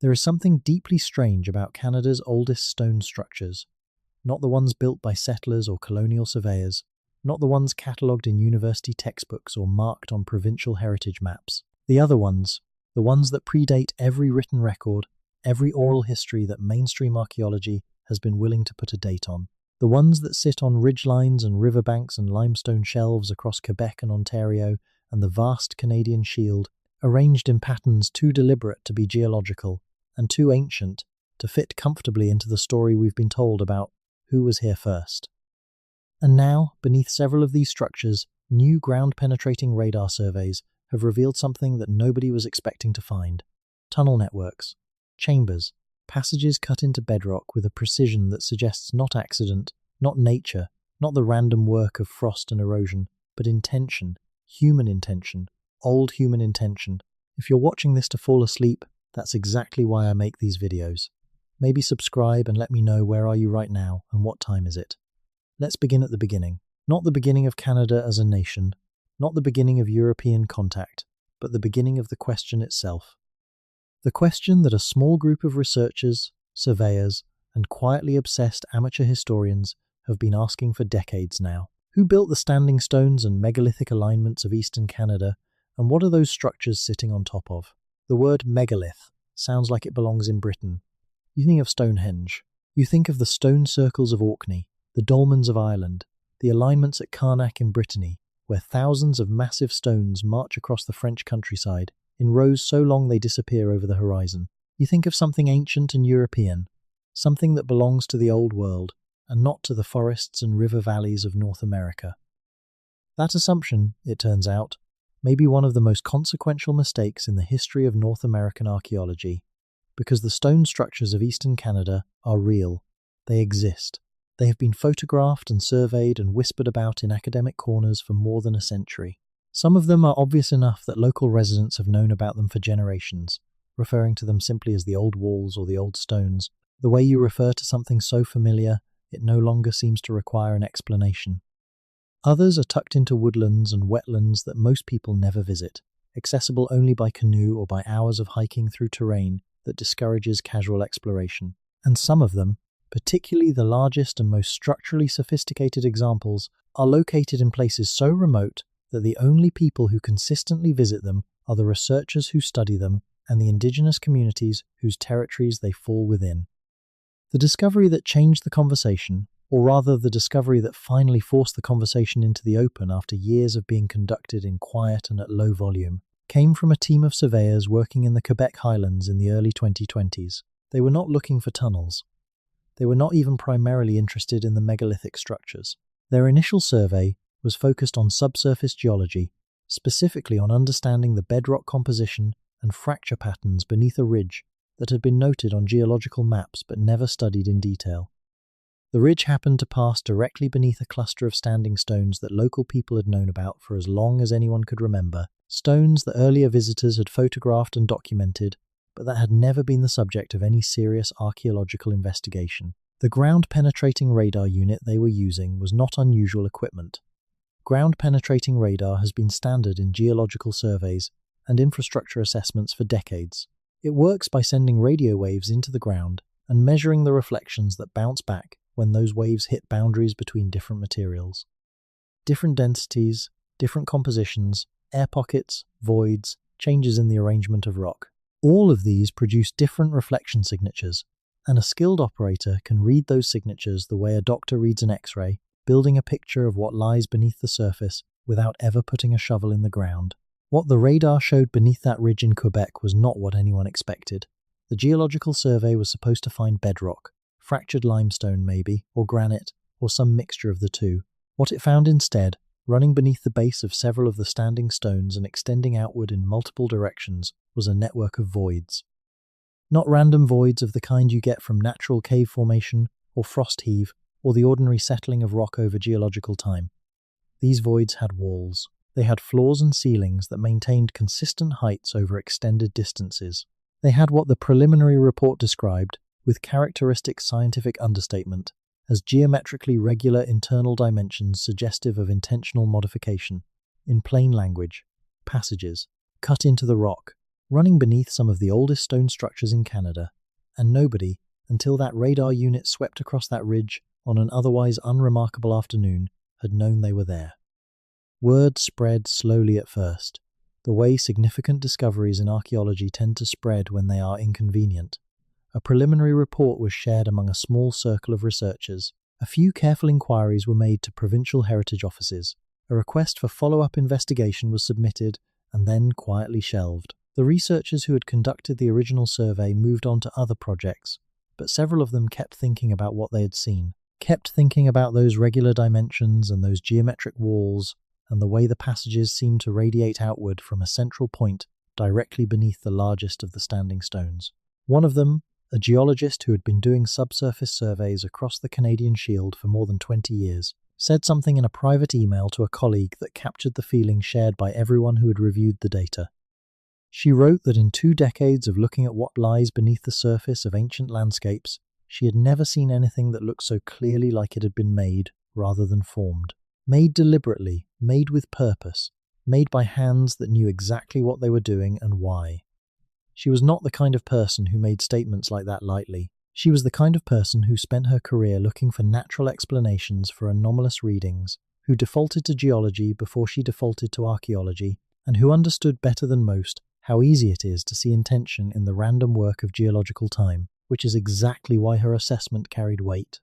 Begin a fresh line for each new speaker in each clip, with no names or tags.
There is something deeply strange about Canada's oldest stone structures. Not the ones built by settlers or colonial surveyors, not the ones catalogued in university textbooks or marked on provincial heritage maps. The other ones, the ones that predate every written record, every oral history that mainstream archaeology has been willing to put a date on. The ones that sit on ridgelines and riverbanks and limestone shelves across Quebec and Ontario and the vast Canadian Shield, arranged in patterns too deliberate to be geological and too ancient to fit comfortably into the story we've been told about who was here first. And now, beneath several of these structures, new ground-penetrating radar surveys have revealed something that nobody was expecting to find. Tunnel networks, chambers, passages cut into bedrock with a precision that suggests not accident, not nature, not the random work of frost and erosion, but intention, human intention, old human intention. If you're watching this to fall asleep, that's exactly why I make these videos. Maybe subscribe and let me know where are you right now and what time is it. Let's begin at the beginning. Not the beginning of Canada as a nation, not the beginning of European contact, but the beginning of the question itself. The question that a small group of researchers, surveyors, and quietly obsessed amateur historians have been asking for decades now. Who built the standing stones and megalithic alignments of eastern Canada, and what are those structures sitting on top of? The word megalith sounds like it belongs in Britain. You think of Stonehenge. You think of the stone circles of Orkney, the dolmens of Ireland, the alignments at Carnac in Brittany, where thousands of massive stones march across the French countryside, in rows so long they disappear over the horizon. You think of something ancient and European, something that belongs to the old world, and not to the forests and river valleys of North America. That assumption, it turns out, may be one of the most consequential mistakes in the history of North American archaeology, because the stone structures of eastern Canada are real. They exist. They have been photographed and surveyed and whispered about in academic corners for more than a century. Some of them are obvious enough that local residents have known about them for generations, referring to them simply as the old walls or the old stones, the way you refer to something so familiar it no longer seems to require an explanation. Others are tucked into woodlands and wetlands that most people never visit, accessible only by canoe or by hours of hiking through terrain that discourages casual exploration. And some of them, particularly the largest and most structurally sophisticated examples, are located in places so remote that the only people who consistently visit them are the researchers who study them and the indigenous communities whose territories they fall within. The discovery that changed the conversation, or rather the discovery that finally forced the conversation into the open after years of being conducted in quiet and at low volume, came from a team of surveyors working in the Quebec Highlands in the early 2020s. They were not looking for tunnels. They were not even primarily interested in the megalithic structures. Their initial survey was focused on subsurface geology, specifically on understanding the bedrock composition and fracture patterns beneath a ridge that had been noted on geological maps but never studied in detail. The ridge happened to pass directly beneath a cluster of standing stones that local people had known about for as long as anyone could remember, stones that earlier visitors had photographed and documented, but that had never been the subject of any serious archaeological investigation. The ground-penetrating radar unit they were using was not unusual equipment. Ground-penetrating radar has been standard in geological surveys and infrastructure assessments for decades. It works by sending radio waves into the ground and measuring the reflections that bounce back when those waves hit boundaries between different materials. Different densities, different compositions, air pockets, voids, changes in the arrangement of rock. All of these produce different reflection signatures, and a skilled operator can read those signatures the way a doctor reads an X-ray, building a picture of what lies beneath the surface without ever putting a shovel in the ground. What the radar showed beneath that ridge in Quebec was not what anyone expected. The geological survey was supposed to find bedrock, fractured limestone maybe, or granite, or some mixture of the two. What it found instead, running beneath the base of several of the standing stones and extending outward in multiple directions, was a network of voids. Not random voids of the kind you get from natural cave formation, or frost heave, or the ordinary settling of rock over geological time. These voids had walls. They had floors and ceilings that maintained consistent heights over extended distances. They had what the preliminary report described, with characteristic scientific understatement, as geometrically regular internal dimensions suggestive of intentional modification. In plain language, passages, cut into the rock, running beneath some of the oldest stone structures in Canada, and nobody, until that radar unit swept across that ridge on an otherwise unremarkable afternoon, had known they were there. Word spread slowly at first, the way significant discoveries in archaeology tend to spread when they are inconvenient. A preliminary report was shared among a small circle of researchers. A few careful inquiries were made to provincial heritage offices. A request for follow-up investigation was submitted and then quietly shelved. The researchers who had conducted the original survey moved on to other projects, but several of them kept thinking about what they had seen, kept thinking about those regular dimensions and those geometric walls, and the way the passages seemed to radiate outward from a central point directly beneath the largest of the standing stones. One of them, a geologist who had been doing subsurface surveys across the Canadian Shield for more than 20 years, said something in a private email to a colleague that captured the feeling shared by everyone who had reviewed the data. She wrote that in 2 decades of looking at what lies beneath the surface of ancient landscapes, she had never seen anything that looked so clearly like it had been made rather than formed. Made deliberately, made with purpose, made by hands that knew exactly what they were doing and why. She was not the kind of person who made statements like that lightly. She was the kind of person who spent her career looking for natural explanations for anomalous readings, who defaulted to geology before she defaulted to archaeology, and who understood better than most how easy it is to see intention in the random work of geological time, which is exactly why her assessment carried weight.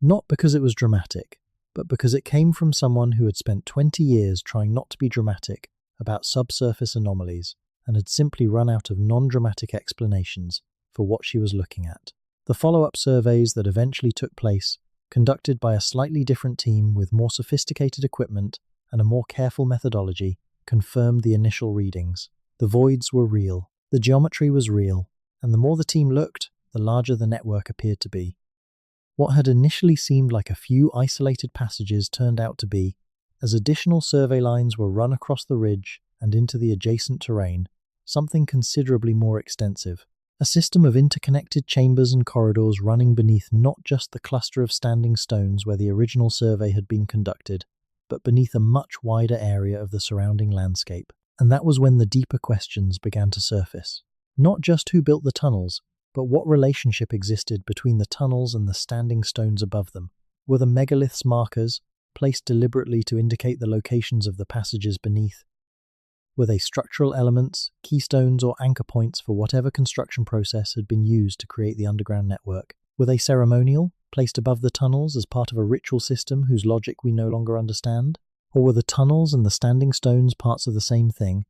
Not because it was dramatic, but because it came from someone who had spent 20 years trying not to be dramatic about subsurface anomalies, and had simply run out of non-dramatic explanations for what she was looking at. The follow-up surveys that eventually took place, conducted by a slightly different team with more sophisticated equipment and a more careful methodology, confirmed the initial readings. The voids were real, the geometry was real, and the more the team looked, the larger the network appeared to be. What had initially seemed like a few isolated passages turned out to be, as additional survey lines were run across the ridge and into the adjacent terrain, something considerably more extensive. A system of interconnected chambers and corridors running beneath not just the cluster of standing stones where the original survey had been conducted, but beneath a much wider area of the surrounding landscape. And that was when the deeper questions began to surface. Not just who built the tunnels, but what relationship existed between the tunnels and the standing stones above them. Were the megaliths markers, placed deliberately to indicate the locations of the passages beneath? Were they structural elements, keystones or anchor points for whatever construction process had been used to create the underground network? Were they ceremonial, placed above the tunnels as part of a ritual system whose logic we no longer understand? Or were the tunnels and the standing stones parts of the same thing,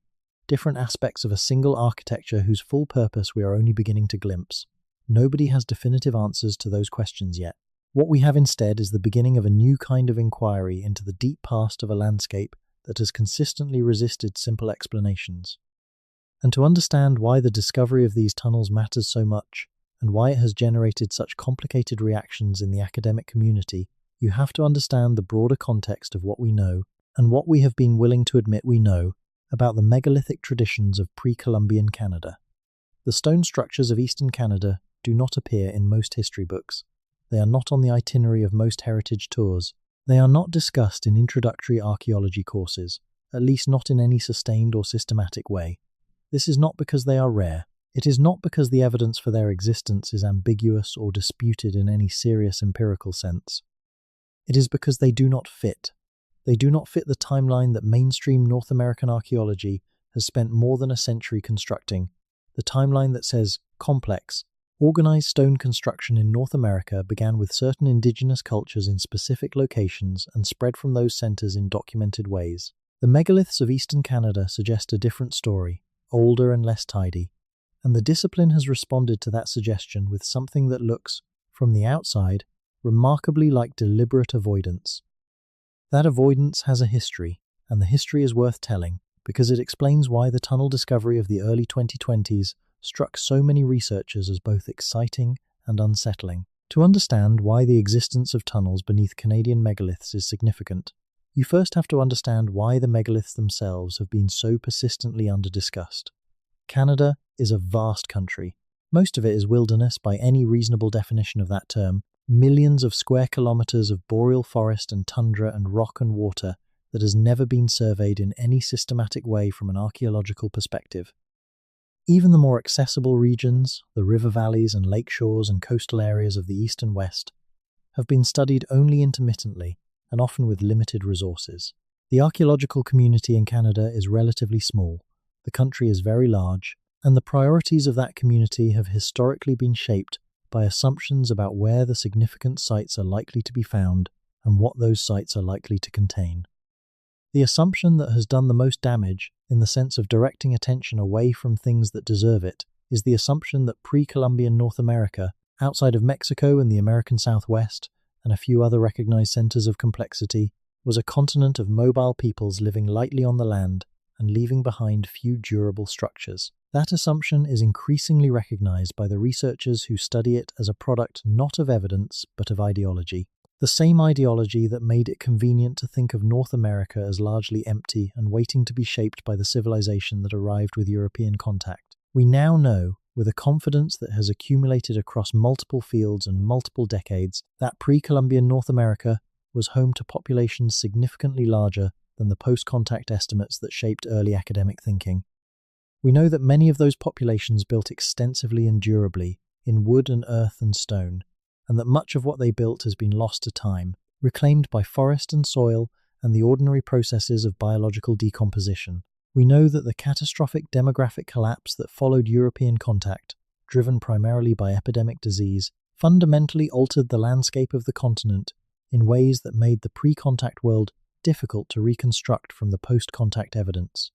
different aspects of a single architecture whose full purpose we are only beginning to glimpse? Nobody has definitive answers to those questions yet. What we have instead is the beginning of a new kind of inquiry into the deep past of a landscape that has consistently resisted simple explanations. And to understand why the discovery of these tunnels matters so much, and why it has generated such complicated reactions in the academic community, you have to understand the broader context of what we know, and what we have been willing to admit we know, about the megalithic traditions of pre-Columbian Canada. The stone structures of eastern Canada do not appear in most history books. They are not on the itinerary of most heritage tours. They are not discussed in introductory archaeology courses, at least not in any sustained or systematic way. This is not because they are rare. It is not because the evidence for their existence is ambiguous or disputed in any serious empirical sense. It is because they do not fit. They do not fit the timeline that mainstream North American archaeology has spent more than a century constructing, the timeline that says complex, organized stone construction in North America began with certain indigenous cultures in specific locations and spread from those centers in documented ways. The megaliths of eastern Canada suggest a different story, older and less tidy, and the discipline has responded to that suggestion with something that looks, from the outside, remarkably like deliberate avoidance. That avoidance has a history, and the history is worth telling, because it explains why the tunnel discovery of the early 2020s struck so many researchers as both exciting and unsettling. To understand why the existence of tunnels beneath Canadian megaliths is significant, you first have to understand why the megaliths themselves have been so persistently under-discussed. Canada is a vast country. Most of it is wilderness by any reasonable definition of that term, millions of square kilometers of boreal forest and tundra and rock and water that has never been surveyed in any systematic way from an archaeological perspective. Even the more accessible regions, the river valleys and lake shores and coastal areas of the east and west, have been studied only intermittently and often with limited resources. The archaeological community in Canada is relatively small, the country is very large, and the priorities of that community have historically been shaped by assumptions about where the significant sites are likely to be found and what those sites are likely to contain. The assumption that has done the most damage, in the sense of directing attention away from things that deserve it, is the assumption that pre-Columbian North America, outside of Mexico and the American Southwest, and a few other recognized centers of complexity, was a continent of mobile peoples living lightly on the land and leaving behind few durable structures. That assumption is increasingly recognized by the researchers who study it as a product not of evidence but of ideology. The same ideology that made it convenient to think of North America as largely empty and waiting to be shaped by the civilization that arrived with European contact. We now know, with a confidence that has accumulated across multiple fields and multiple decades, that pre-Columbian North America was home to populations significantly larger than the post-contact estimates that shaped early academic thinking. We know that many of those populations built extensively and durably, in wood and earth and stone, and that much of what they built has been lost to time, reclaimed by forest and soil and the ordinary processes of biological decomposition. We know that the catastrophic demographic collapse that followed European contact, driven primarily by epidemic disease, fundamentally altered the landscape of the continent in ways that made the pre-contact world difficult to reconstruct from the post-contact evidence.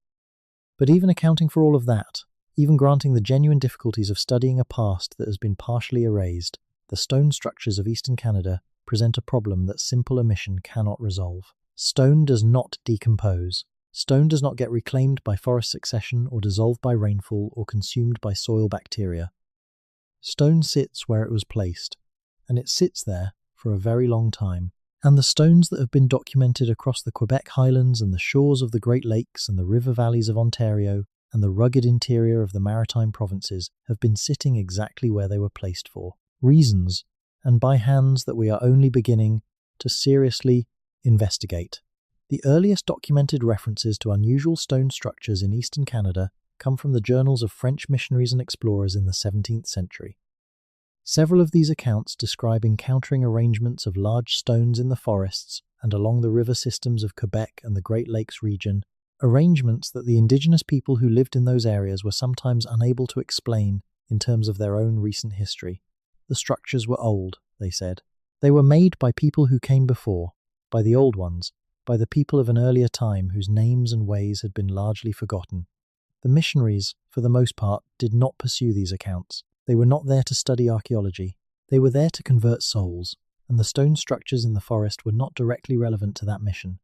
But even accounting for all of that, even granting the genuine difficulties of studying a past that has been partially erased, the stone structures of eastern Canada present a problem that simple omission cannot resolve. Stone does not decompose. Stone does not get reclaimed by forest succession or dissolved by rainfall or consumed by soil bacteria. Stone sits where it was placed, and it sits there for a very long time. And the stones that have been documented across the Quebec Highlands and the shores of the Great Lakes and the river valleys of Ontario and the rugged interior of the maritime provinces have been sitting exactly where they were placed for reasons, and by hands that we are only beginning to seriously investigate. The earliest documented references to unusual stone structures in eastern Canada come from the journals of French missionaries and explorers in the 17th century. Several of these accounts describe encountering arrangements of large stones in the forests and along the river systems of Quebec and the Great Lakes region, arrangements that the indigenous people who lived in those areas were sometimes unable to explain in terms of their own recent history. The structures were old, they said. They were made by people who came before, by the old ones, by the people of an earlier time whose names and ways had been largely forgotten. The missionaries, for the most part, did not pursue these accounts. They were not there to study archaeology. They were there to convert souls, and the stone structures in the forest were not directly relevant to that mission.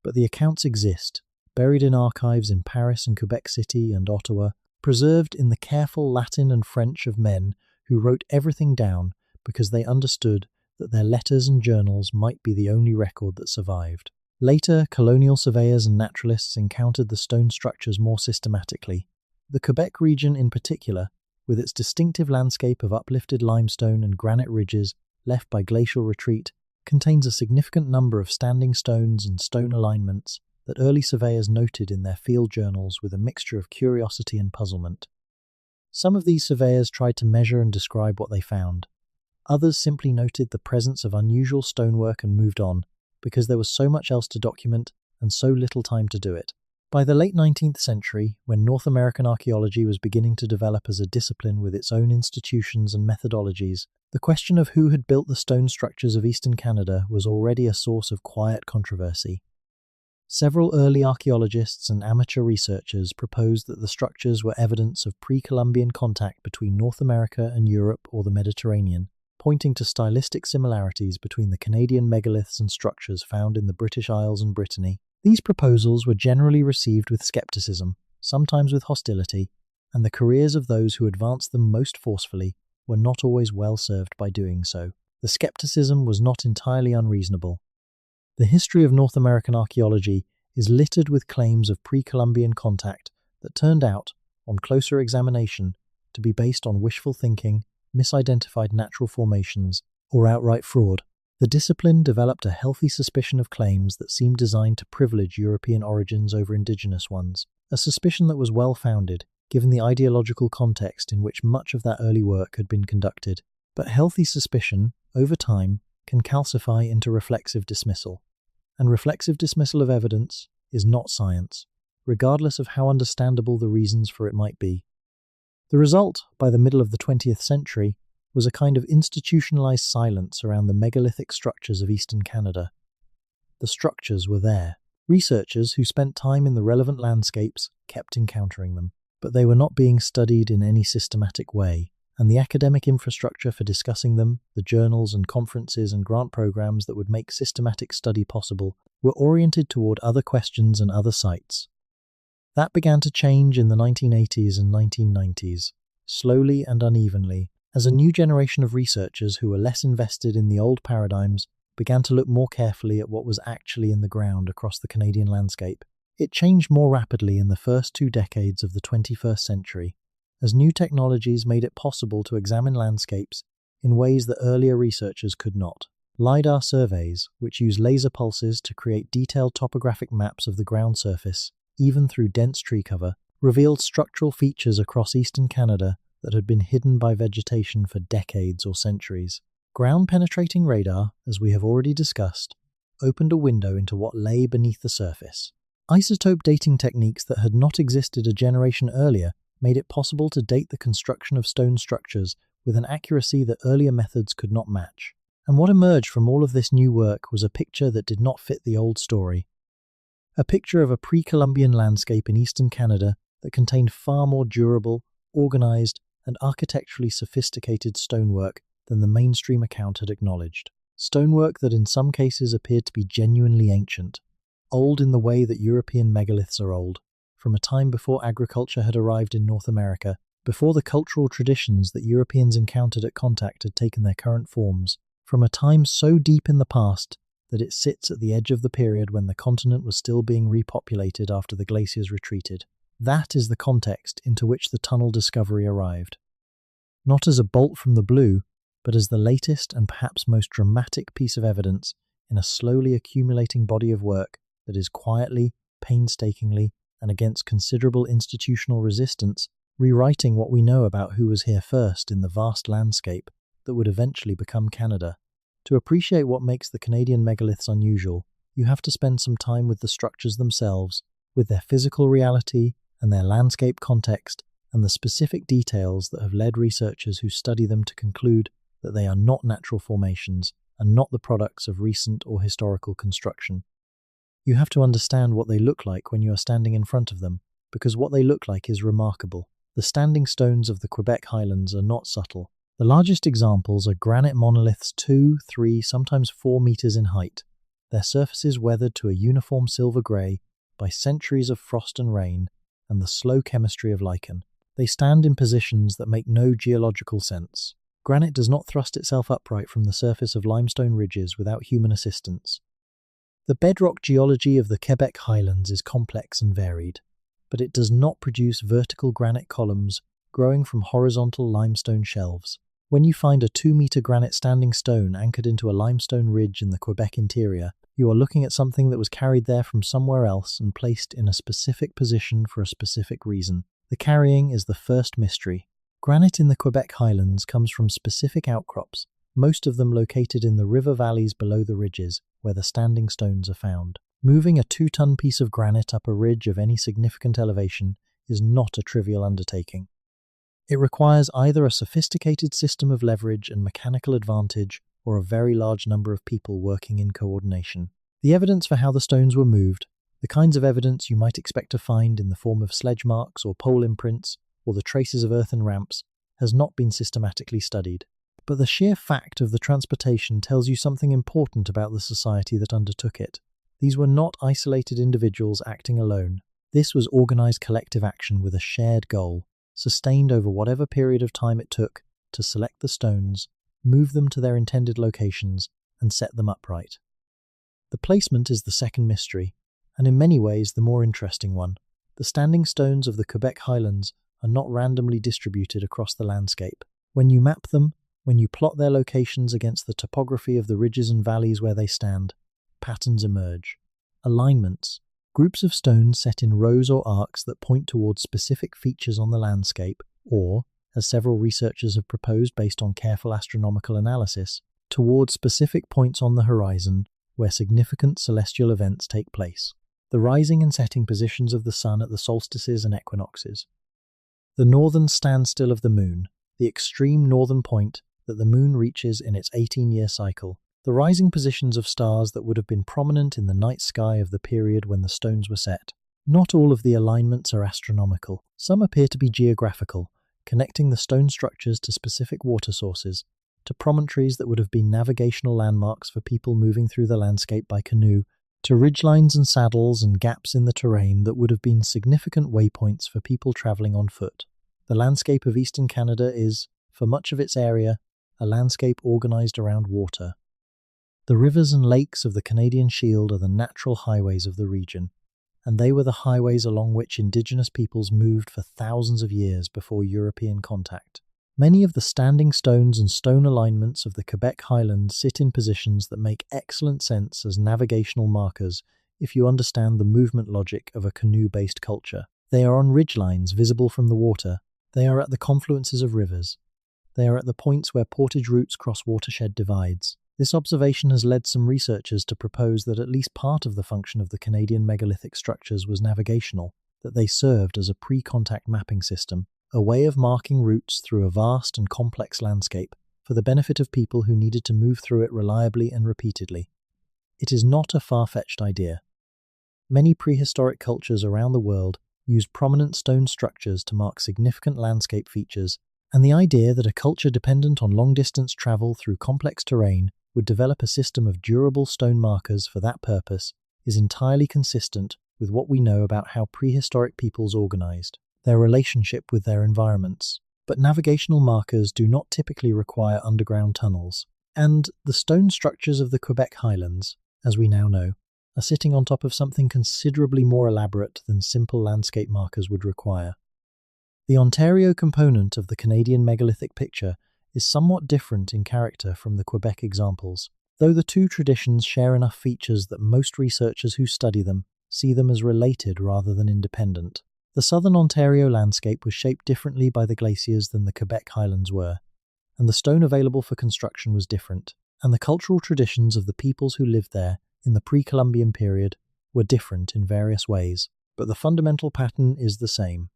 But the accounts exist, buried in archives in Paris and Quebec City and Ottawa, preserved in the careful Latin and French of men who wrote everything down because they understood that their letters and journals might be the only record that survived. Later, colonial surveyors and naturalists encountered the stone structures more systematically. The Quebec region in particular, with its distinctive landscape of uplifted limestone and granite ridges left by glacial retreat, contains a significant number of standing stones and stone alignments that early surveyors noted in their field journals with a mixture of curiosity and puzzlement. Some of these surveyors tried to measure and describe what they found. Others simply noted the presence of unusual stonework and moved on, because there was so much else to document and so little time to do it. By the late 19th century, when North American archaeology was beginning to develop as a discipline with its own institutions and methodologies, the question of who had built the stone structures of eastern Canada was already a source of quiet controversy. Several early archaeologists and amateur researchers proposed that the structures were evidence of pre-Columbian contact between North America and Europe or the Mediterranean, pointing to stylistic similarities between the Canadian megaliths and structures found in the British Isles and Brittany. These proposals were generally received with skepticism, sometimes with hostility, and the careers of those who advanced them most forcefully were not always well served by doing so. The skepticism was not entirely unreasonable. The history of North American archaeology is littered with claims of pre-Columbian contact that turned out, on closer examination, to be based on wishful thinking, misidentified natural formations, or outright fraud. The discipline developed a healthy suspicion of claims that seemed designed to privilege European origins over indigenous ones, a suspicion that was well-founded, given the ideological context in which much of that early work had been conducted. But healthy suspicion, over time, can calcify into reflexive dismissal. And reflexive dismissal of evidence is not science, regardless of how understandable the reasons for it might be. The result, by the middle of the 20th century, was a kind of institutionalized silence around the megalithic structures of eastern Canada. The structures were there. Researchers who spent time in the relevant landscapes kept encountering them, but they were not being studied in any systematic way, and the academic infrastructure for discussing them, the journals and conferences and grant programs that would make systematic study possible, were oriented toward other questions and other sites. That began to change in the 1980s and 1990s, slowly and unevenly, as a new generation of researchers who were less invested in the old paradigms began to look more carefully at what was actually in the ground across the Canadian landscape. It changed more rapidly in the first 2 decades of the 21st century, as new technologies made it possible to examine landscapes in ways that earlier researchers could not. LiDAR surveys, which use laser pulses to create detailed topographic maps of the ground surface, even through dense tree cover, revealed structural features across eastern Canada that had been hidden by vegetation for decades or centuries. Ground-penetrating radar, as we have already discussed, opened a window into what lay beneath the surface. Isotope dating techniques that had not existed a generation earlier made it possible to date the construction of stone structures with an accuracy that earlier methods could not match. And what emerged from all of this new work was a picture that did not fit the old story. A picture of a pre-Columbian landscape in eastern Canada that contained far more durable, organized, and architecturally sophisticated stonework than the mainstream account had acknowledged. Stonework that in some cases appeared to be genuinely ancient, old in the way that European megaliths are old, from a time before agriculture had arrived in North America, before the cultural traditions that Europeans encountered at contact had taken their current forms, from a time so deep in the past that it sits at the edge of the period when the continent was still being repopulated after the glaciers retreated. That is the context into which the tunnel discovery arrived. Not as a bolt from the blue, but as the latest and perhaps most dramatic piece of evidence in a slowly accumulating body of work that is quietly, painstakingly, and against considerable institutional resistance, rewriting what we know about who was here first in the vast landscape that would eventually become Canada. To appreciate what makes the Canadian megaliths unusual, you have to spend some time with the structures themselves, with their physical reality and their landscape context, and the specific details that have led researchers who study them to conclude that they are not natural formations and not the products of recent or historical construction. You have to understand what they look like when you are standing in front of them, because what they look like is remarkable. The standing stones of the Quebec Highlands are not subtle. The largest examples are granite monoliths 2, 3, sometimes 4 meters in height, their surfaces weathered to a uniform silver grey by centuries of frost and rain and the slow chemistry of lichen. They stand in positions that make no geological sense. Granite does not thrust itself upright from the surface of limestone ridges without human assistance. The bedrock geology of the Quebec Highlands is complex and varied, but it does not produce vertical granite columns growing from horizontal limestone shelves. When you find a 2-meter granite standing stone anchored into a limestone ridge in the Quebec interior, you are looking at something that was carried there from somewhere else and placed in a specific position for a specific reason. The carrying is the first mystery. Granite in the Quebec Highlands comes from specific outcrops, most of them located in the river valleys below the ridges, where the standing stones are found. Moving a 2-ton piece of granite up a ridge of any significant elevation is not a trivial undertaking. It requires either a sophisticated system of leverage and mechanical advantage or a very large number of people working in coordination. The evidence for how the stones were moved, the kinds of evidence you might expect to find in the form of sledge marks or pole imprints or the traces of earthen ramps, has not been systematically studied. But the sheer fact of the transportation tells you something important about the society that undertook it. These were not isolated individuals acting alone. This was organized collective action with a shared goal, sustained over whatever period of time it took to select the stones, move them to their intended locations, and set them upright. The placement is the second mystery, and in many ways the more interesting one. The standing stones of the Quebec Highlands are not randomly distributed across the landscape. When you map them, when you plot their locations against the topography of the ridges and valleys where they stand, patterns emerge. Alignments, Groups of stones set in rows or arcs that point towards specific features on the landscape, or, as several researchers have proposed based on careful astronomical analysis, towards specific points on the horizon where significant celestial events take place. The rising and setting positions of the sun at the solstices and equinoxes. The northern standstill of the moon, the extreme northern point that the moon reaches in its 18-year cycle. The rising positions of stars that would have been prominent in the night sky of the period when the stones were set. Not all of the alignments are astronomical. Some appear to be geographical, connecting the stone structures to specific water sources, to promontories that would have been navigational landmarks for people moving through the landscape by canoe, to ridgelines and saddles and gaps in the terrain that would have been significant waypoints for people travelling on foot. The landscape of eastern Canada is, for much of its area, a landscape organised around water. The rivers and lakes of the Canadian Shield are the natural highways of the region, and they were the highways along which Indigenous peoples moved for thousands of years before European contact. Many of the standing stones and stone alignments of the Quebec Highlands sit in positions that make excellent sense as navigational markers if you understand the movement logic of a canoe-based culture. They are on ridgelines visible from the water. They are at the confluences of rivers. They are at the points where portage routes cross watershed divides. This observation has led some researchers to propose that at least part of the function of the Canadian megalithic structures was navigational, that they served as a pre-contact mapping system, a way of marking routes through a vast and complex landscape for the benefit of people who needed to move through it reliably and repeatedly. It is not a far-fetched idea. Many prehistoric cultures around the world used prominent stone structures to mark significant landscape features, and the idea that a culture dependent on long-distance travel through complex terrain would develop a system of durable stone markers for that purpose is entirely consistent with what we know about how prehistoric peoples organized, their relationship with their environments. But navigational markers do not typically require underground tunnels, and the stone structures of the Quebec Highlands, as we now know, are sitting on top of something considerably more elaborate than simple landscape markers would require. The Ontario component of the Canadian megalithic picture is somewhat different in character from the Quebec examples, though the two traditions share enough features that most researchers who study them see them as related rather than independent. The southern Ontario landscape was shaped differently by the glaciers than the Quebec Highlands were, and the stone available for construction was different, and the cultural traditions of the peoples who lived there in the pre-Columbian period were different in various ways, but the fundamental pattern is the same.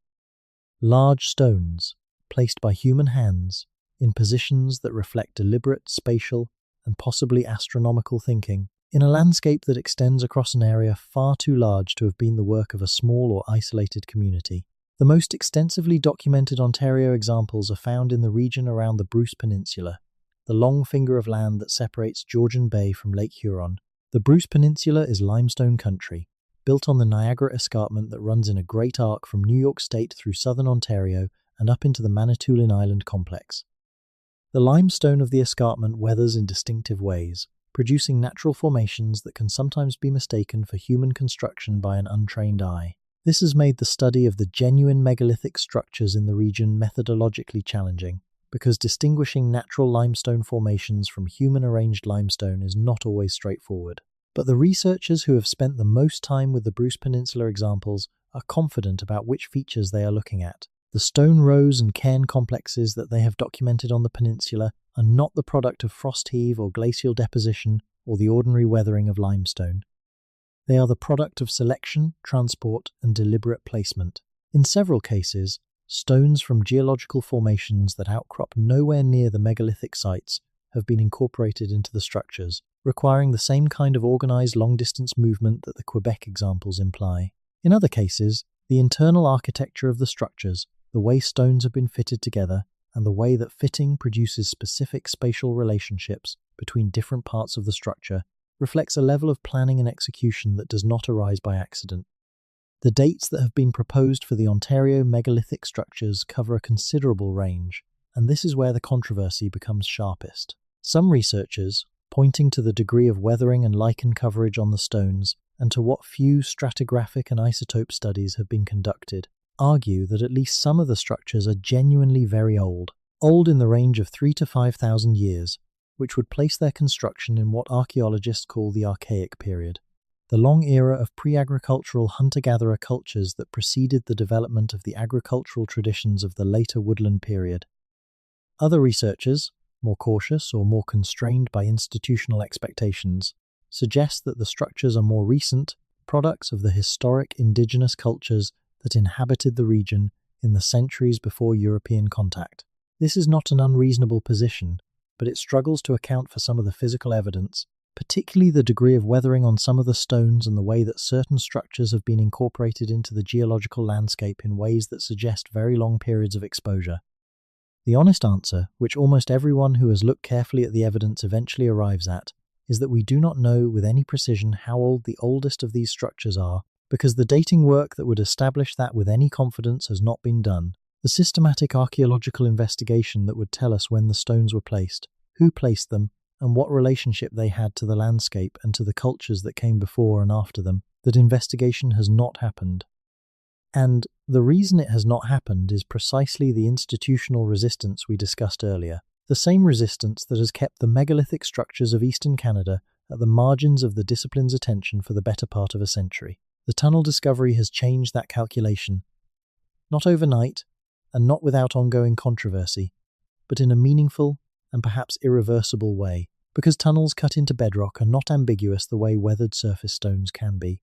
Large stones, placed by human hands, in positions that reflect deliberate spatial and possibly astronomical thinking, in a landscape that extends across an area far too large to have been the work of a small or isolated community. The most extensively documented Ontario examples are found in the region around the Bruce Peninsula, the long finger of land that separates Georgian Bay from Lake Huron. The Bruce Peninsula is limestone country, built on the Niagara Escarpment that runs in a great arc from New York State through southern Ontario and up into the Manitoulin Island complex. The limestone of the escarpment weathers in distinctive ways, producing natural formations that can sometimes be mistaken for human construction by an untrained eye. This has made the study of the genuine megalithic structures in the region methodologically challenging, because distinguishing natural limestone formations from human-arranged limestone is not always straightforward. But the researchers who have spent the most time with the Bruce Peninsula examples are confident about which features they are looking at. The stone rows and cairn complexes that they have documented on the peninsula are not the product of frost heave or glacial deposition or the ordinary weathering of limestone. They are the product of selection, transport, and deliberate placement. In several cases, stones from geological formations that outcrop nowhere near the megalithic sites have been incorporated into the structures, requiring the same kind of organized long-distance movement that the Quebec examples imply. In other cases, the internal architecture of the structures, the way stones have been fitted together, and the way that fitting produces specific spatial relationships between different parts of the structure reflects a level of planning and execution that does not arise by accident. The dates that have been proposed for the Ontario megalithic structures cover a considerable range, and this is where the controversy becomes sharpest. Some researchers, pointing to the degree of weathering and lichen coverage on the stones, and to what few stratigraphic and isotope studies have been conducted, argue that at least some of the structures are genuinely very old in the range of 3,000 to 5,000 years, which would place their construction in what archaeologists call the archaic period. the long era of pre-agricultural hunter-gatherer cultures that preceded the development of the agricultural traditions of the later woodland period. Other researchers, more cautious or more constrained by institutional expectations, suggest that the structures are more recent, products of the historic indigenous cultures that inhabited the region in the centuries before European contact. This is not an unreasonable position, but it struggles to account for some of the physical evidence, particularly the degree of weathering on some of the stones and the way that certain structures have been incorporated into the geological landscape in ways that suggest very long periods of exposure. The honest answer, which almost everyone who has looked carefully at the evidence eventually arrives at, is that we do not know with any precision how old the oldest of these structures are, because the dating work that would establish that with any confidence has not been done. The systematic archaeological investigation that would tell us when the stones were placed, who placed them, and what relationship they had to the landscape and to the cultures that came before and after them, that investigation has not happened. And the reason it has not happened is precisely the institutional resistance we discussed earlier, the same resistance that has kept the megalithic structures of eastern Canada at the margins of the discipline's attention for the better part of a century. The tunnel discovery has changed that calculation, not overnight, and not without ongoing controversy, but in a meaningful and perhaps irreversible way, because tunnels cut into bedrock are not ambiguous the way weathered surface stones can be.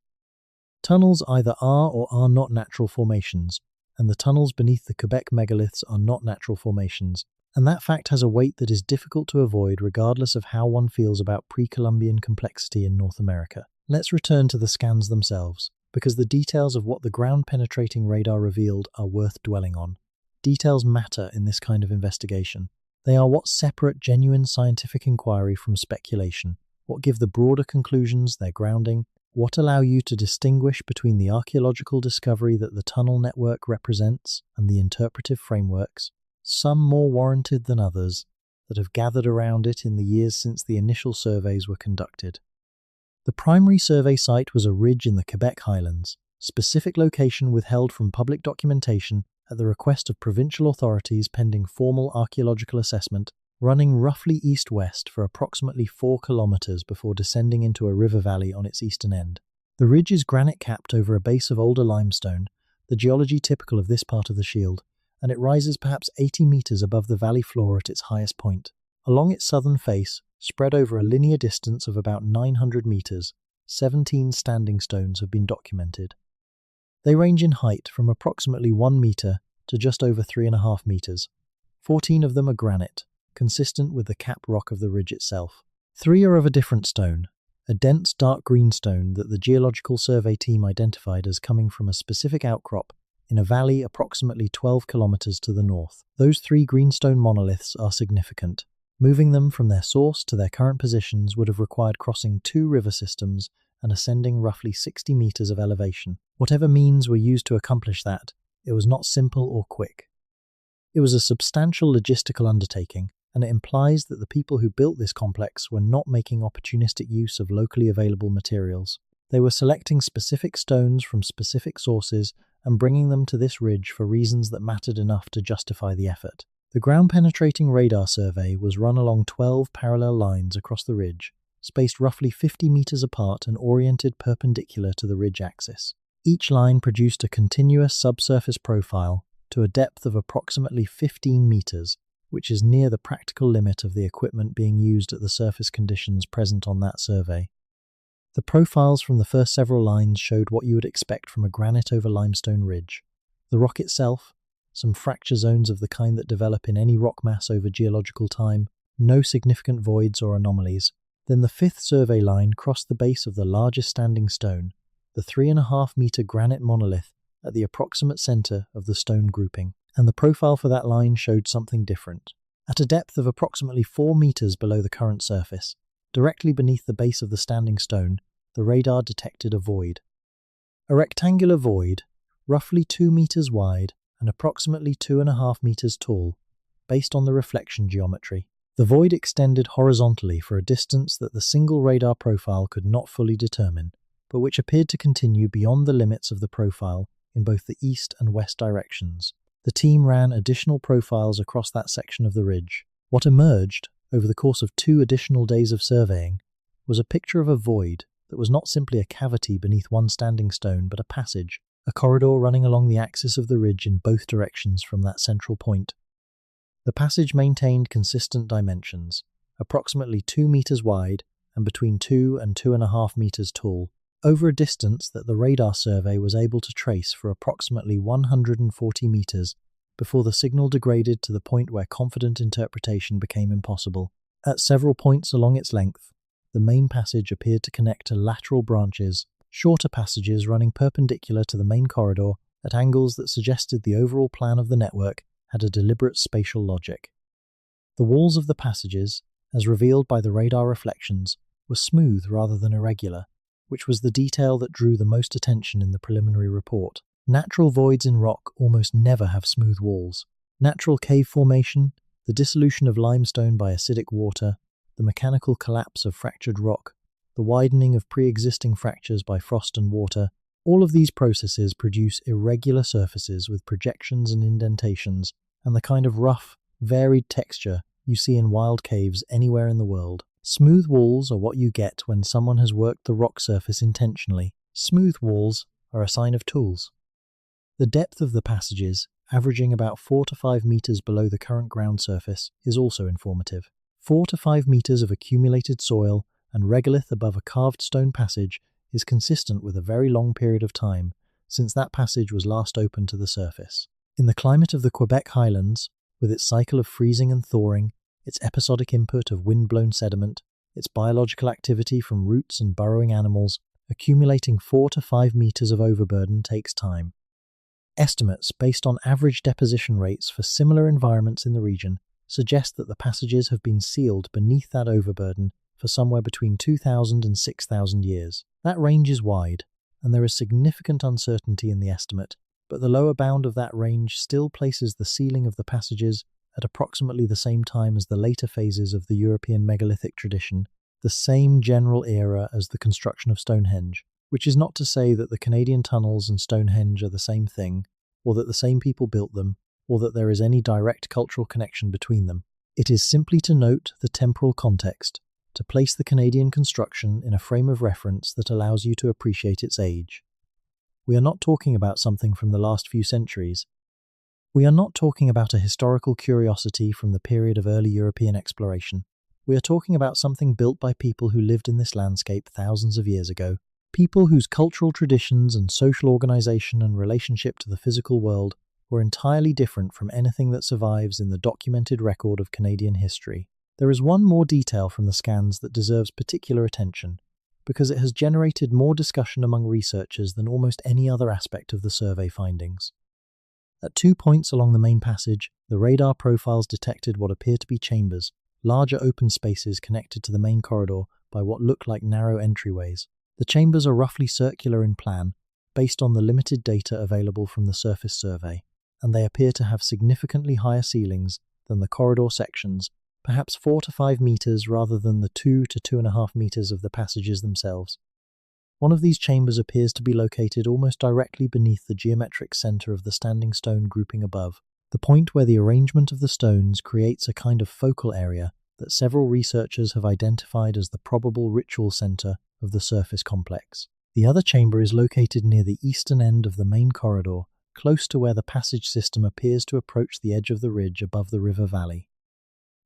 Tunnels either are or are not natural formations, and the tunnels beneath the Quebec megaliths are not natural formations, and that fact has a weight that is difficult to avoid regardless of how one feels about pre-Columbian complexity in North America. Let's return to the scans themselves, because the details of what the ground-penetrating radar revealed are worth dwelling on. Details matter in this kind of investigation. They are what separate genuine scientific inquiry from speculation, what give the broader conclusions their grounding, what allow you to distinguish between the archaeological discovery that the tunnel network represents and the interpretive frameworks, some more warranted than others, that have gathered around it in the years since the initial surveys were conducted. The primary survey site was a ridge in the Quebec Highlands, specific location withheld from public documentation at the request of provincial authorities pending formal archaeological assessment, running roughly east-west for approximately 4 kilometers before descending into a river valley on its eastern end. The ridge is granite-capped over a base of older limestone, the geology typical of this part of the shield, and it rises perhaps 80 meters above the valley floor at its highest point. Along its southern face, spread over a linear distance of about 900 meters, 17 standing stones have been documented. They range in height from approximately 1 meter to just over 3.5 meters. 14 of them are granite, consistent with the cap rock of the ridge itself. 3 are of a different stone, a dense dark green stone that the geological survey team identified as coming from a specific outcrop in a valley approximately 12 kilometers to the north. Those 3 greenstone monoliths are significant. Moving them from their source to their current positions would have required crossing 2 river systems and ascending roughly 60 meters of elevation. Whatever means were used to accomplish that, it was not simple or quick. It was a substantial logistical undertaking, and it implies that the people who built this complex were not making opportunistic use of locally available materials. They were selecting specific stones from specific sources and bringing them to this ridge for reasons that mattered enough to justify the effort. The ground-penetrating radar survey was run along 12 parallel lines across the ridge, spaced roughly 50 meters apart and oriented perpendicular to the ridge axis. Each line produced a continuous subsurface profile to a depth of approximately 15 meters, which is near the practical limit of the equipment being used at the surface conditions present on that survey. The profiles from the first several lines showed what you would expect from a granite over limestone ridge. The rock itself, some fracture zones of the kind that develop in any rock mass over geological time, no significant voids or anomalies. Then the 5th survey line crossed the base of the largest standing stone, the 3.5-meter granite monolith at the approximate center of the stone grouping, and the profile for that line showed something different. At a depth of approximately 4 meters below the current surface, directly beneath the base of the standing stone, the radar detected a void. A rectangular void, roughly 2 meters wide and approximately 2.5 meters tall, based on the reflection geometry. The void extended horizontally for a distance that the single radar profile could not fully determine, but which appeared to continue beyond the limits of the profile in both the east and west directions. The team ran additional profiles across that section of the ridge. What emerged, over the course of 2 additional days of surveying, was a picture of a void that was not simply a cavity beneath one standing stone, but a passage, a corridor running along the axis of the ridge in both directions from that central point. The passage maintained consistent dimensions, approximately 2 meters wide and between 2 and 2.5 meters tall, over a distance that the radar survey was able to trace for approximately 140 meters before the signal degraded to the point where confident interpretation became impossible. At several points along its length, the main passage appeared to connect to lateral branches, shorter passages running perpendicular to the main corridor at angles that suggested the overall plan of the network had a deliberate spatial logic. The walls of the passages, as revealed by the radar reflections, were smooth rather than irregular, which was the detail that drew the most attention in the preliminary report. Natural voids in rock almost never have smooth walls. Natural cave formation, the dissolution of limestone by acidic water, the mechanical collapse of fractured rock, the widening of pre-existing fractures by frost and water, all of these processes produce irregular surfaces with projections and indentations, and the kind of rough, varied texture you see in wild caves anywhere in the world. Smooth walls are what you get when someone has worked the rock surface intentionally. Smooth walls are a sign of tools. The depth of the passages, averaging about 4 to 5 meters below the current ground surface, is also informative. 4 to 5 meters of accumulated soil and regolith above a carved stone passage is consistent with a very long period of time since that passage was last opened to the surface. In the climate of the Quebec Highlands, with its cycle of freezing and thawing, its episodic input of wind-blown sediment, its biological activity from roots and burrowing animals, accumulating 4 to 5 meters of overburden takes time. Estimates based on average deposition rates for similar environments in the region suggest that the passages have been sealed beneath that overburden for somewhere between 2,000 and 6,000 years. That range is wide, and there is significant uncertainty in the estimate, but the lower bound of that range still places the sealing of the passages at approximately the same time as the later phases of the European megalithic tradition, the same general era as the construction of Stonehenge, which is not to say that the Canadian tunnels and Stonehenge are the same thing, or that the same people built them, or that there is any direct cultural connection between them. It is simply to note the temporal context, to place the Canadian construction in a frame of reference that allows you to appreciate its age. We are not talking about something from the last few centuries. We are not talking about a historical curiosity from the period of early European exploration. We are talking about something built by people who lived in this landscape thousands of years ago, people whose cultural traditions and social organization and relationship to the physical world were entirely different from anything that survives in the documented record of Canadian history. There is one more detail from the scans that deserves particular attention, because it has generated more discussion among researchers than almost any other aspect of the survey findings. At 2 points along the main passage, the radar profiles detected what appear to be chambers, larger open spaces connected to the main corridor by what look like narrow entryways. The chambers are roughly circular in plan, based on the limited data available from the surface survey, and they appear to have significantly higher ceilings than the corridor sections, perhaps 4 to 5 meters rather than the 2 to 2.5 meters of the passages themselves. One of these chambers appears to be located almost directly beneath the geometric center of the standing stone grouping above, the point where the arrangement of the stones creates a kind of focal area that several researchers have identified as the probable ritual center of the surface complex. The other chamber is located near the eastern end of the main corridor, close to where the passage system appears to approach the edge of the ridge above the river valley.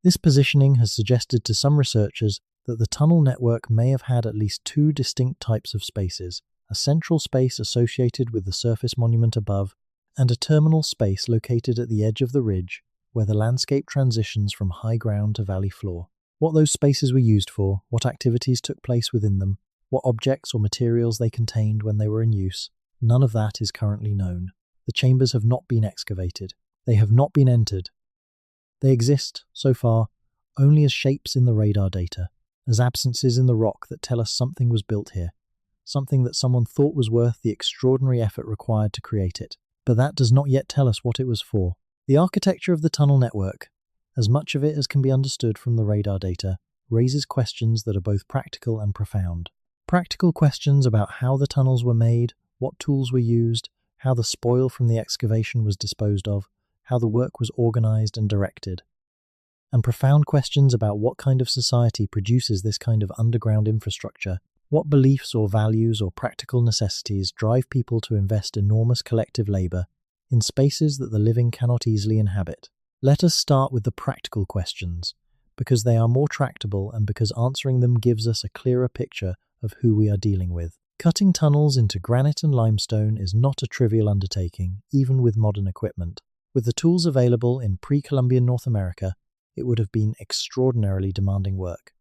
This positioning has suggested to some researchers that the tunnel network may have had at least 2 distinct types of spaces, a central space associated with the surface monument above, and a terminal space located at the edge of the ridge, where the landscape transitions from high ground to valley floor. What those spaces were used for, what activities took place within them, what objects or materials they contained when they were in use, none of that is currently known. The chambers have not been excavated. They have not been entered. They exist, so far, only as shapes in the radar data, as absences in the rock that tell us something was built here, something that someone thought was worth the extraordinary effort required to create it. But that does not yet tell us what it was for. The architecture of the tunnel network, as much of it as can be understood from the radar data, raises questions that are both practical and profound. Practical questions about how the tunnels were made, what tools were used, how the spoil from the excavation was disposed of, how the work was organized and directed. And profound questions about what kind of society produces this kind of underground infrastructure What beliefs or values or practical necessities drive people to invest enormous collective labor in spaces that the living cannot easily inhabit? Let us start with the practical questions, because they are more tractable and because answering them gives us a clearer picture of who we are dealing with. Cutting tunnels into granite and limestone is not a trivial undertaking, even with modern equipment. With the tools available in pre-Columbian North America, it would have been extraordinarily demanding work.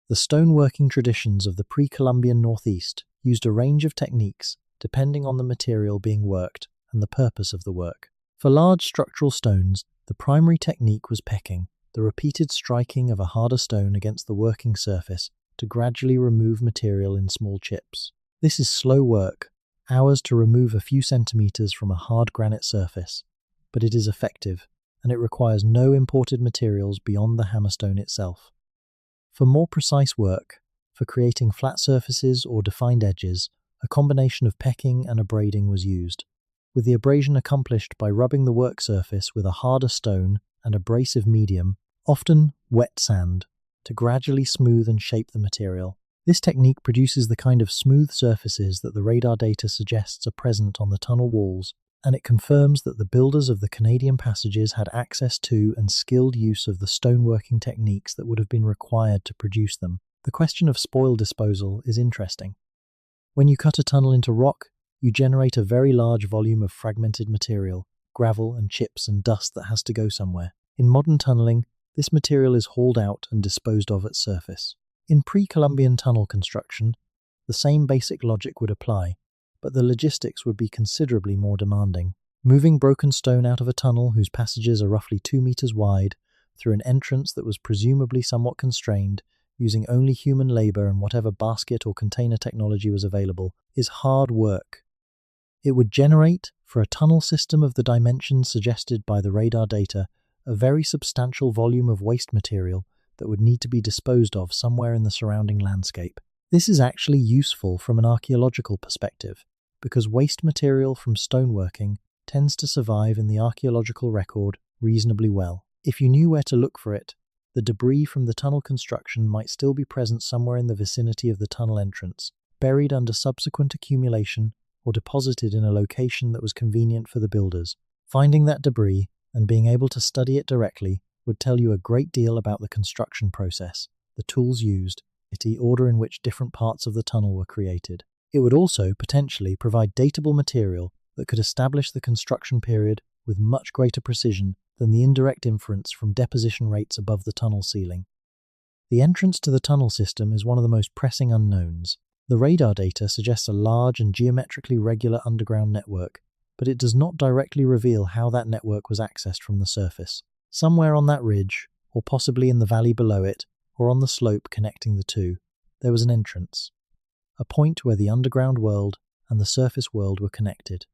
The stoneworking traditions of the pre-Columbian Northeast used a range of techniques depending on the material being worked and the purpose of the work. For large structural stones, the primary technique was pecking, the repeated striking of a harder stone against the working surface to gradually remove material in small chips. This is slow work, hours to remove a few centimeters from a hard granite surface, but it is effective, and it requires no imported materials beyond the hammerstone itself. For more precise work, for creating flat surfaces or defined edges, a combination of pecking and abrading was used, with the abrasion accomplished by rubbing the work surface with a harder stone and abrasive medium, often wet sand, to gradually smooth and shape the material. This technique produces the kind of smooth surfaces that the radar data suggests are present on the tunnel walls, and it confirms that the builders of the Canadian passages had access to and skilled use of the stoneworking techniques that would have been required to produce them. The question of spoil disposal is interesting. When you cut a tunnel into rock, you generate a very large volume of fragmented material, gravel and chips and dust that has to go somewhere. In modern tunneling, this material is hauled out and disposed of at surface. In pre-Columbian tunnel construction, the same basic logic would apply, but the logistics would be considerably more demanding. Moving broken stone out of a tunnel whose passages are roughly 2 meters wide, through an entrance that was presumably somewhat constrained, using only human labor and whatever basket or container technology was available, is hard work. It would generate, for a tunnel system of the dimensions suggested by the radar data, a very substantial volume of waste material that would need to be disposed of somewhere in the surrounding landscape. This is actually useful from an archaeological perspective, because waste material from stoneworking tends to survive in the archaeological record reasonably well. If you knew where to look for it, the debris from the tunnel construction might still be present somewhere in the vicinity of the tunnel entrance, buried under subsequent accumulation or deposited in a location that was convenient for the builders. Finding that debris and being able to study it directly would tell you a great deal about the construction process, the tools used, the order in which different parts of the tunnel were created. It would also potentially provide datable material that could establish the construction period with much greater precision than the indirect inference from deposition rates above the tunnel ceiling. The entrance to the tunnel system is one of the most pressing unknowns. The radar data suggests a large and geometrically regular underground network, but it does not directly reveal how that network was accessed from the surface. Somewhere on that ridge, or possibly in the valley below it, or on the slope connecting the two, there was an entrance, a point where the underground world and the surface world were connected.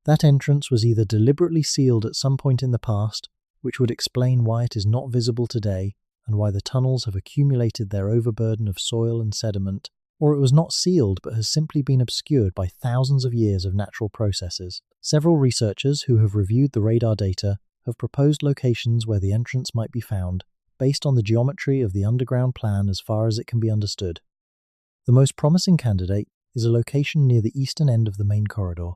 That entrance was either deliberately sealed at some point in the past, which would explain why it is not visible today and why the tunnels have accumulated their overburden of soil and sediment, or it was not sealed but has simply been obscured by thousands of years of natural processes. Several researchers who have reviewed the radar data have proposed locations where the entrance might be found, based on the geometry of the underground plan as far as it can be understood. The most promising candidate is a location near the eastern end of the main corridor,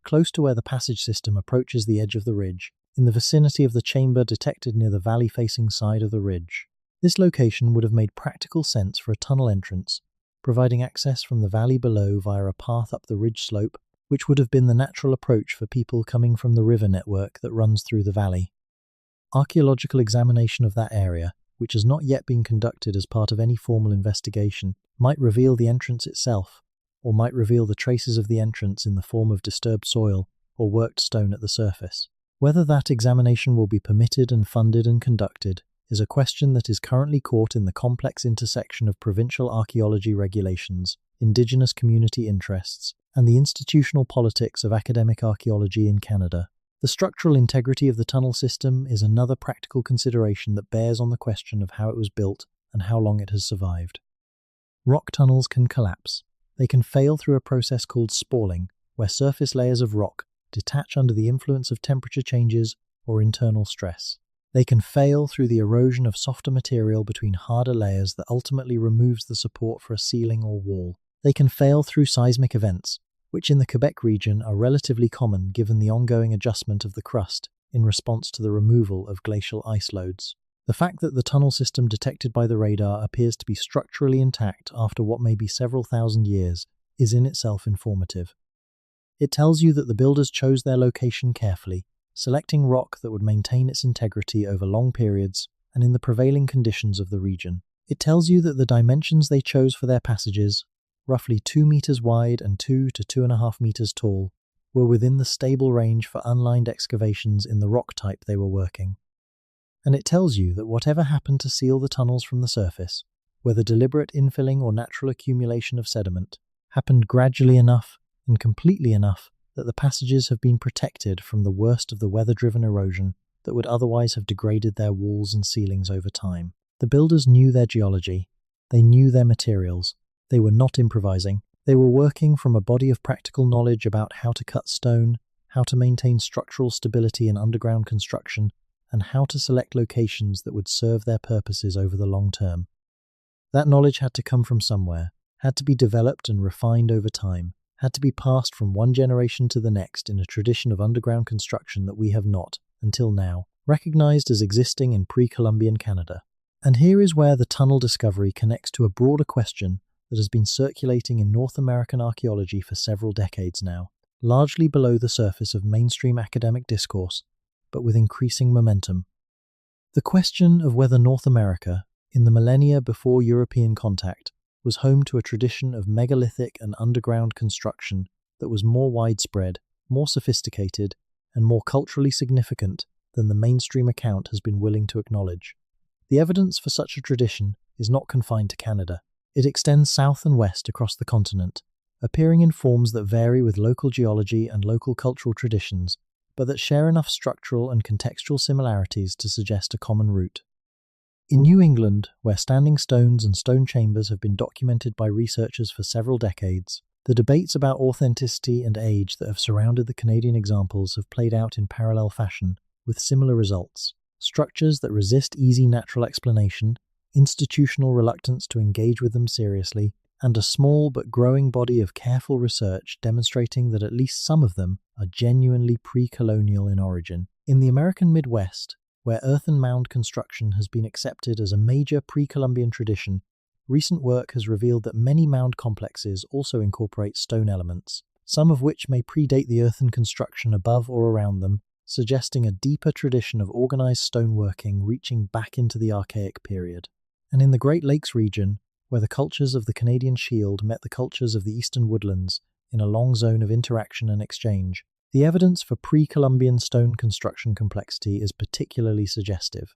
close to where the passage system approaches the edge of the ridge, in the vicinity of the chamber detected near the valley-facing side of the ridge. This location would have made practical sense for a tunnel entrance, providing access from the valley below via a path up the ridge slope, which would have been the natural approach for people coming from the river network that runs through the valley. Archaeological examination of that area, which has not yet been conducted as part of any formal investigation, might reveal the entrance itself, or might reveal the traces of the entrance in the form of disturbed soil or worked stone at the surface. Whether that examination will be permitted and funded and conducted is a question that is currently caught in the complex intersection of provincial archaeology regulations, indigenous community interests, and the institutional politics of academic archaeology in Canada. The structural integrity of the tunnel system is another practical consideration that bears on the question of how it was built and how long it has survived. Rock tunnels can collapse. They can fail through a process called spalling, where surface layers of rock detach under the influence of temperature changes or internal stress. They can fail through the erosion of softer material between harder layers that ultimately removes the support for a ceiling or wall. They can fail through seismic events, which in the Quebec region are relatively common given the ongoing adjustment of the crust in response to the removal of glacial ice loads. The fact that the tunnel system detected by the radar appears to be structurally intact after what may be several thousand years is in itself informative. It tells you that the builders chose their location carefully, selecting rock that would maintain its integrity over long periods and in the prevailing conditions of the region. It tells you that the dimensions they chose for their passages, roughly 2 meters wide and 2 to 2.5 meters tall, were within the stable range for unlined excavations in the rock type they were working. And it tells you that whatever happened to seal the tunnels from the surface, whether deliberate infilling or natural accumulation of sediment, happened gradually enough and completely enough that the passages have been protected from the worst of the weather-driven erosion that would otherwise have degraded their walls and ceilings over time. The builders knew their geology, they knew their materials, they were not improvising, they were working from a body of practical knowledge about how to cut stone, how to maintain structural stability in underground construction, and how to select locations that would serve their purposes over the long term. That knowledge had to come from somewhere, had to be developed and refined over time, had to be passed from one generation to the next in a tradition of underground construction that we have not, until now, recognized as existing in pre-Columbian Canada. And here is where the tunnel discovery connects to a broader question that has been circulating in North American archaeology for several decades now, largely below the surface of mainstream academic discourse, but with increasing momentum. The question of whether North America, in the millennia before European contact, was home to a tradition of megalithic and underground construction that was more widespread, more sophisticated, and more culturally significant than the mainstream account has been willing to acknowledge. The evidence for such a tradition is not confined to Canada. It extends south and west across the continent, appearing in forms that vary with local geology and local cultural traditions, but that share enough structural and contextual similarities to suggest a common root. In New England, where standing stones and stone chambers have been documented by researchers for several decades, the debates about authenticity and age that have surrounded the Canadian examples have played out in parallel fashion, with similar results. Structures that resist easy natural explanation, institutional reluctance to engage with them seriously, and a small but growing body of careful research demonstrating that at least some of them are genuinely pre-colonial in origin. In the American Midwest, where earthen mound construction has been accepted as a major pre-Columbian tradition, recent work has revealed that many mound complexes also incorporate stone elements, some of which may predate the earthen construction above or around them, suggesting a deeper tradition of organized stoneworking reaching back into the Archaic period. And in the Great Lakes region, where the cultures of the Canadian Shield met the cultures of the Eastern Woodlands in a long zone of interaction and exchange, the evidence for pre-Columbian stone construction complexity is particularly suggestive.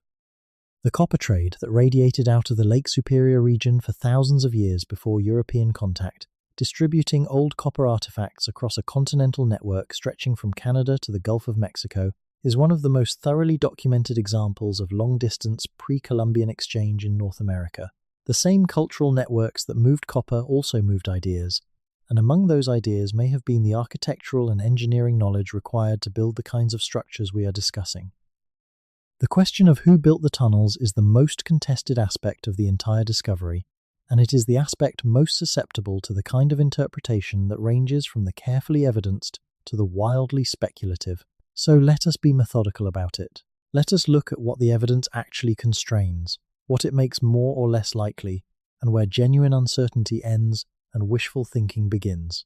The copper trade that radiated out of the Lake Superior region for thousands of years before European contact, distributing old copper artifacts across a continental network stretching from Canada to the Gulf of Mexico, is one of the most thoroughly documented examples of long-distance pre-Columbian exchange in North America. The same cultural networks that moved copper also moved ideas, and among those ideas may have been the architectural and engineering knowledge required to build the kinds of structures we are discussing. The question of who built the tunnels is the most contested aspect of the entire discovery, and it is the aspect most susceptible to the kind of interpretation that ranges from the carefully evidenced to the wildly speculative. So let us be methodical about it. Let us look at what the evidence actually constrains, what it makes more or less likely, and where genuine uncertainty ends and wishful thinking begins.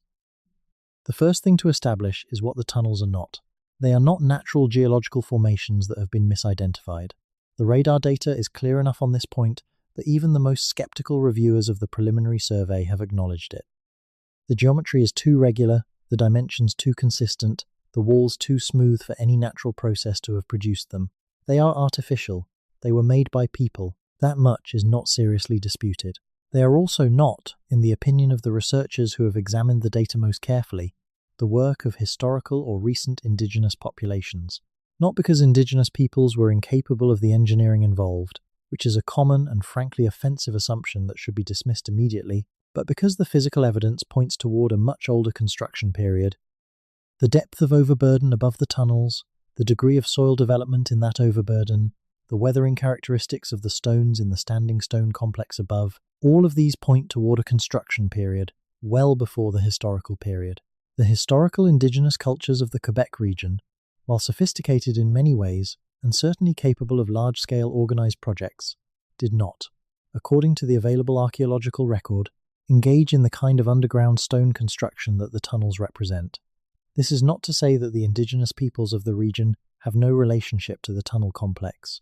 The first thing to establish is what the tunnels are not. They are not natural geological formations that have been misidentified. The radar data is clear enough on this point that even the most skeptical reviewers of the preliminary survey have acknowledged it. The geometry is too regular, the dimensions too consistent, the walls too smooth for any natural process to have produced them. They are artificial. They were made by people. That much is not seriously disputed. They are also not, in the opinion of the researchers who have examined the data most carefully, the work of historical or recent indigenous populations. Not because indigenous peoples were incapable of the engineering involved, which is a common and frankly offensive assumption that should be dismissed immediately, but because the physical evidence points toward a much older construction period. The depth of overburden above the tunnels, the degree of soil development in that overburden, the weathering characteristics of the stones in the standing stone complex above, all of these point toward a construction period well before the historical period. The historical indigenous cultures of the Quebec region, while sophisticated in many ways and certainly capable of large-scale organized projects, did not, according to the available archaeological record, engage in the kind of underground stone construction that the tunnels represent. This is not to say that the indigenous peoples of the region have no relationship to the tunnel complex.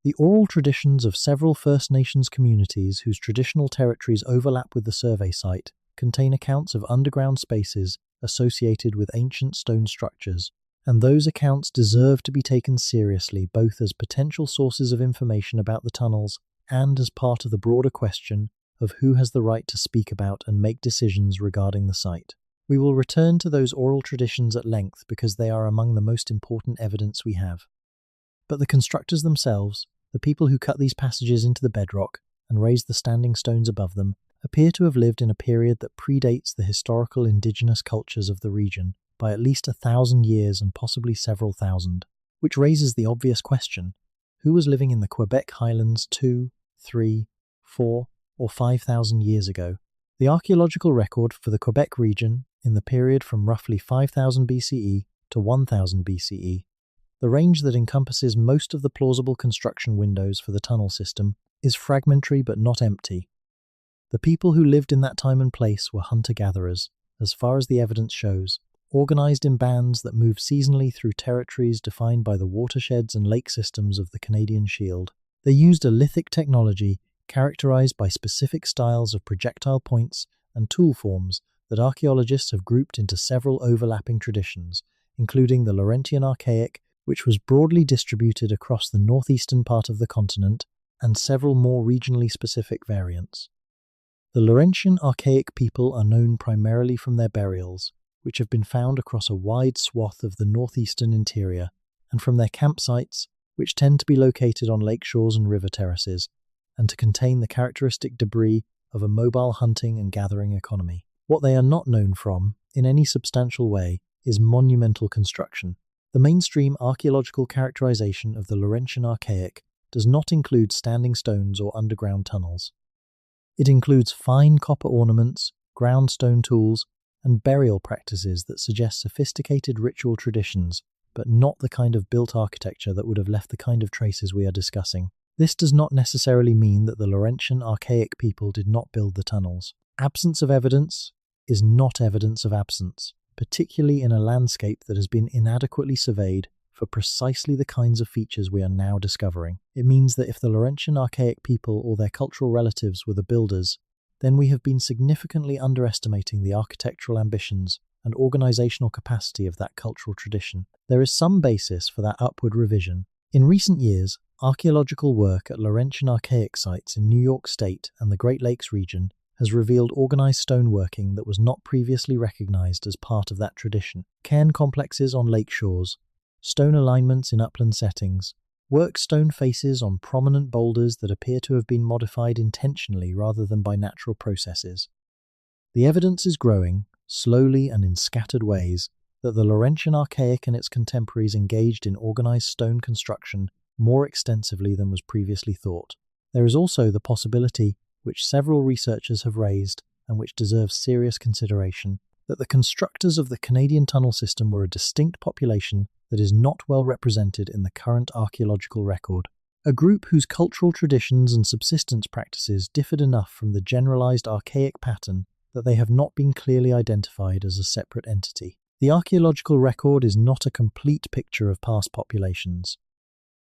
The oral traditions of several First Nations communities whose traditional territories overlap with the survey site contain accounts of underground spaces associated with ancient stone structures, and those accounts deserve to be taken seriously both as potential sources of information about the tunnels and as part of the broader question of who has the right to speak about and make decisions regarding the site. We will return to those oral traditions at length because they are among the most important evidence we have. But the constructors themselves, the people who cut these passages into the bedrock and raised the standing stones above them, appear to have lived in a period that predates the historical indigenous cultures of the region by at least 1,000 years and possibly several thousand, which raises the obvious question: who was living in the Quebec Highlands 2, 3, 4, or 5,000 years ago? The archaeological record for the Quebec region in the period from roughly 5000 BCE to 1000 BCE, the range that encompasses most of the plausible construction windows for the tunnel system, is fragmentary but not empty. The people who lived in that time and place were hunter-gatherers, as far as the evidence shows, organized in bands that moved seasonally through territories defined by the watersheds and lake systems of the Canadian Shield. They used a lithic technology characterized by specific styles of projectile points and tool forms that archaeologists have grouped into several overlapping traditions, including the Laurentian Archaic, which was broadly distributed across the northeastern part of the continent, and several more regionally specific variants. The Laurentian Archaic people are known primarily from their burials, which have been found across a wide swath of the northeastern interior, and from their campsites, which tend to be located on lake shores and river terraces, and to contain the characteristic debris of a mobile hunting and gathering economy. What they are not known from, in any substantial way, is monumental construction. The mainstream archaeological characterization of the Laurentian Archaic does not include standing stones or underground tunnels. It includes fine copper ornaments, ground stone tools, and burial practices that suggest sophisticated ritual traditions, but not the kind of built architecture that would have left the kind of traces we are discussing. This does not necessarily mean that the Laurentian Archaic people did not build the tunnels. Absence of evidence is not evidence of absence, particularly in a landscape that has been inadequately surveyed for precisely the kinds of features we are now discovering. It means that if the Laurentian Archaic people or their cultural relatives were the builders, then we have been significantly underestimating the architectural ambitions and organizational capacity of that cultural tradition. There is some basis for that upward revision. In recent years, archaeological work at Laurentian Archaic sites in New York State and the Great Lakes region has revealed organized stoneworking that was not previously recognized as part of that tradition. Cairn complexes on lake shores, stone alignments in upland settings, work stone faces on prominent boulders that appear to have been modified intentionally rather than by natural processes. The evidence is growing, slowly and in scattered ways, that the Laurentian Archaic and its contemporaries engaged in organized stone construction more extensively than was previously thought. There is also the possibility, which several researchers have raised and which deserves serious consideration, that the constructors of the Canadian tunnel system were a distinct population that is not well represented in the current archaeological record, a group whose cultural traditions and subsistence practices differed enough from the generalized archaic pattern that they have not been clearly identified as a separate entity. The archaeological record is not a complete picture of past populations.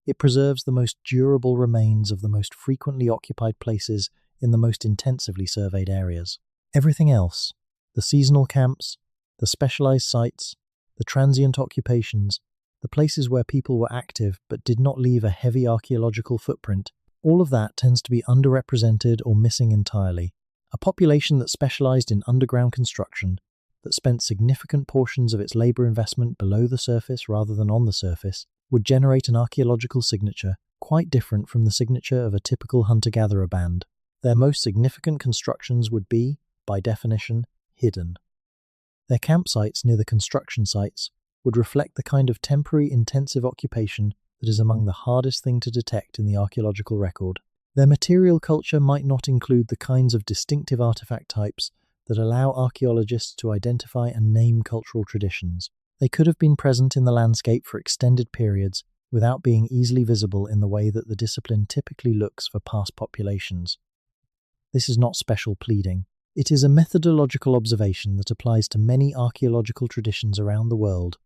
It preserves the most durable remains of the most frequently occupied places in the most intensively surveyed areas. Everything else, the seasonal camps, the specialized sites, the transient occupations, the places where people were active but did not leave a heavy archaeological footprint, all of that tends to be underrepresented or missing entirely. A population that specialized in underground construction, that spent significant portions of its labor investment below the surface rather than on the surface, would generate an archaeological signature quite different from the signature of a typical hunter-gatherer band. Their most significant constructions would be, by definition, hidden. Their campsites near the construction sites would reflect the kind of temporary intensive occupation that is among the hardest thing to detect in the archaeological record. Their material culture might not include the kinds of distinctive artifact types that allow archaeologists to identify and name cultural traditions. They could have been present in the landscape for extended periods without being easily visible in the way that the discipline typically looks for past populations. This is not special pleading. It is a methodological observation that applies to many archaeological traditions around the world,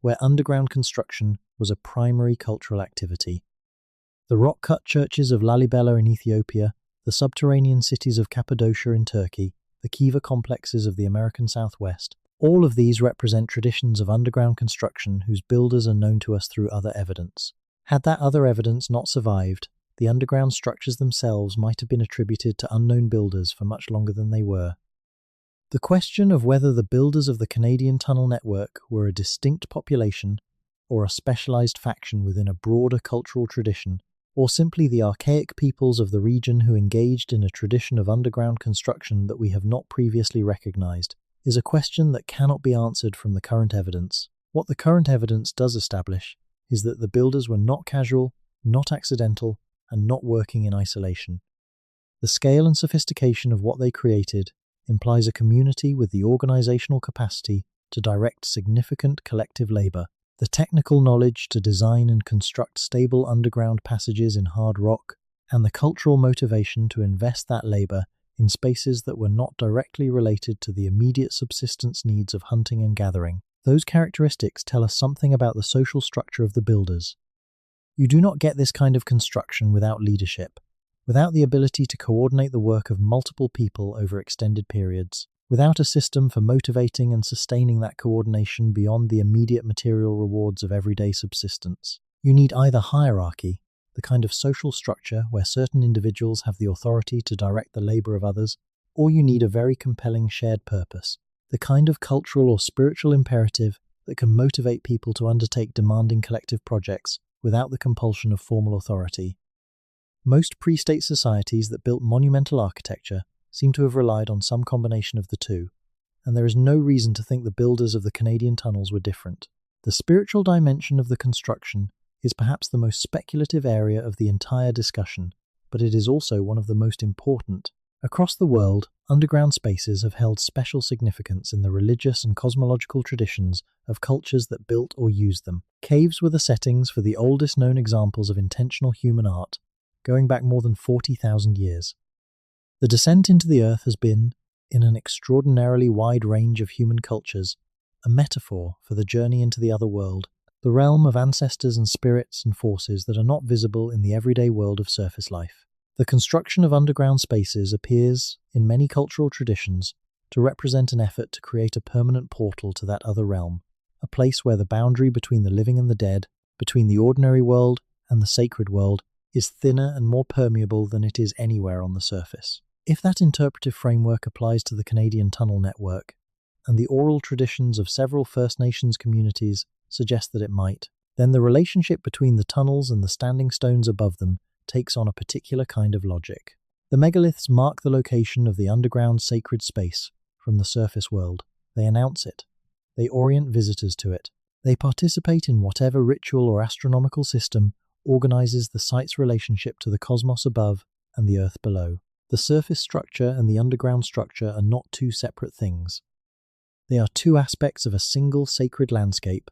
where underground construction was a primary cultural activity. The rock-cut churches of Lalibela in Ethiopia, the subterranean cities of Cappadocia in Turkey, the kiva complexes of the American Southwest, all of these represent traditions of underground construction whose builders are known to us through other evidence. Had that other evidence not survived, the underground structures themselves might have been attributed to unknown builders for much longer than they were. The question of whether the builders of the Canadian Tunnel Network were a distinct population, or a specialized faction within a broader cultural tradition, or simply the archaic peoples of the region who engaged in a tradition of underground construction that we have not previously recognized, is a question that cannot be answered from the current evidence. What the current evidence does establish is that the builders were not casual, not accidental, and not working in isolation. The scale and sophistication of what they created implies a community with the organizational capacity to direct significant collective labor, the technical knowledge to design and construct stable underground passages in hard rock, and the cultural motivation to invest that labor in spaces that were not directly related to the immediate subsistence needs of hunting and gathering. Those characteristics tell us something about the social structure of the builders. You do not get this kind of construction without leadership, without the ability to coordinate the work of multiple people over extended periods, without a system for motivating and sustaining that coordination beyond the immediate material rewards of everyday subsistence. You need either hierarchy, the kind of social structure where certain individuals have the authority to direct the labor of others, or you need a very compelling shared purpose, the kind of cultural or spiritual imperative that can motivate people to undertake demanding collective projects without the compulsion of formal authority. Most pre-state societies that built monumental architecture seem to have relied on some combination of the two, and there is no reason to think the builders of the Canadian tunnels were different. The spiritual dimension of the construction is perhaps the most speculative area of the entire discussion, but it is also one of the most important. Across the world, underground spaces have held special significance in the religious and cosmological traditions of cultures that built or used them. Caves were the settings for the oldest known examples of intentional human art, going back more than 40,000 years. The descent into the earth has been, in an extraordinarily wide range of human cultures, a metaphor for the journey into the other world, the realm of ancestors and spirits and forces that are not visible in the everyday world of surface life. The construction of underground spaces appears, in many cultural traditions, to represent an effort to create a permanent portal to that other realm, a place where the boundary between the living and the dead, between the ordinary world and the sacred world, is thinner and more permeable than it is anywhere on the surface. If that interpretive framework applies to the Canadian Tunnel Network, and the oral traditions of several First Nations communities suggest that it might, then the relationship between the tunnels and the standing stones above them takes on a particular kind of logic. The megaliths mark the location of the underground sacred space from the surface world. They announce it. They orient visitors to it. They participate in whatever ritual or astronomical system organizes the site's relationship to the cosmos above and the earth below. The surface structure and the underground structure are not two separate things. They are two aspects of a single sacred landscape,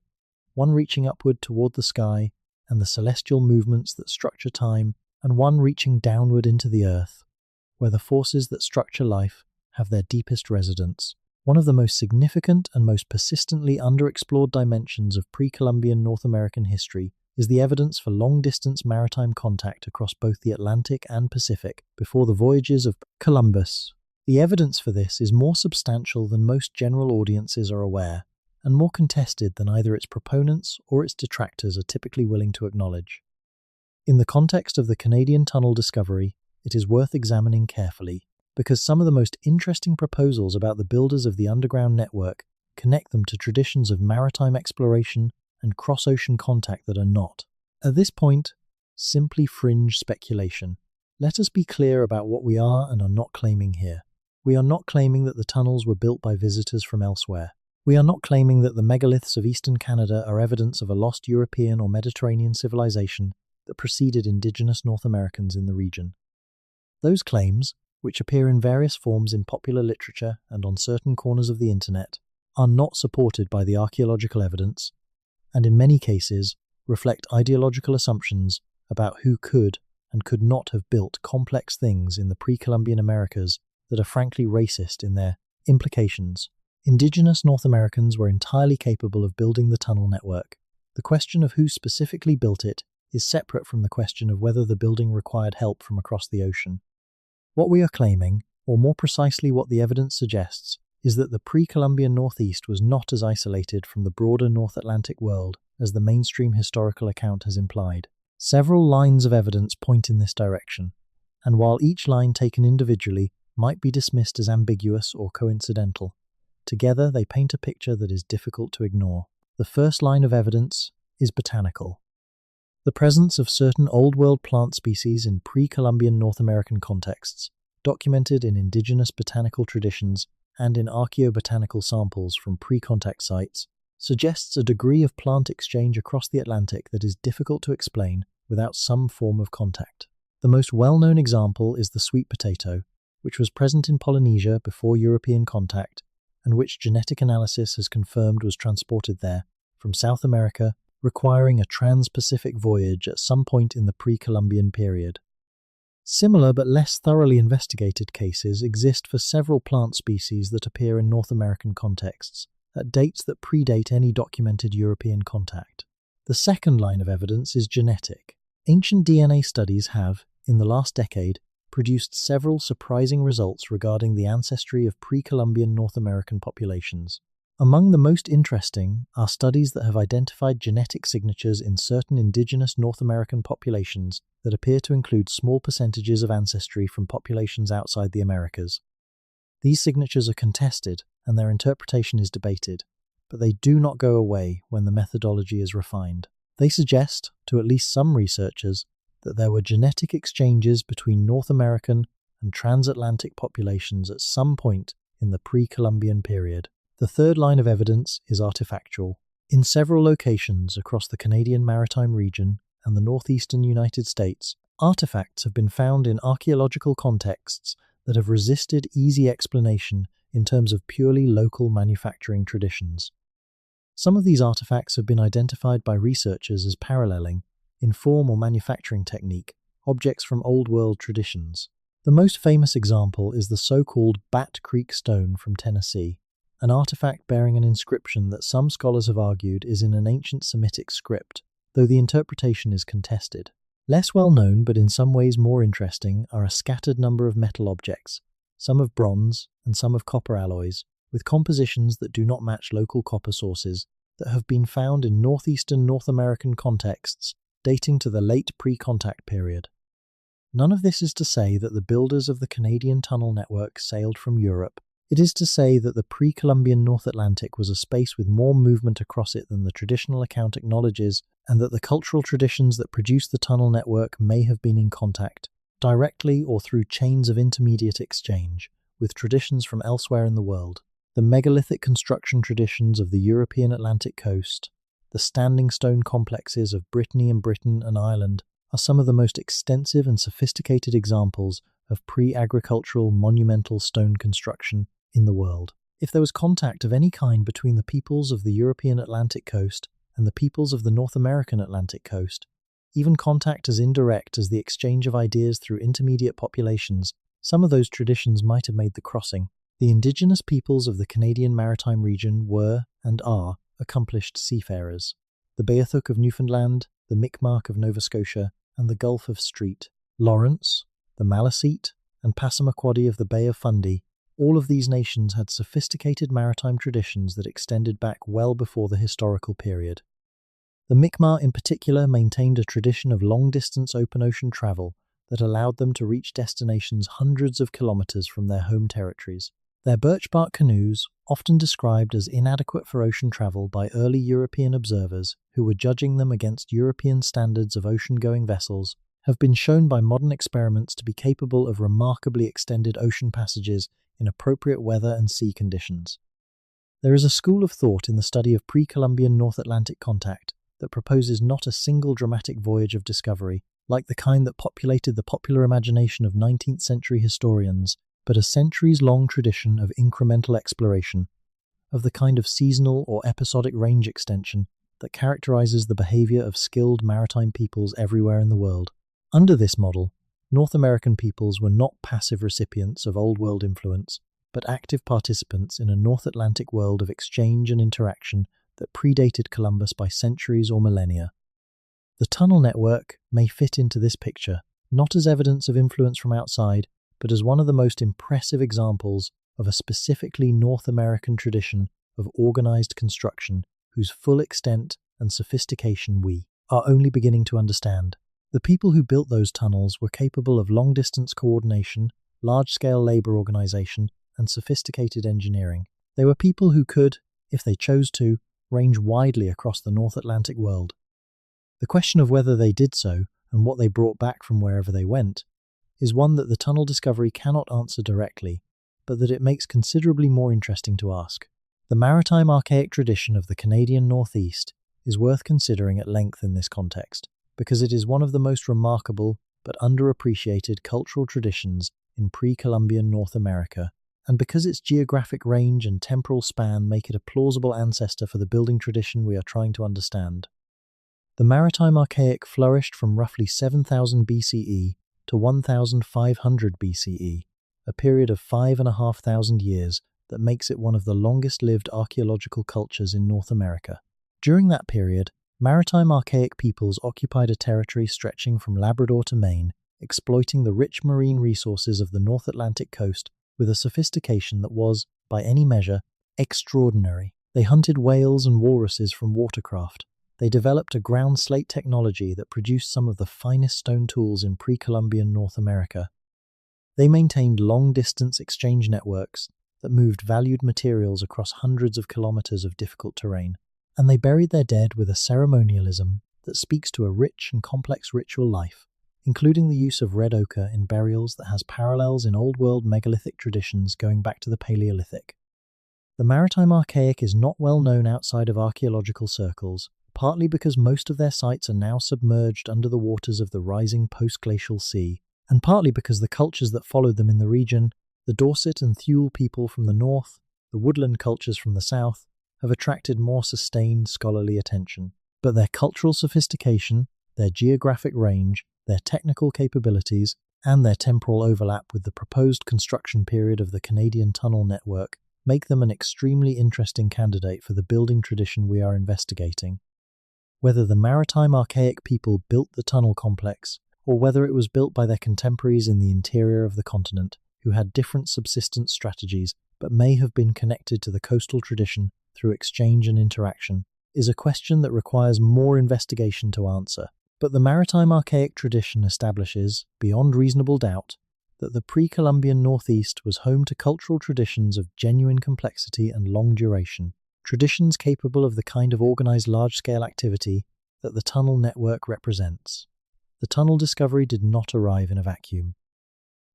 one reaching upward toward the sky and the celestial movements that structure time, and one reaching downward into the earth, where the forces that structure life have their deepest residence. One of the most significant and most persistently underexplored dimensions of pre-Columbian North American history is the evidence for long-distance maritime contact across both the Atlantic and Pacific before the voyages of Columbus. The evidence for this is more substantial than most general audiences are aware, and more contested than either its proponents or its detractors are typically willing to acknowledge. In the context of the Canadian Tunnel discovery, it is worth examining carefully, because some of the most interesting proposals about the builders of the underground network connect them to traditions of maritime exploration and cross-ocean contact that are not, at this point, simply fringe speculation. Let us be clear about what we are and are not claiming here. We are not claiming that the tunnels were built by visitors from elsewhere. We are not claiming that the megaliths of eastern Canada are evidence of a lost European or Mediterranean civilization that preceded indigenous North Americans in the region. Those claims, which appear in various forms in popular literature and on certain corners of the internet, are not supported by the archaeological evidence, and in many cases reflect ideological assumptions about who could and could not have built complex things in the pre-Columbian Americas that are frankly racist in their implications. Indigenous North Americans were entirely capable of building the tunnel network. The question of who specifically built it is separate from the question of whether the building required help from across the ocean. What we are claiming, or more precisely what the evidence suggests, is that the pre-Columbian Northeast was not as isolated from the broader North Atlantic world as the mainstream historical account has implied. Several lines of evidence point in this direction, and while each line taken individually might be dismissed as ambiguous or coincidental, together they paint a picture that is difficult to ignore. The first line of evidence is botanical. The presence of certain Old World plant species in pre-Columbian North American contexts, documented in indigenous botanical traditions and in archaeobotanical samples from pre-contact sites, suggests a degree of plant exchange across the Atlantic that is difficult to explain without some form of contact. The most well-known example is the sweet potato, which was present in Polynesia before European contact, and which genetic analysis has confirmed was transported there from South America, requiring a trans-Pacific voyage at some point in the pre-Columbian period. Similar but less thoroughly investigated cases exist for several plant species that appear in North American contexts, at dates that predate any documented European contact. The second line of evidence is genetic. Ancient DNA studies have, in the last decade, produced several surprising results regarding the ancestry of pre-Columbian North American populations. Among the most interesting are studies that have identified genetic signatures in certain indigenous North American populations that appear to include small percentages of ancestry from populations outside the Americas. These signatures are contested and their interpretation is debated, but they do not go away when the methodology is refined. They suggest, to at least some researchers, that there were genetic exchanges between North American and transatlantic populations at some point in the pre-Columbian period. The third line of evidence is artifactual. In several locations across the Canadian Maritime region and the northeastern United States, artifacts have been found in archaeological contexts that have resisted easy explanation in terms of purely local manufacturing traditions. Some of these artifacts have been identified by researchers as paralleling, in form or manufacturing technique, objects from Old World traditions. The most famous example is the so-called Bat Creek Stone from Tennessee, an artifact bearing an inscription that some scholars have argued is in an ancient Semitic script, though the interpretation is contested. Less well known, but in some ways more interesting, are a scattered number of metal objects, some of bronze and some of copper alloys, with compositions that do not match local copper sources, that have been found in northeastern North American contexts dating to the late pre-contact period. None of this is to say that the builders of the Canadian tunnel network sailed from Europe. It is to say that the pre-Columbian North Atlantic was a space with more movement across it than the traditional account acknowledges, and that the cultural traditions that produced the tunnel network may have been in contact, directly or through chains of intermediate exchange, with traditions from elsewhere in the world. The megalithic construction traditions of the European Atlantic coast, the standing stone complexes of Brittany and Britain and Ireland, are some of the most extensive and sophisticated examples of pre-agricultural monumental stone construction in the world. If there was contact of any kind between the peoples of the European Atlantic coast and the peoples of the North American Atlantic coast, even contact as indirect as the exchange of ideas through intermediate populations, some of those traditions might have made the crossing. The indigenous peoples of the Canadian Maritime region were, and are, accomplished seafarers. The Beothuk of Newfoundland, the Mi'kmaq of Nova Scotia, and the Gulf of Street, Lawrence, the Maliseet, and Passamaquoddy of the Bay of Fundy, all of these nations had sophisticated maritime traditions that extended back well before the historical period. The Mi'kmaq in particular maintained a tradition of long-distance open ocean travel that allowed them to reach destinations hundreds of kilometers from their home territories. Their birch bark canoes, often described as inadequate for ocean travel by early European observers who were judging them against European standards of ocean-going vessels, have been shown by modern experiments to be capable of remarkably extended ocean passages in appropriate weather and sea conditions. There is a school of thought in the study of pre-Columbian North Atlantic contact that proposes not a single dramatic voyage of discovery, like the kind that populated the popular imagination of 19th century historians, but a centuries-long tradition of incremental exploration, of the kind of seasonal or episodic range extension that characterizes the behavior of skilled maritime peoples everywhere in the world. Under this model, North American peoples were not passive recipients of Old World influence, but active participants in a North Atlantic world of exchange and interaction that predated Columbus by centuries or millennia. The tunnel network may fit into this picture, not as evidence of influence from outside, but as one of the most impressive examples of a specifically North American tradition of organized construction whose full extent and sophistication we are only beginning to understand. The people who built those tunnels were capable of long-distance coordination, large-scale labor organization, and sophisticated engineering. They were people who could, if they chose to, range widely across the North Atlantic world. The question of whether they did so, and what they brought back from wherever they went, is one that the tunnel discovery cannot answer directly, but that it makes considerably more interesting to ask. The maritime archaic tradition of the Canadian Northeast is worth considering at length in this context, because it is one of the most remarkable but underappreciated cultural traditions in pre-Columbian North America, and because its geographic range and temporal span make it a plausible ancestor for the building tradition we are trying to understand. The maritime archaic flourished from roughly 7000 BCE to 1500 BCE, a period of 5,500 years that makes it one of the longest-lived archaeological cultures in North America. During that period, maritime archaic peoples occupied a territory stretching from Labrador to Maine, exploiting the rich marine resources of the North Atlantic coast with a sophistication that was, by any measure, extraordinary. They hunted whales and walruses from watercraft. They developed a ground slate technology that produced some of the finest stone tools in pre-Columbian North America. They maintained long-distance exchange networks that moved valued materials across hundreds of kilometers of difficult terrain. And they buried their dead with a ceremonialism that speaks to a rich and complex ritual life, including the use of red ochre in burials that has parallels in Old World megalithic traditions going back to the Paleolithic. The maritime archaic is not well known outside of archaeological circles, partly because most of their sites are now submerged under the waters of the rising post-glacial sea, and partly because the cultures that followed them in the region, the Dorset and Thule people from the north, the woodland cultures from the south, have attracted more sustained scholarly attention. But their cultural sophistication, their geographic range, their technical capabilities, and their temporal overlap with the proposed construction period of the Canadian tunnel network make them an extremely interesting candidate for the building tradition we are investigating. Whether the maritime archaic people built the tunnel complex, or whether it was built by their contemporaries in the interior of the continent, who had different subsistence strategies but may have been connected to the coastal tradition through exchange and interaction, is a question that requires more investigation to answer. But the maritime archaic tradition establishes, beyond reasonable doubt, that the pre-Columbian Northeast was home to cultural traditions of genuine complexity and long duration, traditions capable of the kind of organized large-scale activity that the tunnel network represents. The tunnel discovery did not arrive in a vacuum.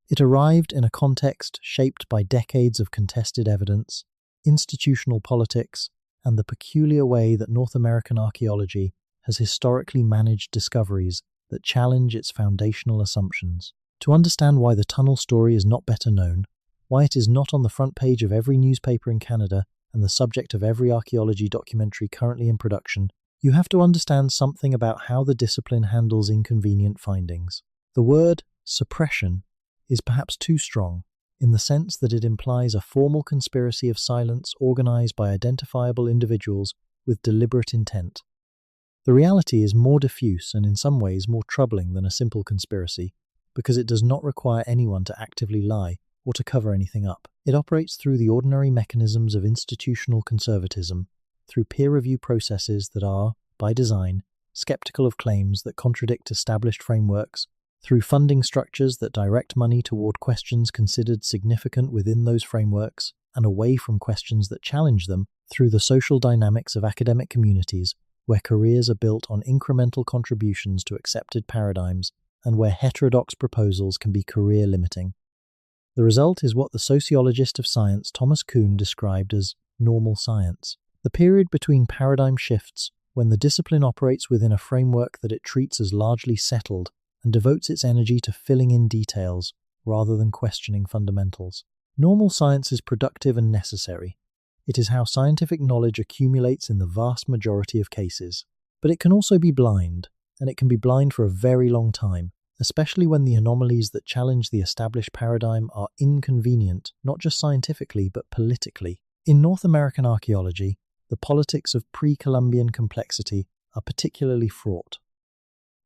It arrived in a context shaped by decades of contested evidence, institutional politics, and the peculiar way that North American archaeology has historically managed discoveries that challenge its foundational assumptions. To understand why the tunnel story is not better known, why it is not on the front page of every newspaper in Canada and the subject of every archaeology documentary currently in production, you have to understand something about how the discipline handles inconvenient findings. The word suppression is perhaps too strong, in the sense that it implies a formal conspiracy of silence organized by identifiable individuals with deliberate intent. The reality is more diffuse and in some ways more troubling than a simple conspiracy, because it does not require anyone to actively lie or to cover anything up. It operates through the ordinary mechanisms of institutional conservatism, through peer review processes that are, by design, skeptical of claims that contradict established frameworks, through funding structures that direct money toward questions considered significant within those frameworks and away from questions that challenge them, through the social dynamics of academic communities where careers are built on incremental contributions to accepted paradigms and where heterodox proposals can be career-limiting. The result is what the sociologist of science Thomas Kuhn described as normal science. The period between paradigm shifts, when the discipline operates within a framework that it treats as largely settled and devotes its energy to filling in details rather than questioning fundamentals. Normal science is productive and necessary. It is how scientific knowledge accumulates in the vast majority of cases. But it can also be blind, and it can be blind for a very long time, especially when the anomalies that challenge the established paradigm are inconvenient, not just scientifically, but politically. In North American archaeology, the politics of pre-Columbian complexity are particularly fraught.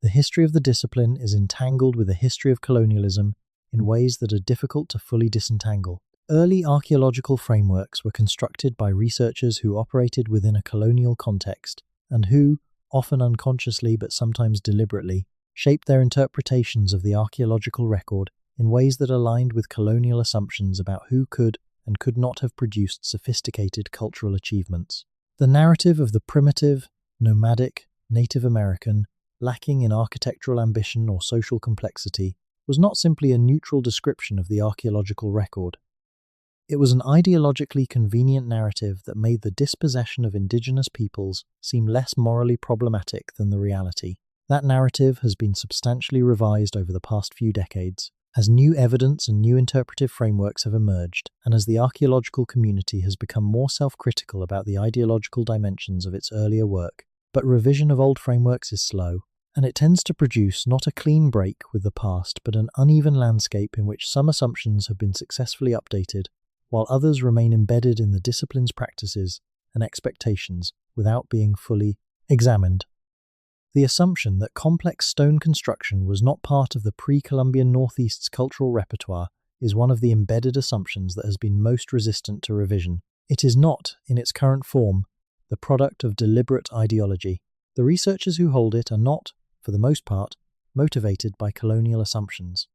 The history of the discipline is entangled with the history of colonialism in ways that are difficult to fully disentangle. Early archaeological frameworks were constructed by researchers who operated within a colonial context and who, often unconsciously but sometimes deliberately, shaped their interpretations of the archaeological record in ways that aligned with colonial assumptions about who could and could not have produced sophisticated cultural achievements. The narrative of the primitive, nomadic, Native American, lacking in architectural ambition or social complexity, was not simply a neutral description of the archaeological record. It was an ideologically convenient narrative that made the dispossession of indigenous peoples seem less morally problematic than the reality. That narrative has been substantially revised over the past few decades, as new evidence and new interpretive frameworks have emerged, and as the archaeological community has become more self-critical about the ideological dimensions of its earlier work. But revision of old frameworks is slow, and it tends to produce not a clean break with the past, but an uneven landscape in which some assumptions have been successfully updated, while others remain embedded in the discipline's practices and expectations without being fully examined. The assumption that complex stone construction was not part of the pre-Columbian Northeast's cultural repertoire is one of the embedded assumptions that has been most resistant to revision. It is not, in its current form, the product of deliberate ideology. The researchers who hold it are not, for the most part, motivated by colonial assumptions.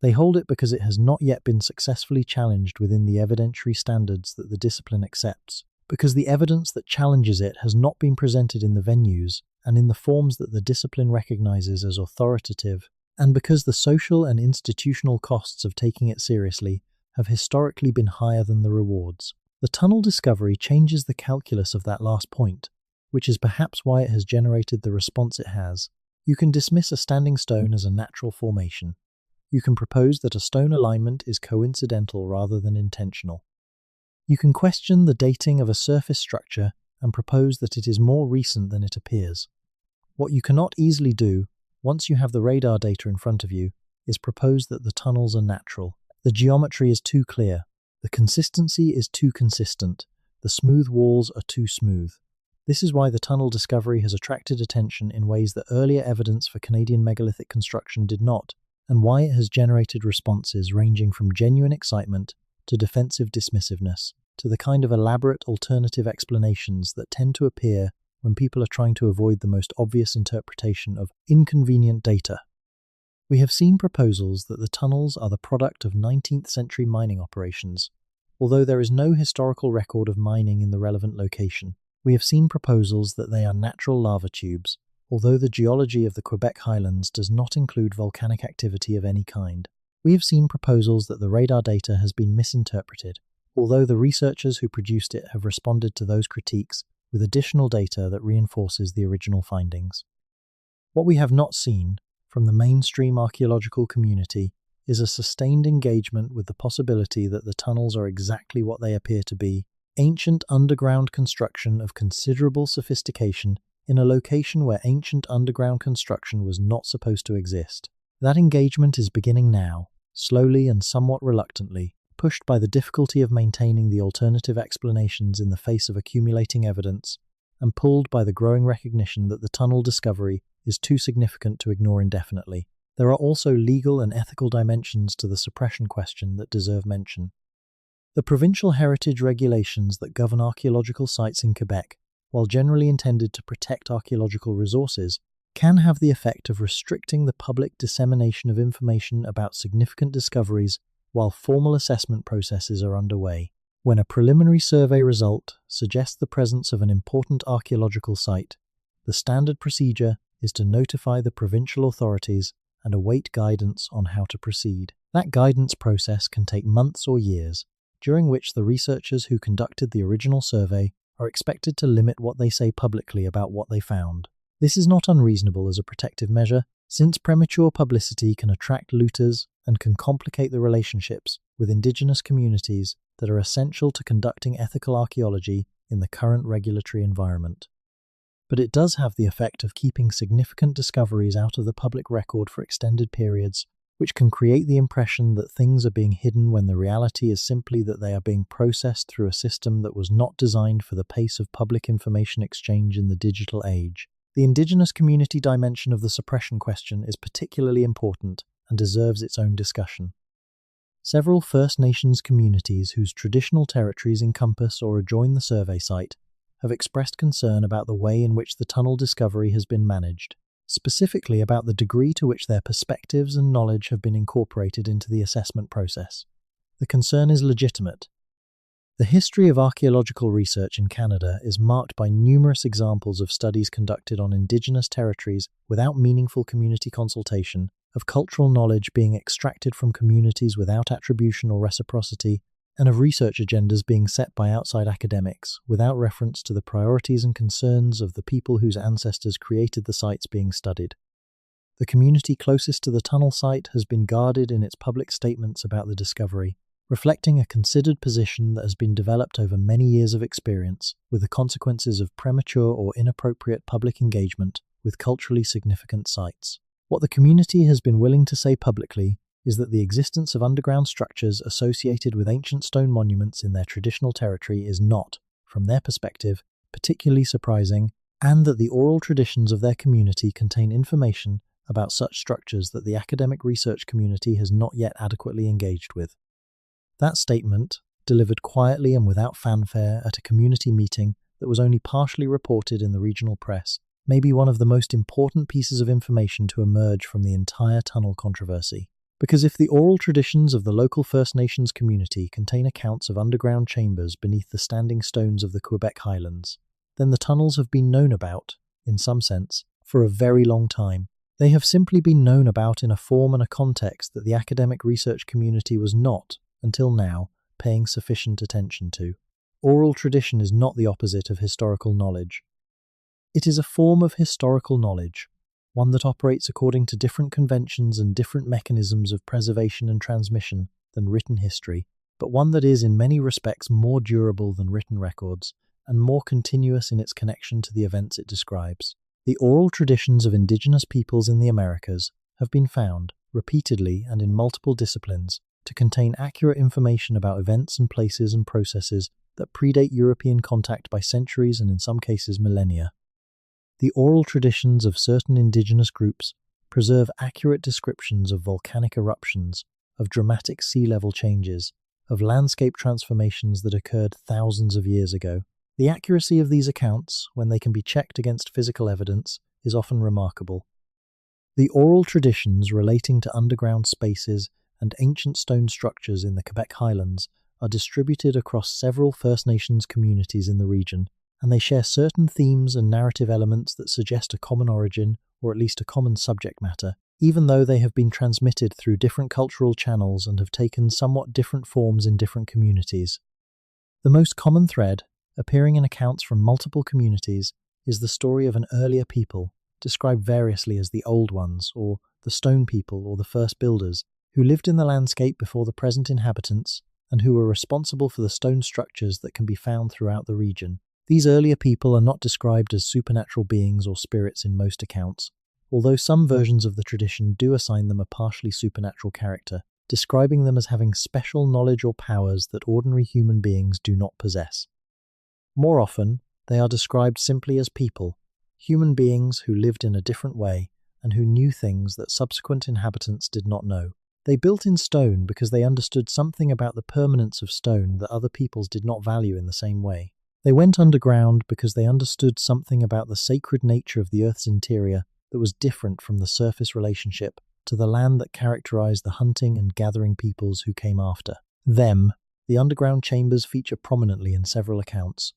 They hold it because it has not yet been successfully challenged within the evidentiary standards that the discipline accepts, because the evidence that challenges it has not been presented in the venues and in the forms that the discipline recognizes as authoritative, and because the social and institutional costs of taking it seriously have historically been higher than the rewards. The tunnel discovery changes the calculus of that last point, which is perhaps why it has generated the response it has. You can dismiss a standing stone as a natural formation. You can propose that a stone alignment is coincidental rather than intentional. You can question the dating of a surface structure and propose that it is more recent than it appears. What you cannot easily do, once you have the radar data in front of you, is propose that the tunnels are natural. The geometry is too clear. The consistency is too consistent. The smooth walls are too smooth. This is why the tunnel discovery has attracted attention in ways that earlier evidence for Canadian megalithic construction did not, and why it has generated responses ranging from genuine excitement to defensive dismissiveness, to the kind of elaborate alternative explanations that tend to appear when people are trying to avoid the most obvious interpretation of inconvenient data. We have seen proposals that the tunnels are the product of 19th century mining operations, although there is no historical record of mining in the relevant location. We have seen proposals that they are natural lava tubes, although the geology of the Quebec Highlands does not include volcanic activity of any kind. We have seen proposals that the radar data has been misinterpreted, although the researchers who produced it have responded to those critiques with additional data that reinforces the original findings. What we have not seen from the mainstream archaeological community is a sustained engagement with the possibility that the tunnels are exactly what they appear to be: ancient underground construction of considerable sophistication in a location where ancient underground construction was not supposed to exist. That engagement is beginning now, slowly and somewhat reluctantly, pushed by the difficulty of maintaining the alternative explanations in the face of accumulating evidence, and pulled by the growing recognition that the tunnel discovery is too significant to ignore indefinitely. There are also legal and ethical dimensions to the suppression question that deserve mention. The provincial heritage regulations that govern archaeological sites in Quebec, while generally intended to protect archaeological resources, can have the effect of restricting the public dissemination of information about significant discoveries while formal assessment processes are underway. When a preliminary survey result suggests the presence of an important archaeological site, the standard procedure is to notify the provincial authorities and await guidance on how to proceed. That guidance process can take months or years, during which the researchers who conducted the original survey are expected to limit what they say publicly about what they found. This is not unreasonable as a protective measure, since premature publicity can attract looters and can complicate the relationships with indigenous communities that are essential to conducting ethical archaeology in the current regulatory environment. But it does have the effect of keeping significant discoveries out of the public record for extended periods, which can create the impression that things are being hidden when the reality is simply that they are being processed through a system that was not designed for the pace of public information exchange in the digital age. The indigenous community dimension of the suppression question is particularly important and deserves its own discussion. Several First Nations communities whose traditional territories encompass or adjoin the survey site have expressed concern about the way in which the tunnel discovery has been managed, specifically about the degree to which their perspectives and knowledge have been incorporated into the assessment process. The concern is legitimate. The history of archaeological research in Canada is marked by numerous examples of studies conducted on Indigenous territories without meaningful community consultation, of cultural knowledge being extracted from communities without attribution or reciprocity, and of research agendas being set by outside academics without reference to the priorities and concerns of the people whose ancestors created the sites being studied. The community closest to the tunnel site has been guarded in its public statements about the discovery, reflecting a considered position that has been developed over many years of experience with the consequences of premature or inappropriate public engagement with culturally significant sites. What the community has been willing to say publicly is that the existence of underground structures associated with ancient stone monuments in their traditional territory is not, from their perspective, particularly surprising, and that the oral traditions of their community contain information about such structures that the academic research community has not yet adequately engaged with. That statement, delivered quietly and without fanfare at a community meeting that was only partially reported in the regional press, may be one of the most important pieces of information to emerge from the entire tunnel controversy. Because if the oral traditions of the local First Nations community contain accounts of underground chambers beneath the standing stones of the Quebec Highlands, then the tunnels have been known about, in some sense, for a very long time. They have simply been known about in a form and a context that the academic research community was not, until now, paying sufficient attention to. Oral tradition is not the opposite of historical knowledge. It is a form of historical knowledge, one that operates according to different conventions and different mechanisms of preservation and transmission than written history, but one that is in many respects more durable than written records and more continuous in its connection to the events it describes. The oral traditions of indigenous peoples in the Americas have been found, repeatedly and in multiple disciplines, to contain accurate information about events and places and processes that predate European contact by centuries and in some cases millennia. The oral traditions of certain indigenous groups preserve accurate descriptions of volcanic eruptions, of dramatic sea level changes, of landscape transformations that occurred thousands of years ago. The accuracy of these accounts, when they can be checked against physical evidence, is often remarkable. The oral traditions relating to underground spaces and ancient stone structures in the Quebec Highlands are distributed across several First Nations communities in the region, and they share certain themes and narrative elements that suggest a common origin, or at least a common subject matter, even though they have been transmitted through different cultural channels and have taken somewhat different forms in different communities. The most common thread, appearing in accounts from multiple communities, is the story of an earlier people, described variously as the Old Ones, or the Stone People, or the First Builders, who lived in the landscape before the present inhabitants, and who were responsible for the stone structures that can be found throughout the region. These earlier people are not described as supernatural beings or spirits in most accounts, although some versions of the tradition do assign them a partially supernatural character, describing them as having special knowledge or powers that ordinary human beings do not possess. More often, they are described simply as people, human beings who lived in a different way and who knew things that subsequent inhabitants did not know. They built in stone because they understood something about the permanence of stone that other peoples did not value in the same way. They went underground because they understood something about the sacred nature of the Earth's interior that was different from the surface relationship to the land that characterized the hunting and gathering peoples who came after them. The underground chambers feature prominently in several accounts.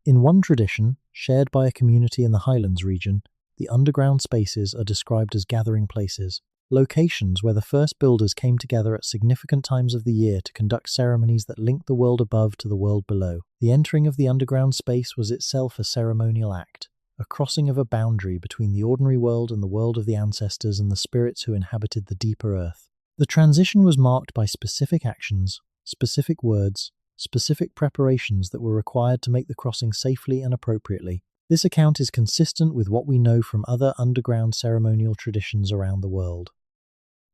In one tradition, shared by a community in the Highlands region, the underground spaces are described as gathering places, locations where the first builders came together at significant times of the year to conduct ceremonies that linked the world above to the world below. The entering of the underground space was itself a ceremonial act, a crossing of a boundary between the ordinary world and the world of the ancestors and the spirits who inhabited the deeper earth. The transition was marked by specific actions, specific words, specific preparations that were required to make the crossing safely and appropriately. This account is consistent with what we know from other underground ceremonial traditions around the world.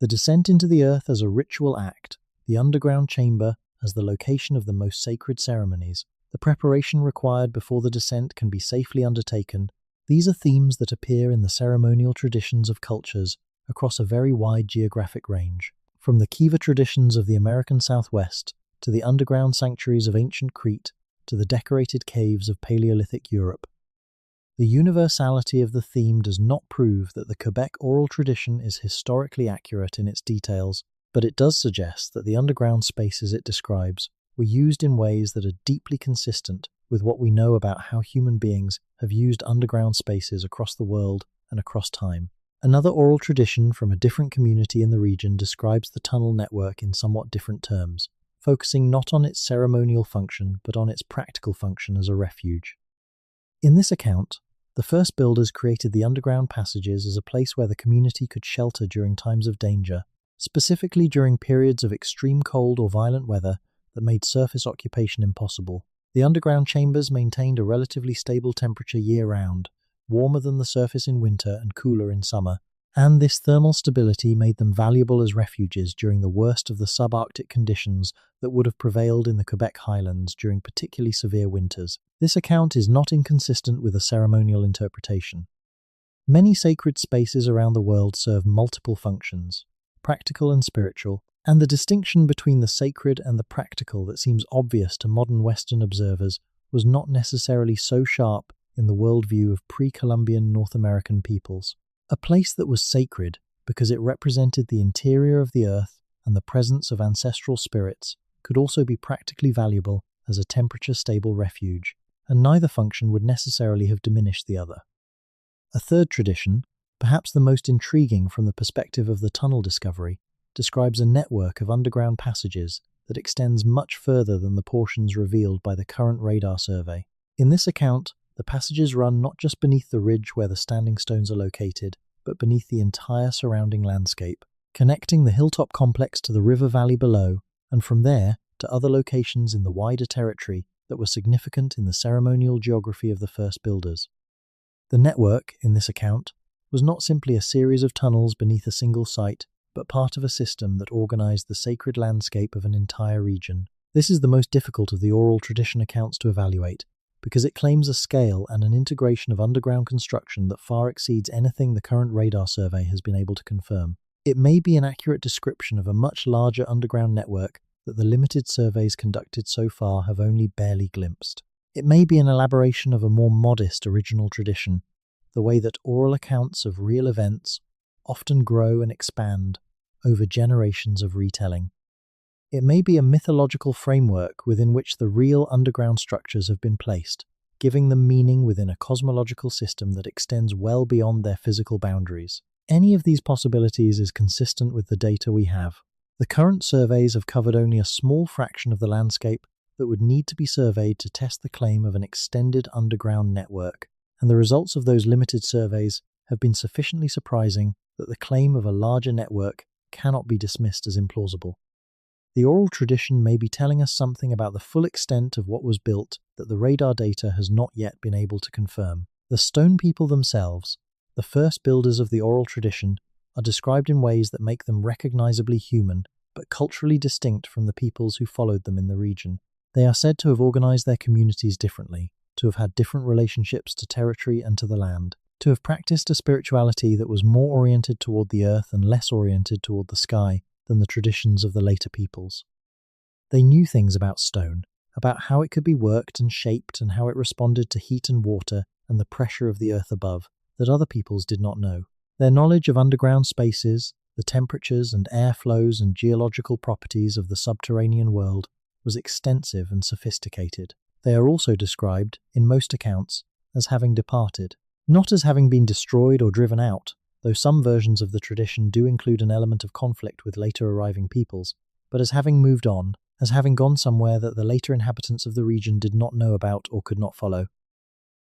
The descent into the earth as a ritual act, the underground chamber as the location of the most sacred ceremonies, the preparation required before the descent can be safely undertaken, these are themes that appear in the ceremonial traditions of cultures across a very wide geographic range, from the Kiva traditions of the American Southwest to the underground sanctuaries of ancient Crete to the decorated caves of Paleolithic Europe. The universality of the theme does not prove that the Quebec oral tradition is historically accurate in its details, but it does suggest that the underground spaces it describes were used in ways that are deeply consistent with what we know about how human beings have used underground spaces across the world and across time. Another oral tradition from a different community in the region describes the tunnel network in somewhat different terms, focusing not on its ceremonial function but on its practical function as a refuge. In this account, the first builders created the underground passages as a place where the community could shelter during times of danger, specifically during periods of extreme cold or violent weather that made surface occupation impossible. The underground chambers maintained a relatively stable temperature year-round, warmer than the surface in winter and cooler in summer, and this thermal stability made them valuable as refuges during the worst of the subarctic conditions that would have prevailed in the Quebec Highlands during particularly severe winters. This account is not inconsistent with a ceremonial interpretation. Many sacred spaces around the world serve multiple functions, practical and spiritual, and the distinction between the sacred and the practical that seems obvious to modern Western observers was not necessarily so sharp in the worldview of pre-Columbian North American peoples. A place that was sacred because it represented the interior of the earth and the presence of ancestral spirits could also be practically valuable as a temperature-stable refuge, and neither function would necessarily have diminished the other. A third tradition, perhaps the most intriguing from the perspective of the tunnel discovery, describes a network of underground passages that extends much further than the portions revealed by the current radar survey. In this account, the passages run not just beneath the ridge where the standing stones are located, but beneath the entire surrounding landscape, connecting the hilltop complex to the river valley below, and from there to other locations in the wider territory that were significant in the ceremonial geography of the first builders. The network, in this account, was not simply a series of tunnels beneath a single site, but part of a system that organized the sacred landscape of an entire region. This is the most difficult of the oral tradition accounts to evaluate, because it claims a scale and an integration of underground construction that far exceeds anything the current radar survey has been able to confirm. It may be an accurate description of a much larger underground network that the limited surveys conducted so far have only barely glimpsed. It may be an elaboration of a more modest original tradition, the way that oral accounts of real events often grow and expand over generations of retelling. It may be a mythological framework within which the real underground structures have been placed, giving them meaning within a cosmological system that extends well beyond their physical boundaries. Any of these possibilities is consistent with the data we have. The current surveys have covered only a small fraction of the landscape that would need to be surveyed to test the claim of an extended underground network, and the results of those limited surveys have been sufficiently surprising that the claim of a larger network cannot be dismissed as implausible. The oral tradition may be telling us something about the full extent of what was built that the radar data has not yet been able to confirm. The stone people themselves, the first builders of the oral tradition, are described in ways that make them recognizably human, but culturally distinct from the peoples who followed them in the region. They are said to have organized their communities differently, to have had different relationships to territory and to the land, to have practiced a spirituality that was more oriented toward the earth and less oriented toward the sky than the traditions of the later peoples. They knew things about stone, about how it could be worked and shaped and how it responded to heat and water and the pressure of the earth above, that other peoples did not know. Their knowledge of underground spaces, the temperatures and air flows and geological properties of the subterranean world was extensive and sophisticated. They are also described, in most accounts, as having departed, not as having been destroyed or driven out, though some versions of the tradition do include an element of conflict with later arriving peoples, but as having moved on, as having gone somewhere that the later inhabitants of the region did not know about or could not follow.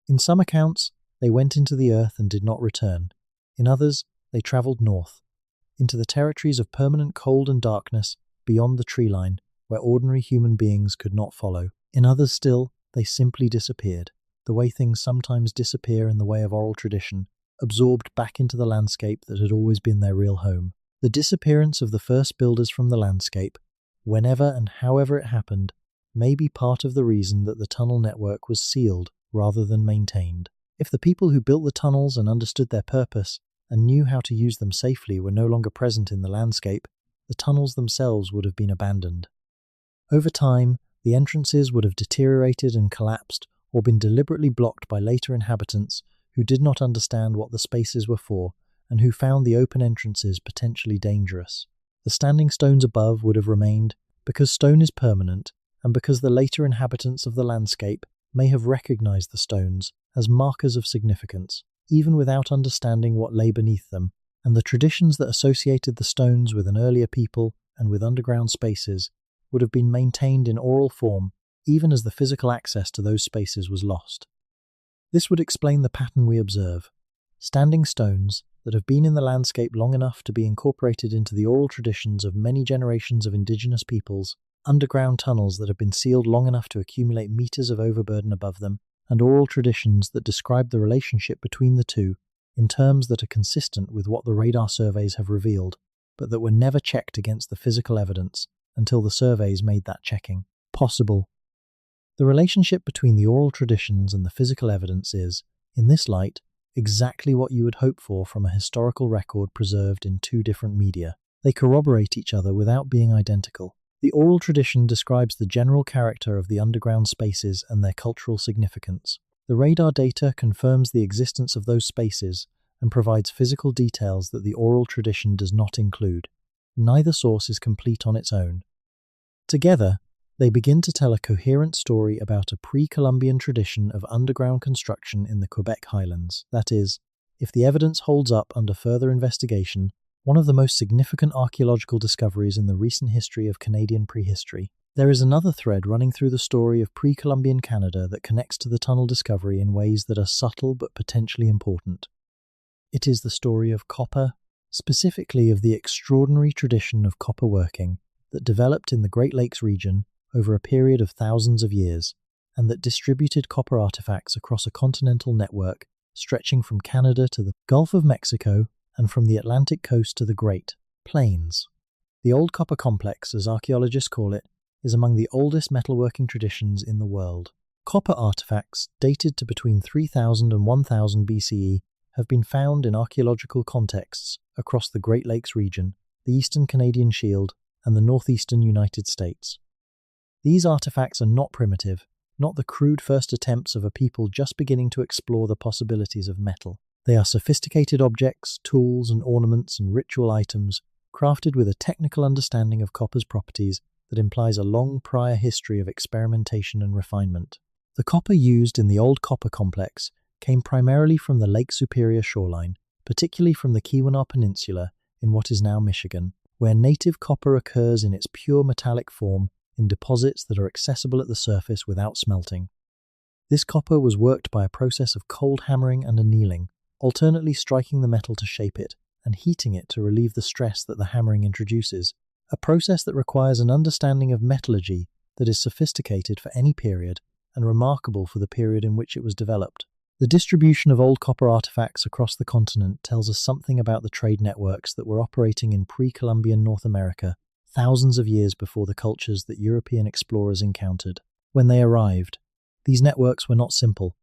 In some accounts, they went into the earth and did not return. In others, they travelled north, into the territories of permanent cold and darkness beyond the tree line, where ordinary human beings could not follow. In others still, they simply disappeared, the way things sometimes disappear in the way of oral tradition, absorbed back into the landscape that had always been their real home. The disappearance of the first builders from the landscape, whenever and however it happened, may be part of the reason that the tunnel network was sealed rather than maintained. If the people who built the tunnels and understood their purpose and knew how to use them safely were no longer present in the landscape, the tunnels themselves would have been abandoned. Over time, the entrances would have deteriorated and collapsed or been deliberately blocked by later inhabitants who did not understand what the spaces were for and who found the open entrances potentially dangerous. The standing stones above would have remained because stone is permanent and because the later inhabitants of the landscape may have recognized the stones as markers of significance, even without understanding what lay beneath them, and the traditions that associated the stones with an earlier people and with underground spaces would have been maintained in oral form even as the physical access to those spaces was lost. This would explain the pattern we observe. Standing stones that have been in the landscape long enough to be incorporated into the oral traditions of many generations of indigenous peoples, underground tunnels that have been sealed long enough to accumulate meters of overburden above them, and oral traditions that describe the relationship between the two in terms that are consistent with what the radar surveys have revealed, but that were never checked against the physical evidence until the surveys made that checking possible. The relationship between the oral traditions and the physical evidence is, in this light, exactly what you would hope for from a historical record preserved in two different media. They corroborate each other without being identical. The oral tradition describes the general character of the underground spaces and their cultural significance. The radar data confirms the existence of those spaces and provides physical details that the oral tradition does not include. Neither source is complete on its own. Together, they begin to tell a coherent story about a pre-Columbian tradition of underground construction in the Quebec Highlands. That is, if the evidence holds up under further investigation, one of the most significant archaeological discoveries in the recent history of Canadian prehistory. There is another thread running through the story of pre-Columbian Canada that connects to the tunnel discovery in ways that are subtle but potentially important. It is the story of copper, specifically of the extraordinary tradition of copper working that developed in the Great Lakes region over a period of thousands of years, and that distributed copper artifacts across a continental network stretching from Canada to the Gulf of Mexico and from the Atlantic coast to the Great Plains. The Old Copper Complex, as archaeologists call it, is among the oldest metalworking traditions in the world. Copper artifacts, dated to between 3000 and 1000 BCE, have been found in archaeological contexts across the Great Lakes region, the Eastern Canadian Shield, and the northeastern United States. These artifacts are not primitive, not the crude first attempts of a people just beginning to explore the possibilities of metal. They are sophisticated objects, tools and ornaments and ritual items crafted with a technical understanding of copper's properties that implies a long prior history of experimentation and refinement. The copper used in the Old Copper Complex came primarily from the Lake Superior shoreline, particularly from the Keweenaw Peninsula in what is now Michigan, where native copper occurs in its pure metallic form in deposits that are accessible at the surface without smelting. This copper was worked by a process of cold hammering and annealing, alternately striking the metal to shape it and heating it to relieve the stress that the hammering introduces, a process that requires an understanding of metallurgy that is sophisticated for any period and remarkable for the period in which it was developed. The distribution of old copper artifacts across the continent tells us something about the trade networks that were operating in pre-Columbian North America thousands of years before the cultures that European explorers encountered. When they arrived, these networks were not simple.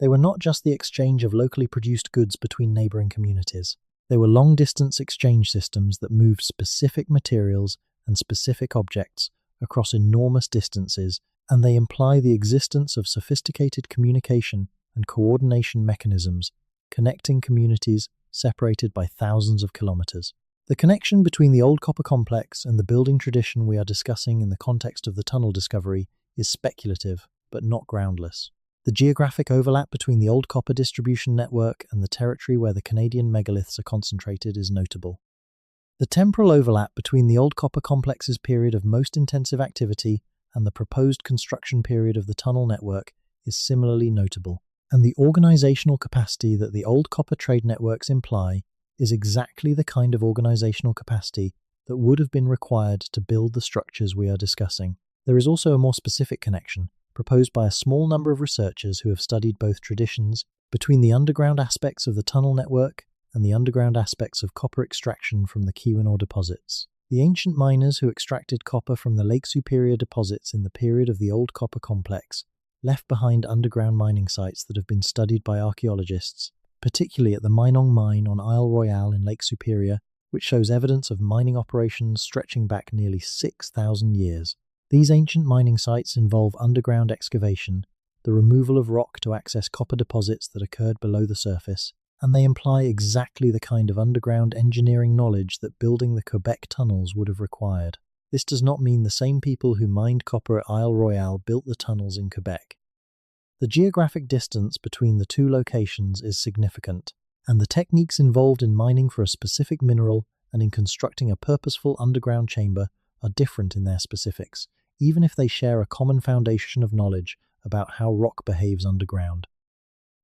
They were not just the exchange of locally produced goods between neighboring communities. They were long-distance exchange systems that moved specific materials and specific objects across enormous distances, and they imply the existence of sophisticated communication and coordination mechanisms connecting communities separated by thousands of kilometers. The connection between the Old Copper Complex and the building tradition we are discussing in the context of the tunnel discovery is speculative, but not groundless. The geographic overlap between the old copper distribution network and the territory where the Canadian megaliths are concentrated is notable. The temporal overlap between the old copper complex's period of most intensive activity and the proposed construction period of the tunnel network is similarly notable. And the organizational capacity that the old copper trade networks imply is exactly the kind of organizational capacity that would have been required to build the structures we are discussing. There is also a more specific connection, proposed by a small number of researchers who have studied both traditions, between the underground aspects of the tunnel network and the underground aspects of copper extraction from the Keweenaw deposits. The ancient miners who extracted copper from the Lake Superior deposits in the period of the old copper complex left behind underground mining sites that have been studied by archaeologists, particularly at the Minong mine on Isle Royale in Lake Superior, which shows evidence of mining operations stretching back nearly 6,000 years. These ancient mining sites involve underground excavation, the removal of rock to access copper deposits that occurred below the surface, and they imply exactly the kind of underground engineering knowledge that building the Quebec tunnels would have required. This does not mean the same people who mined copper at Isle Royale built the tunnels in Quebec. The geographic distance between the two locations is significant, and the techniques involved in mining for a specific mineral and in constructing a purposeful underground chamber are different in their specifics, even if they share a common foundation of knowledge about how rock behaves underground.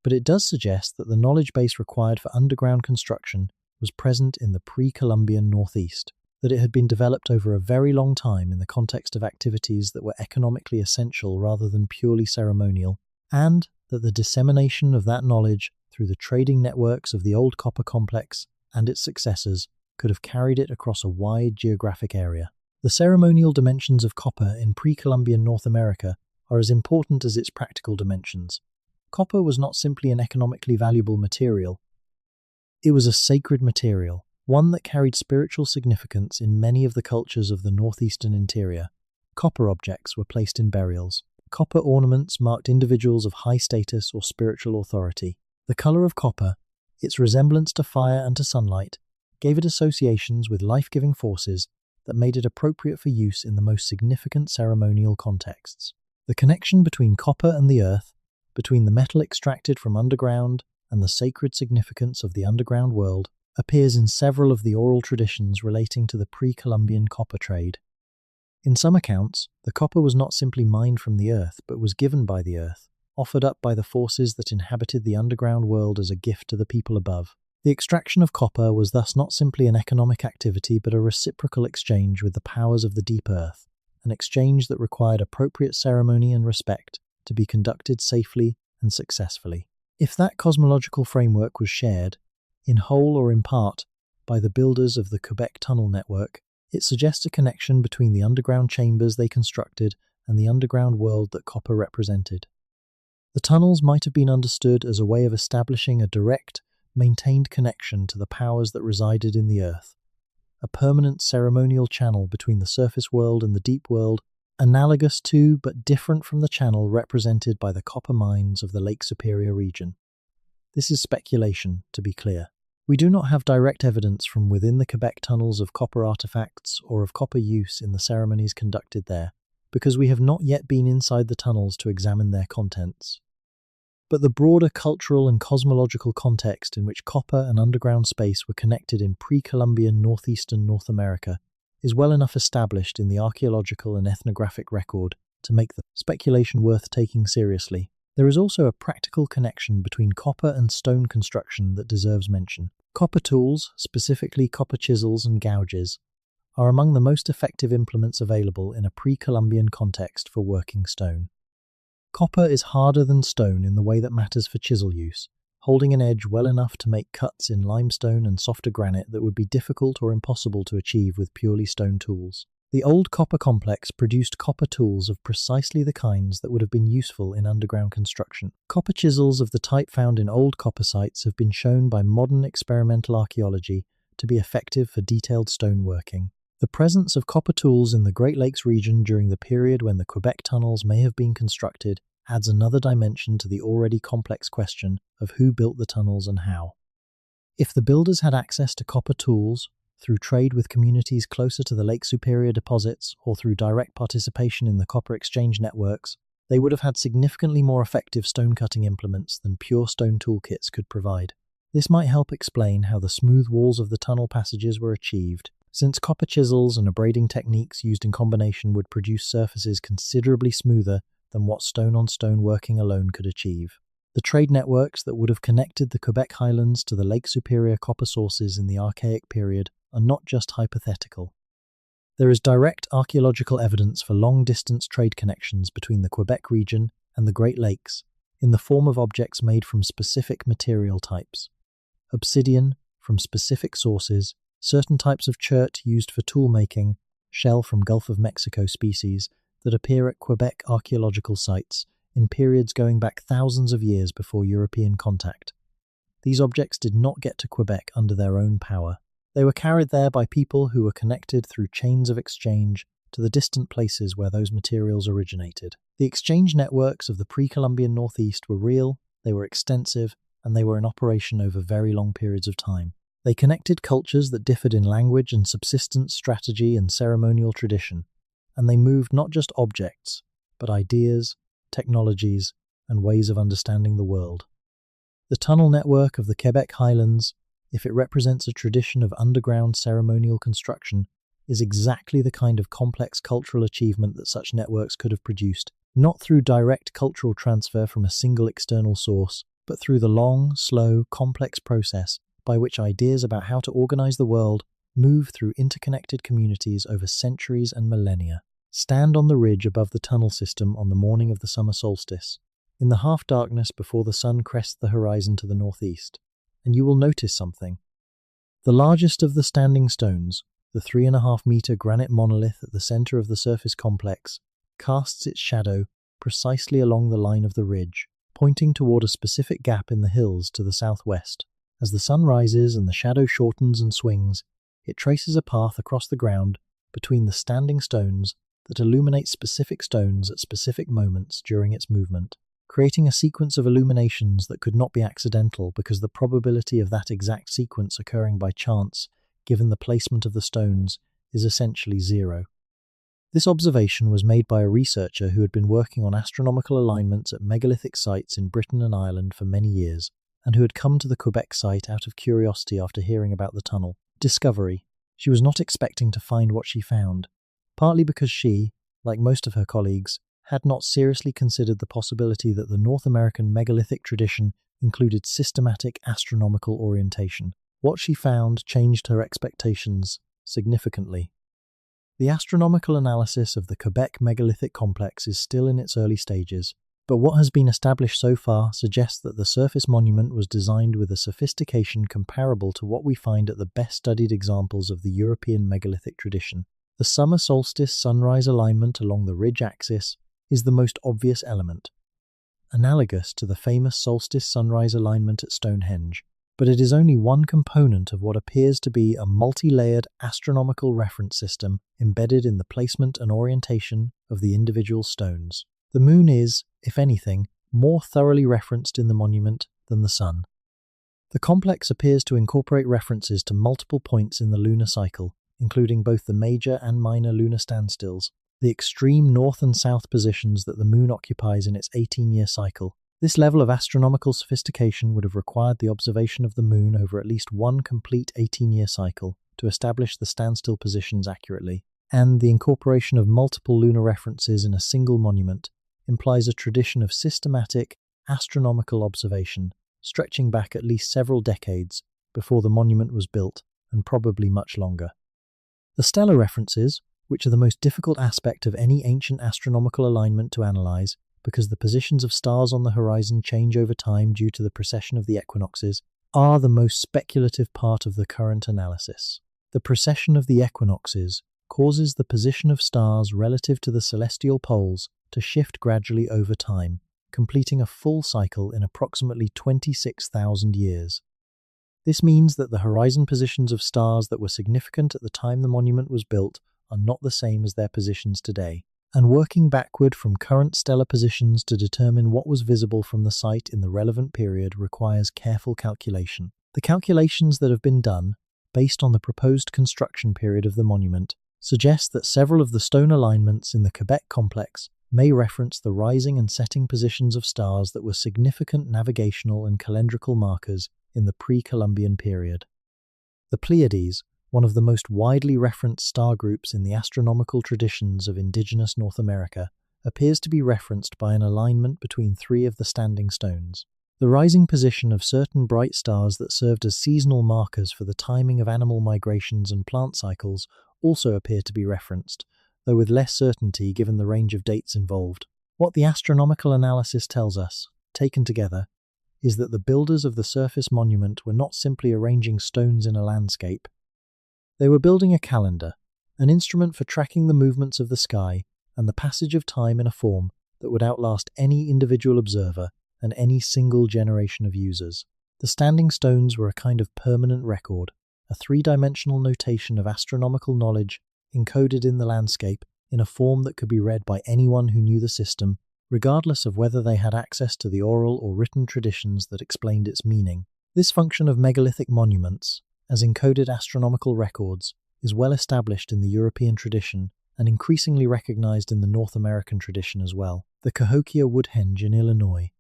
But it does suggest that the knowledge base required for underground construction was present in the pre-Columbian Northeast, that it had been developed over a very long time in the context of activities that were economically essential rather than purely ceremonial, and that the dissemination of that knowledge through the trading networks of the old copper complex and its successors could have carried it across a wide geographic area. The ceremonial dimensions of copper in pre-Columbian North America are as important as its practical dimensions. Copper was not simply an economically valuable material. It was a sacred material, one that carried spiritual significance in many of the cultures of the northeastern interior. Copper objects were placed in burials. Copper ornaments marked individuals of high status or spiritual authority. The color of copper, its resemblance to fire and to sunlight, gave it associations with life-giving forces that made it appropriate for use in the most significant ceremonial contexts. The connection between copper and the earth, between the metal extracted from underground and the sacred significance of the underground world, appears in several of the oral traditions relating to the pre-Columbian copper trade. In some accounts, the copper was not simply mined from the earth, but was given by the earth, offered up by the forces that inhabited the underground world as a gift to the people above. The extraction of copper was thus not simply an economic activity, but a reciprocal exchange with the powers of the deep earth, an exchange that required appropriate ceremony and respect to be conducted safely and successfully. If that cosmological framework was shared, in whole or in part, by the builders of the Quebec tunnel network, it suggests a connection between the underground chambers they constructed and the underground world that copper represented. The tunnels might have been understood as a way of establishing a direct, maintained connection to the powers that resided in the earth, a permanent ceremonial channel between the surface world and the deep world, analogous to but different from the channel represented by the copper mines of the Lake Superior region. This is speculation, to be clear. We do not have direct evidence from within the Quebec tunnels of copper artifacts or of copper use in the ceremonies conducted there, because we have not yet been inside the tunnels to examine their contents. But the broader cultural and cosmological context in which copper and underground space were connected in pre-Columbian northeastern North America is well enough established in the archaeological and ethnographic record to make the speculation worth taking seriously. There is also a practical connection between copper and stone construction that deserves mention. Copper tools, specifically copper chisels and gouges, are among the most effective implements available in a pre-Columbian context for working stone. Copper is harder than stone in the way that matters for chisel use, holding an edge well enough to make cuts in limestone and softer granite that would be difficult or impossible to achieve with purely stone tools. The old copper complex produced copper tools of precisely the kinds that would have been useful in underground construction. Copper chisels of the type found in old copper sites have been shown by modern experimental archaeology to be effective for detailed stoneworking. The presence of copper tools in the Great Lakes region during the period when the Quebec tunnels may have been constructed adds another dimension to the already complex question of who built the tunnels and how. If the builders had access to copper tools, through trade with communities closer to the Lake Superior deposits or through direct participation in the copper exchange networks, They would have had significantly more effective stone-cutting implements than pure stone toolkits could provide. This might help explain how the smooth walls of the tunnel passages were achieved, since copper chisels and abrading techniques used in combination would produce surfaces considerably smoother than what stone-on-stone working alone could achieve. The trade networks that would have connected the Quebec highlands to the Lake Superior copper sources in the Archaic period are not just hypothetical. There is direct archaeological evidence for long-distance trade connections between the Quebec region and the Great Lakes, in the form of objects made from specific material types. Obsidian from specific sources, certain types of chert used for tool-making, shell from Gulf of Mexico species that appear at Quebec archaeological sites in periods going back thousands of years before European contact. These objects did not get to Quebec under their own power. They were carried there by people who were connected through chains of exchange to the distant places where those materials originated. The exchange networks of the pre-Columbian Northeast were real, they were extensive, and they were in operation over very long periods of time. They connected cultures that differed in language and subsistence strategy and ceremonial tradition, and they moved not just objects, but ideas, technologies, and ways of understanding the world. The tunnel network of the Quebec Highlands, if it represents a tradition of underground ceremonial construction, is exactly the kind of complex cultural achievement that such networks could have produced, not through direct cultural transfer from a single external source, but through the long, slow, complex process by which ideas about how to organize the world move through interconnected communities over centuries and millennia. Stand on the ridge above the tunnel system on the morning of the summer solstice, in the half-darkness before the sun crests the horizon to the northeast, and you will notice something. The largest of the standing stones, the 3.5-meter granite monolith at the center of the surface complex, casts its shadow precisely along the line of the ridge, pointing toward a specific gap in the hills to the southwest. As the sun rises and the shadow shortens and swings, it traces a path across the ground between the standing stones that illuminates specific stones at specific moments during its movement, creating a sequence of illuminations that could not be accidental because the probability of that exact sequence occurring by chance, given the placement of the stones, is essentially zero. This observation was made by a researcher who had been working on astronomical alignments at megalithic sites in Britain and Ireland for many years, and who had come to the Quebec site out of curiosity after hearing about the tunnel. Discovery. She was not expecting to find what she found, partly because she, like most of her colleagues, had not seriously considered the possibility that the North American megalithic tradition included systematic astronomical orientation. What she found changed her expectations significantly. The astronomical analysis of the Quebec megalithic complex is still in its early stages, but what has been established so far suggests that the surface monument was designed with a sophistication comparable to what we find at the best-studied examples of the European megalithic tradition. The summer solstice sunrise alignment along the ridge axis is the most obvious element, analogous to the famous solstice sunrise alignment at Stonehenge, but it is only one component of what appears to be a multi-layered astronomical reference system embedded in the placement and orientation of the individual stones. The moon is, if anything, more thoroughly referenced in the monument than the sun. The complex appears to incorporate references to multiple points in the lunar cycle, including both the major and minor lunar standstills, the extreme north and south positions that the moon occupies in its 18-year cycle. This level of astronomical sophistication would have required the observation of the moon over at least one complete 18-year cycle to establish the standstill positions accurately, and the incorporation of multiple lunar references in a single monument implies a tradition of systematic astronomical observation stretching back at least several decades before the monument was built, and probably much longer. The stellar references, which are the most difficult aspect of any ancient astronomical alignment to analyze, because the positions of stars on the horizon change over time due to the precession of the equinoxes, are the most speculative part of the current analysis. The precession of the equinoxes causes the position of stars relative to the celestial poles to shift gradually over time, completing a full cycle in approximately 26,000 years. This means that the horizon positions of stars that were significant at the time the monument was built are not the same as their positions today, and working backward from current stellar positions to determine what was visible from the site in the relevant period requires careful calculation. The calculations that have been done, based on the proposed construction period of the monument, suggest that several of the stone alignments in the Quebec complex may reference the rising and setting positions of stars that were significant navigational and calendrical markers in the pre-Columbian period. The Pleiades, one of the most widely referenced star groups in the astronomical traditions of indigenous North America, appears to be referenced by an alignment between three of the standing stones. The rising position of certain bright stars that served as seasonal markers for the timing of animal migrations and plant cycles also appear to be referenced, though with less certainty given the range of dates involved. What the astronomical analysis tells us, taken together, is that the builders of the surface monument were not simply arranging stones in a landscape. They were building a calendar, an instrument for tracking the movements of the sky and the passage of time in a form that would outlast any individual observer and any single generation of users. The standing stones were a kind of permanent record, a three-dimensional notation of astronomical knowledge encoded in the landscape in a form that could be read by anyone who knew the system, regardless of whether they had access to the oral or written traditions that explained its meaning. This function of megalithic monuments, as encoded astronomical records, is well established in the European tradition and increasingly recognized in the North American tradition as well. The Cahokia woodhenge in Illinois,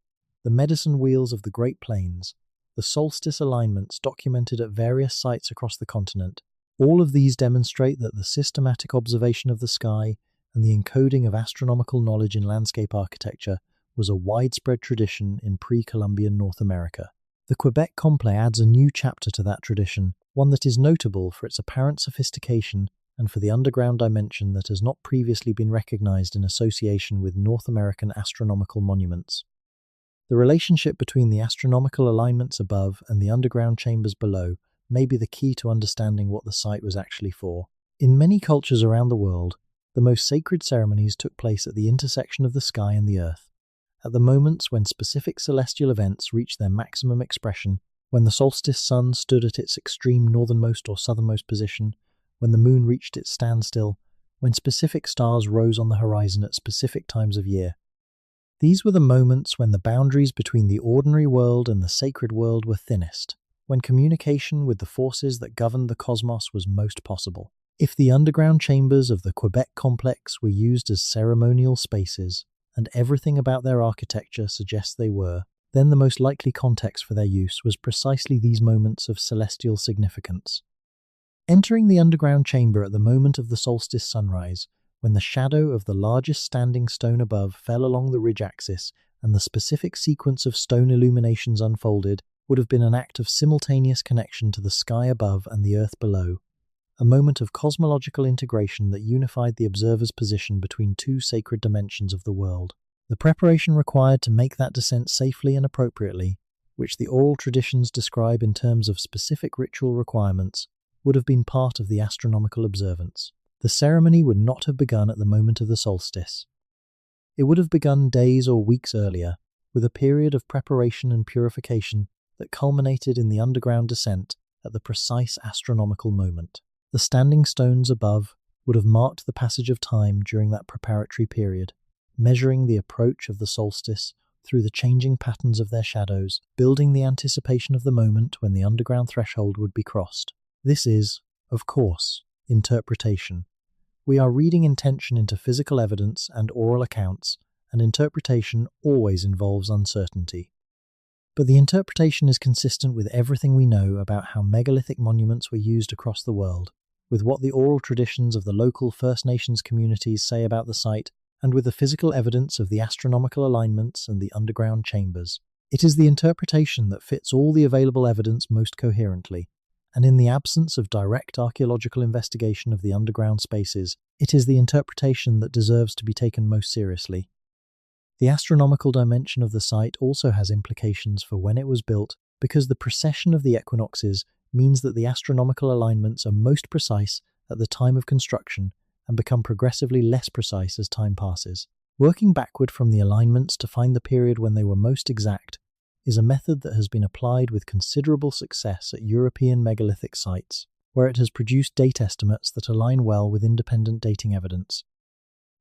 the medicine wheels of the Great Plains, the solstice alignments documented at various sites across the continent, all of these demonstrate that the systematic observation of the sky and the encoding of astronomical knowledge in landscape architecture was a widespread tradition in pre-Columbian North America. The Quebec Complet adds a new chapter to that tradition, one that is notable for its apparent sophistication and for the underground dimension that has not previously been recognized in association with North American astronomical monuments. The relationship between the astronomical alignments above and the underground chambers below may be the key to understanding what the site was actually for. In many cultures around the world, the most sacred ceremonies took place at the intersection of the sky and the earth, at the moments when specific celestial events reached their maximum expression, when the solstice sun stood at its extreme northernmost or southernmost position, when the moon reached its standstill, when specific stars rose on the horizon at specific times of year. These were the moments when the boundaries between the ordinary world and the sacred world were thinnest, when communication with the forces that governed the cosmos was most possible. If the underground chambers of the Quebec complex were used as ceremonial spaces, and everything about their architecture suggests they were, then the most likely context for their use was precisely these moments of celestial significance. Entering the underground chamber at the moment of the solstice sunrise, when the shadow of the largest standing stone above fell along the ridge axis and the specific sequence of stone illuminations unfolded, would have been an act of simultaneous connection to the sky above and the earth below, a moment of cosmological integration that unified the observer's position between two sacred dimensions of the world. The preparation required to make that descent safely and appropriately, which the oral traditions describe in terms of specific ritual requirements, would have been part of the astronomical observance. The ceremony would not have begun at the moment of the solstice. It would have begun days or weeks earlier, with a period of preparation and purification that culminated in the underground descent at the precise astronomical moment. The standing stones above would have marked the passage of time during that preparatory period, measuring the approach of the solstice through the changing patterns of their shadows, building the anticipation of the moment when the underground threshold would be crossed. This is, of course, interpretation. We are reading intention into physical evidence and oral accounts, and interpretation always involves uncertainty. But the interpretation is consistent with everything we know about how megalithic monuments were used across the world, with what the oral traditions of the local First Nations communities say about the site, and with the physical evidence of the astronomical alignments and the underground chambers. It is the interpretation that fits all the available evidence most coherently, and in the absence of direct archaeological investigation of the underground spaces, it is the interpretation that deserves to be taken most seriously. The astronomical dimension of the site also has implications for when it was built, because the precession of the equinoxes means that the astronomical alignments are most precise at the time of construction and become progressively less precise as time passes. Working backward from the alignments to find the period when they were most exact is a method that has been applied with considerable success at European megalithic sites, where it has produced date estimates that align well with independent dating evidence.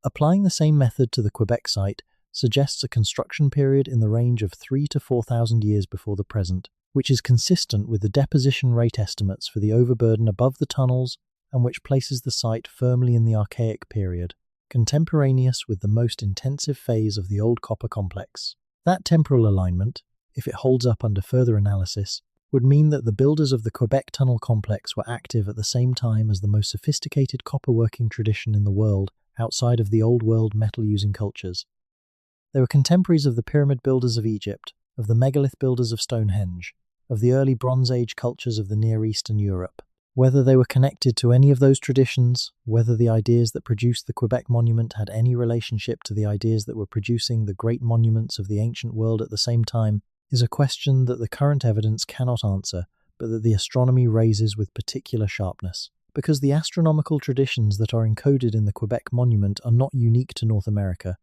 Applying the same method to the Quebec site suggests a construction period in the range of 3,000 to 4,000 years before the present, which is consistent with the deposition rate estimates for the overburden above the tunnels and which places the site firmly in the Archaic period. contemporaneous with the most intensive phase of the old copper complex. That temporal alignment, if it holds up under further analysis, would mean that the builders of the Quebec Tunnel complex were active at the same time as the most sophisticated copper working tradition in the world outside of the Old World metal-using cultures. They were contemporaries of the pyramid builders of Egypt, of the megalith builders of Stonehenge, of the early Bronze Age cultures of the Near East and Europe. Whether they were connected to any of those traditions, whether the ideas that produced the Quebec monument had any relationship to the ideas that were producing the great monuments of the ancient world at the same time, is a question that the current evidence cannot answer, but that the astronomy raises with particular sharpness. Because the astronomical traditions that are encoded in the Quebec monument are not unique to North America.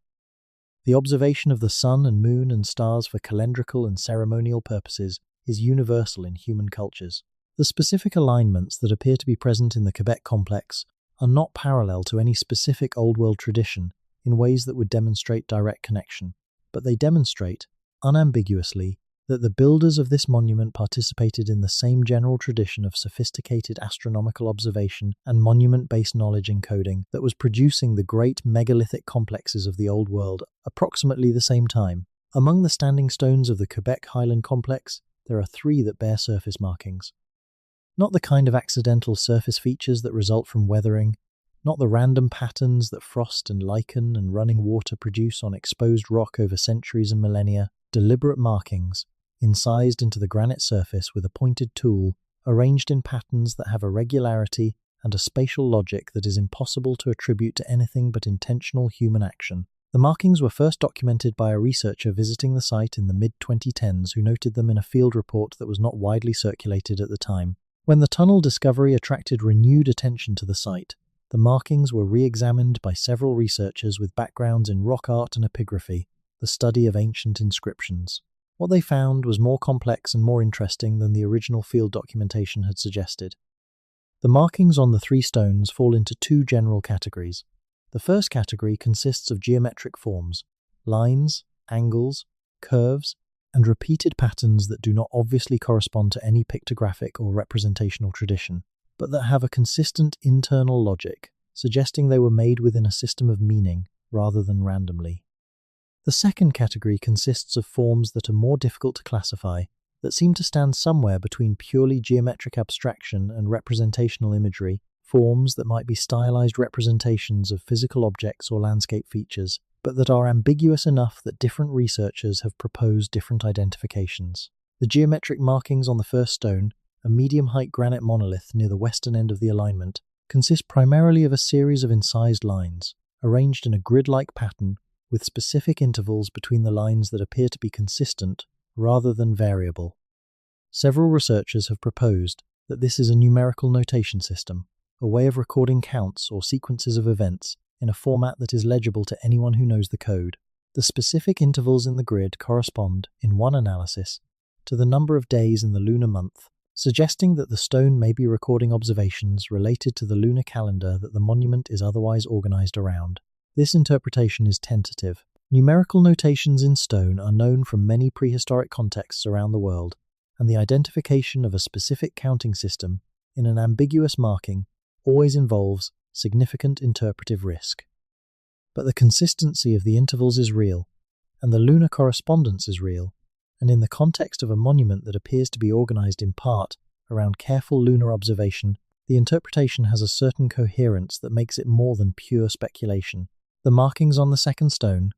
The observation of the sun and moon and stars for calendrical and ceremonial purposes is universal in human cultures. The specific alignments that appear to be present in the Quebec complex are not parallel to any specific Old World tradition in ways that would demonstrate direct connection, but they demonstrate, unambiguously, that the builders of this monument participated in the same general tradition of sophisticated astronomical observation and monument-based knowledge encoding that was producing the great megalithic complexes of the Old World approximately the same time. Among the standing stones of the Quebec Highland complex, there are 3 that bear surface markings. Not the kind of accidental surface features that result from weathering, not the random patterns that frost and lichen and running water produce on exposed rock over centuries and millennia, deliberate markings, incised into the granite surface with a pointed tool, arranged in patterns that have a regularity and a spatial logic that is impossible to attribute to anything but intentional human action. The markings were first documented by a researcher visiting the site in the mid-2010s who noted them in a field report that was not widely circulated at the time. When the tunnel discovery attracted renewed attention to the site, the markings were re-examined by several researchers with backgrounds in rock art and epigraphy, the study of ancient inscriptions. What they found was more complex and more interesting than the original field documentation had suggested. The markings on the 3 stones fall into 2 general categories. The first category consists of geometric forms, lines, angles, curves, and repeated patterns that do not obviously correspond to any pictographic or representational tradition, but that have a consistent internal logic, suggesting they were made within a system of meaning rather than randomly. The second category consists of forms that are more difficult to classify, that seem to stand somewhere between purely geometric abstraction and representational imagery, forms that might be stylized representations of physical objects or landscape features, but that are ambiguous enough that different researchers have proposed different identifications. The geometric markings on the first stone, a medium-height granite monolith near the western end of the alignment, consist primarily of a series of incised lines, arranged in a grid-like pattern with specific intervals between the lines that appear to be consistent rather than variable. Several researchers have proposed that this is a numerical notation system, a way of recording counts or sequences of events in a format that is legible to anyone who knows the code. The specific intervals in the grid correspond, in one analysis, to the number of days in the lunar month, suggesting that the stone may be recording observations related to the lunar calendar that the monument is otherwise organized around. This interpretation is tentative. Numerical notations in stone are known from many prehistoric contexts around the world, and the identification of a specific counting system in an ambiguous marking always involves significant interpretive risk. But the consistency of the intervals is real, and the lunar correspondence is real, and in the context of a monument that appears to be organized in part around careful lunar observation, the interpretation has a certain coherence that makes it more than pure speculation. The markings on the second stone,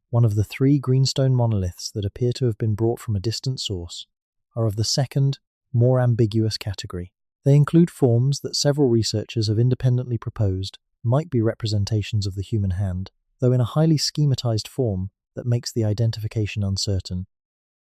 one of the 3 greenstone monoliths that appear to have been brought from a distant source, are of the second, more ambiguous category. They include forms that several researchers have independently proposed might be representations of the human hand, though in a highly schematized form that makes the identification uncertain.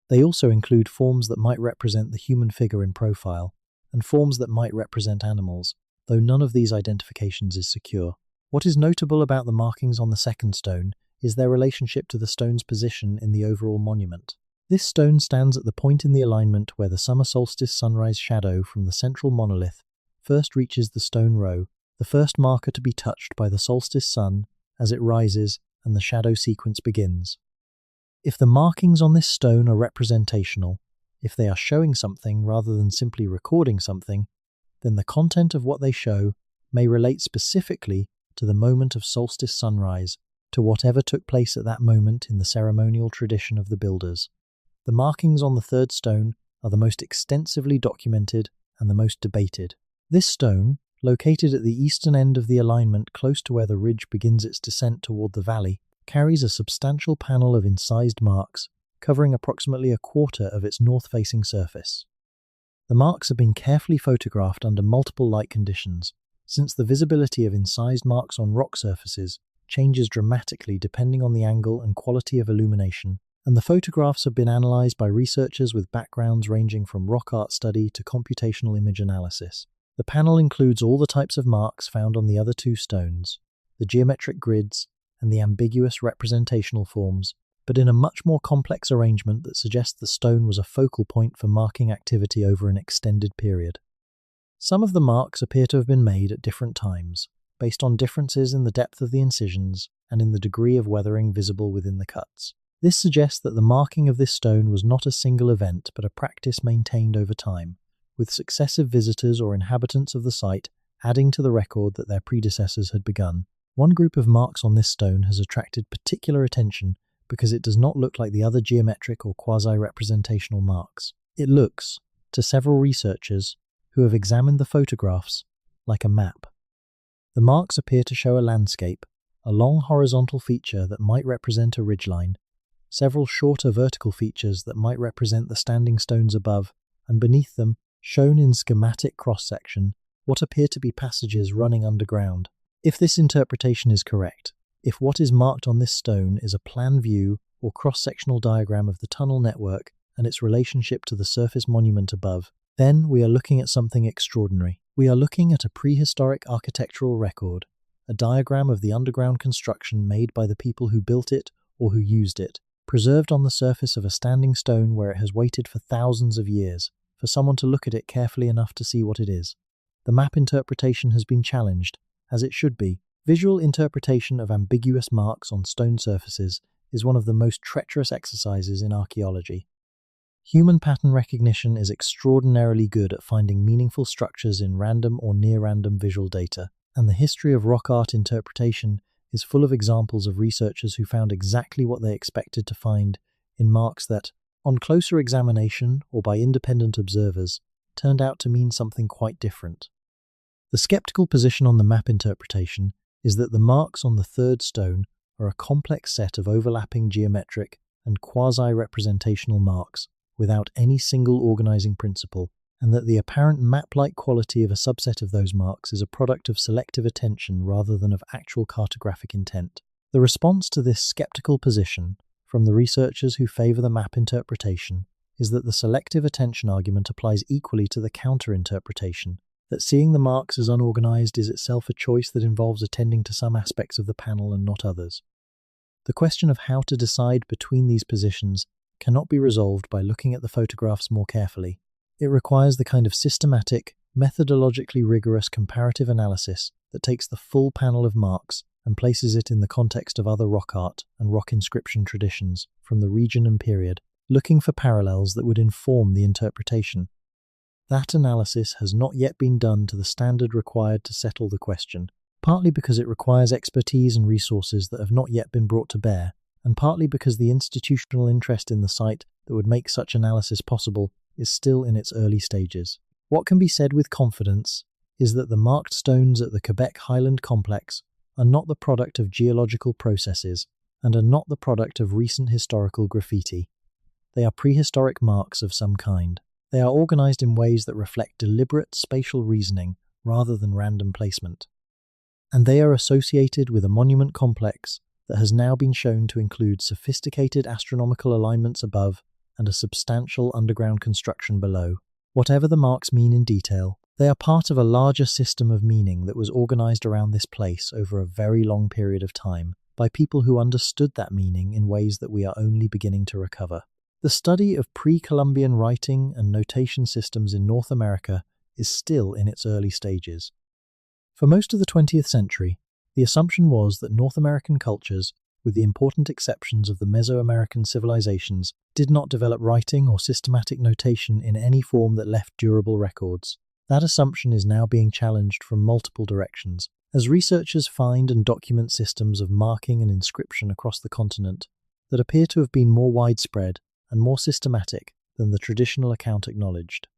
They also include forms that might represent the human figure in profile, and forms that might represent animals, though none of these identifications is secure. What is notable about the markings on the second stone is their relationship to the stone's position in the overall monument. This stone stands at the point in the alignment where the summer solstice sunrise shadow from the central monolith first reaches the stone row, the first marker to be touched by the solstice sun as it rises and the shadow sequence begins. If the markings on this stone are representational, if they are showing something rather than simply recording something, then the content of what they show may relate specifically to the moment of solstice sunrise, to whatever took place at that moment in the ceremonial tradition of the builders. The markings on the third stone are the most extensively documented and the most debated. This stone, located at the eastern end of the alignment close to where the ridge begins its descent toward the valley, carries a substantial panel of incised marks covering approximately a quarter of its north-facing surface. The marks have been carefully photographed under multiple light conditions, since the visibility of incised marks on rock surfaces changes dramatically depending on the angle and quality of illumination, and the photographs have been analyzed by researchers with backgrounds ranging from rock art study to computational image analysis. The panel includes all the types of marks found on the other two stones, the geometric grids, and the ambiguous representational forms, but in a much more complex arrangement that suggests the stone was a focal point for marking activity over an extended period. Some of the marks appear to have been made at different times, based on differences in the depth of the incisions and in the degree of weathering visible within the cuts. This suggests that the marking of this stone was not a single event but a practice maintained over time, with successive visitors or inhabitants of the site adding to the record that their predecessors had begun. One group of marks on this stone has attracted particular attention because it does not look like the other geometric or quasi-representational marks. It looks, to several researchers who have examined the photographs, like a map. The marks appear to show a landscape, a long horizontal feature that might represent a ridgeline, several shorter vertical features that might represent the standing stones above, and beneath them, shown in schematic cross-section, what appear to be passages running underground. If this interpretation is correct, if what is marked on this stone is a plan view or cross-sectional diagram of the tunnel network and its relationship to the surface monument above, then we are looking at something extraordinary. We are looking at a prehistoric architectural record, a diagram of the underground construction made by the people who built it or who used it, preserved on the surface of a standing stone where it has waited for thousands of years, for someone to look at it carefully enough to see what it is. The map interpretation has been challenged, as it should be. Visual interpretation of ambiguous marks on stone surfaces is one of the most treacherous exercises in archaeology. Human pattern recognition is extraordinarily good at finding meaningful structures in random or near-random visual data, and the history of rock art interpretation is full of examples of researchers who found exactly what they expected to find in marks that, on closer examination or by independent observers, turned out to mean something quite different. The skeptical position on the map interpretation is that the marks on the third stone are a complex set of overlapping geometric and quasi-representational marks without any single organizing principle, and that the apparent map-like quality of a subset of those marks is a product of selective attention rather than of actual cartographic intent. The response to this skeptical position from the researchers who favor the map interpretation is that the selective attention argument applies equally to the counter-interpretation, that seeing the marks as unorganized is itself a choice that involves attending to some aspects of the panel and not others. The question of how to decide between these positions cannot be resolved by looking at the photographs more carefully. It requires the kind of systematic, methodologically rigorous comparative analysis that takes the full panel of marks and places it in the context of other rock art and rock inscription traditions from the region and period, looking for parallels that would inform the interpretation. That analysis has not yet been done to the standard required to settle the question, partly because it requires expertise and resources that have not yet been brought to bear, and partly because the institutional interest in the site that would make such analysis possible is still in its early stages. What can be said with confidence is that the marked stones at the Quebec Highland Complex are not the product of geological processes and are not the product of recent historical graffiti. They are prehistoric marks of some kind. They are organized in ways that reflect deliberate spatial reasoning rather than random placement. And they are associated with a monument complex that has now been shown to include sophisticated astronomical alignments above and a substantial underground construction below. Whatever the marks mean in detail, they are part of a larger system of meaning that was organized around this place over a very long period of time by people who understood that meaning in ways that we are only beginning to recover. The study of pre-Columbian writing and notation systems in North America is still in its early stages. For most of the 20th century, the assumption was that North American cultures, with the important exceptions of the Mesoamerican civilizations, did not develop writing or systematic notation in any form that left durable records. That assumption is now being challenged from multiple directions. as researchers find and document systems of marking and inscription across the continent that appear to have been more widespread and more systematic than the traditional account acknowledged.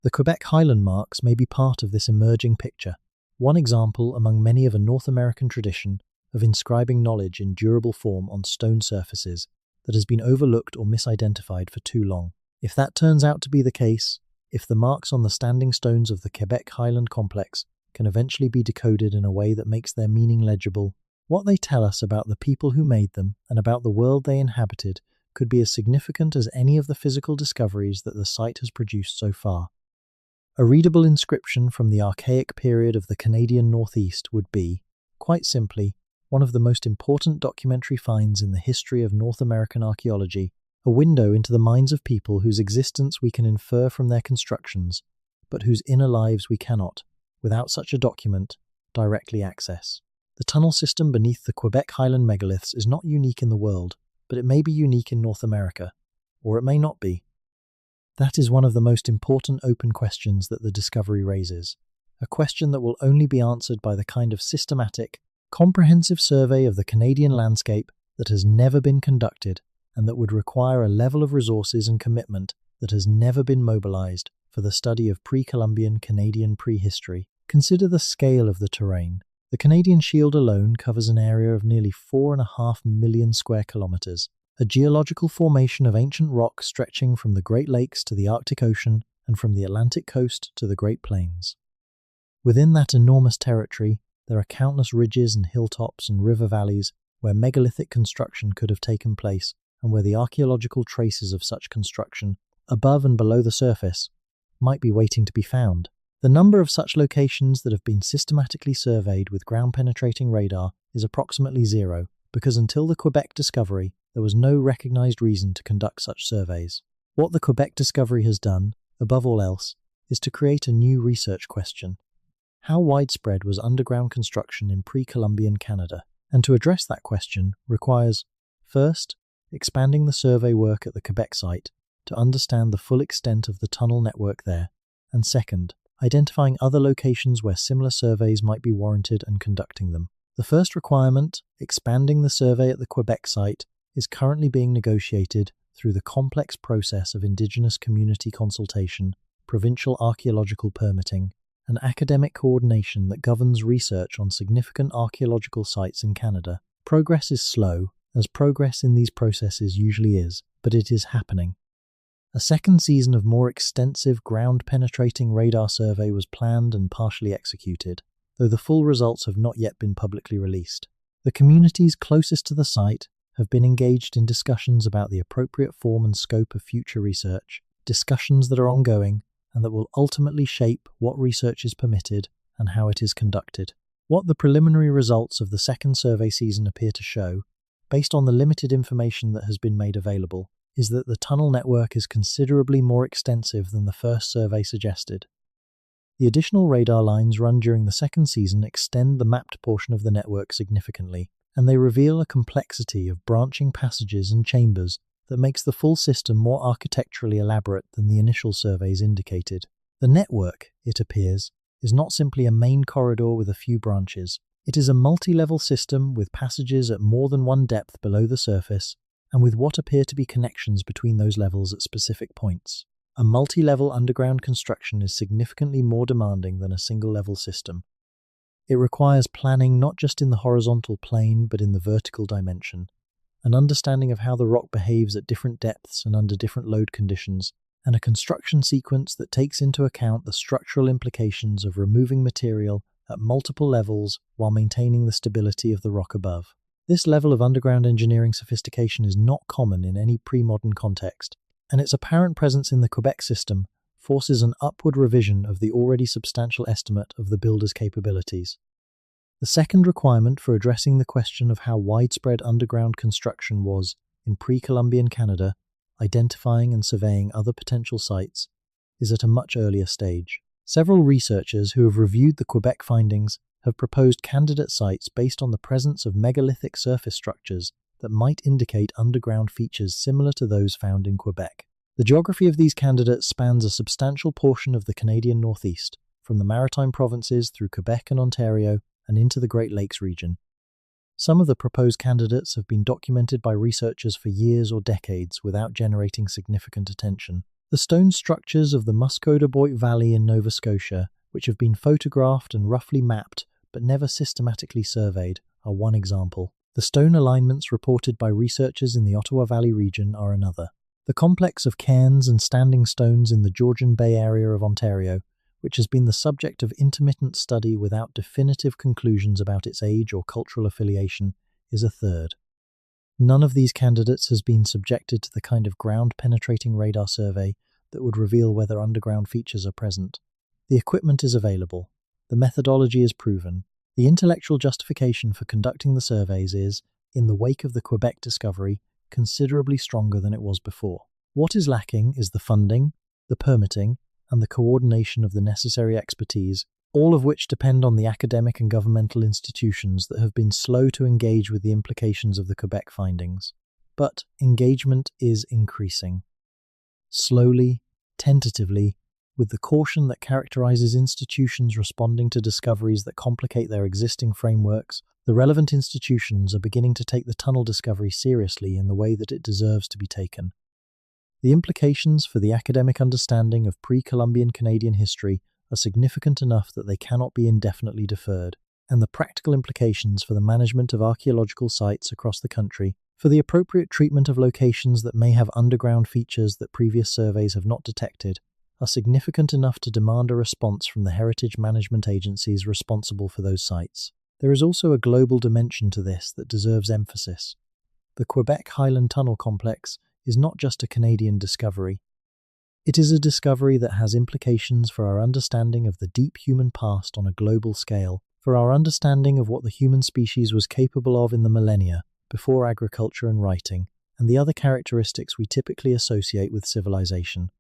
The Quebec Highland marks may be part of this emerging picture, one example among many of a North American tradition of inscribing knowledge in durable form on stone surfaces that has been overlooked or misidentified for too long. If that turns out to be the case, if the marks on the standing stones of the Quebec Highland complex can eventually be decoded in a way that makes their meaning legible, what they tell us about the people who made them and about the world they inhabited could be as significant as any of the physical discoveries that the site has produced so far. A readable inscription from the archaic period of the Canadian Northeast would be, quite simply, one of the most important documentary finds in the history of North American archaeology, a window into the minds of people whose existence we can infer from their constructions, but whose inner lives we cannot, without such a document, directly access. The tunnel system beneath the Quebec Highland megaliths is not unique in the world, but it may be unique in North America, or it may not be. That is one of the most important open questions that the discovery raises, a question that will only be answered by the kind of systematic, comprehensive survey of the Canadian landscape that has never been conducted and that would require a level of resources and commitment that has never been mobilized for the study of pre-Columbian Canadian prehistory. Consider the scale of the terrain. The Canadian Shield alone covers an area of nearly 4.5 million square kilometers, a geological formation of ancient rock stretching from the Great Lakes to the Arctic Ocean and from the Atlantic coast to the Great Plains. Within that enormous territory, there are countless ridges and hilltops and river valleys where megalithic construction could have taken place and where the archaeological traces of such construction, above and below the surface, might be waiting to be found. The number of such locations that have been systematically surveyed with ground-penetrating radar is approximately 0, because until the Quebec discovery, there was no recognized reason to conduct such surveys. What the Quebec discovery has done, above all else, is to create a new research question. How widespread was underground construction in pre-Columbian Canada? And to address that question requires, first, expanding the survey work at the Quebec site to understand the full extent of the tunnel network there, and second, identifying other locations where similar surveys might be warranted and conducting them. The first requirement, expanding the survey at the Quebec site, is currently being negotiated through the complex process of Indigenous community consultation, provincial archaeological permitting, and academic coordination that governs research on significant archaeological sites in Canada. Progress is slow, as progress in these processes usually is, but it is happening. A second season of more extensive ground-penetrating radar survey was planned and partially executed, though the full results have not yet been publicly released. The communities closest to the site have been engaged in discussions about the appropriate form and scope of future research, discussions that are ongoing and that will ultimately shape what research is permitted and how it is conducted. What the preliminary results of the second survey season appear to show, based on the limited information that has been made available, is that the tunnel network is considerably more extensive than the first survey suggested. The additional radar lines run during the second season extend the mapped portion of the network significantly, and they reveal a complexity of branching passages and chambers that makes the full system more architecturally elaborate than the initial surveys indicated. The network, it appears, is not simply a main corridor with a few branches. It is a multi-level system with passages at more than one depth below the surface, and with what appear to be connections between those levels at specific points. A multi-level underground construction is significantly more demanding than a single-level system. It requires planning not just in the horizontal plane but in the vertical dimension, an understanding of how the rock behaves at different depths and under different load conditions, and a construction sequence that takes into account the structural implications of removing material at multiple levels while maintaining the stability of the rock above. This level of underground engineering sophistication is not common in any pre-modern context, and its apparent presence in the Quebec system forces an upward revision of the already substantial estimate of the builder's capabilities. The second requirement for addressing the question of how widespread underground construction was in pre-Columbian Canada, identifying and surveying other potential sites, is at a much earlier stage. Several researchers who have reviewed the Quebec findings have proposed candidate sites based on the presence of megalithic surface structures that might indicate underground features similar to those found in Quebec. The geography of these candidates spans a substantial portion of the Canadian Northeast, from the Maritime provinces through Quebec and Ontario and into the Great Lakes region. Some of the proposed candidates have been documented by researchers for years or decades without generating significant attention. The stone structures of the Muscoda-Boit Valley in Nova Scotia, which have been photographed and roughly mapped but never systematically surveyed, are one example. The stone alignments reported by researchers in the Ottawa Valley region are another. The complex of cairns and standing stones in the Georgian Bay area of Ontario, which has been the subject of intermittent study without definitive conclusions about its age or cultural affiliation, is a third. None of these candidates has been subjected to the kind of ground-penetrating radar survey that would reveal whether underground features are present. The equipment is available. The methodology is proven. The intellectual justification for conducting the surveys is, in the wake of the Quebec discovery, considerably stronger than it was before. What is lacking is the funding, the permitting, and the coordination of the necessary expertise, all of which depend on the academic and governmental institutions that have been slow to engage with the implications of the Quebec findings. But engagement is increasing. Slowly, tentatively, with the caution that characterizes institutions responding to discoveries that complicate their existing frameworks, the relevant institutions are beginning to take the tunnel discovery seriously in the way that it deserves to be taken. The implications for the academic understanding of pre-Columbian Canadian history are significant enough that they cannot be indefinitely deferred, and the practical implications for the management of archaeological sites across the country, for the appropriate treatment of locations that may have underground features that previous surveys have not detected, are significant enough to demand a response from the heritage management agencies responsible for those sites. There is also a global dimension to this that deserves emphasis. The Quebec Highland Tunnel Complex is not just a Canadian discovery. It is a discovery that has implications for our understanding of the deep human past on a global scale, for our understanding of what the human species was capable of in the millennia, before agriculture and writing, and the other characteristics we typically associate with civilization.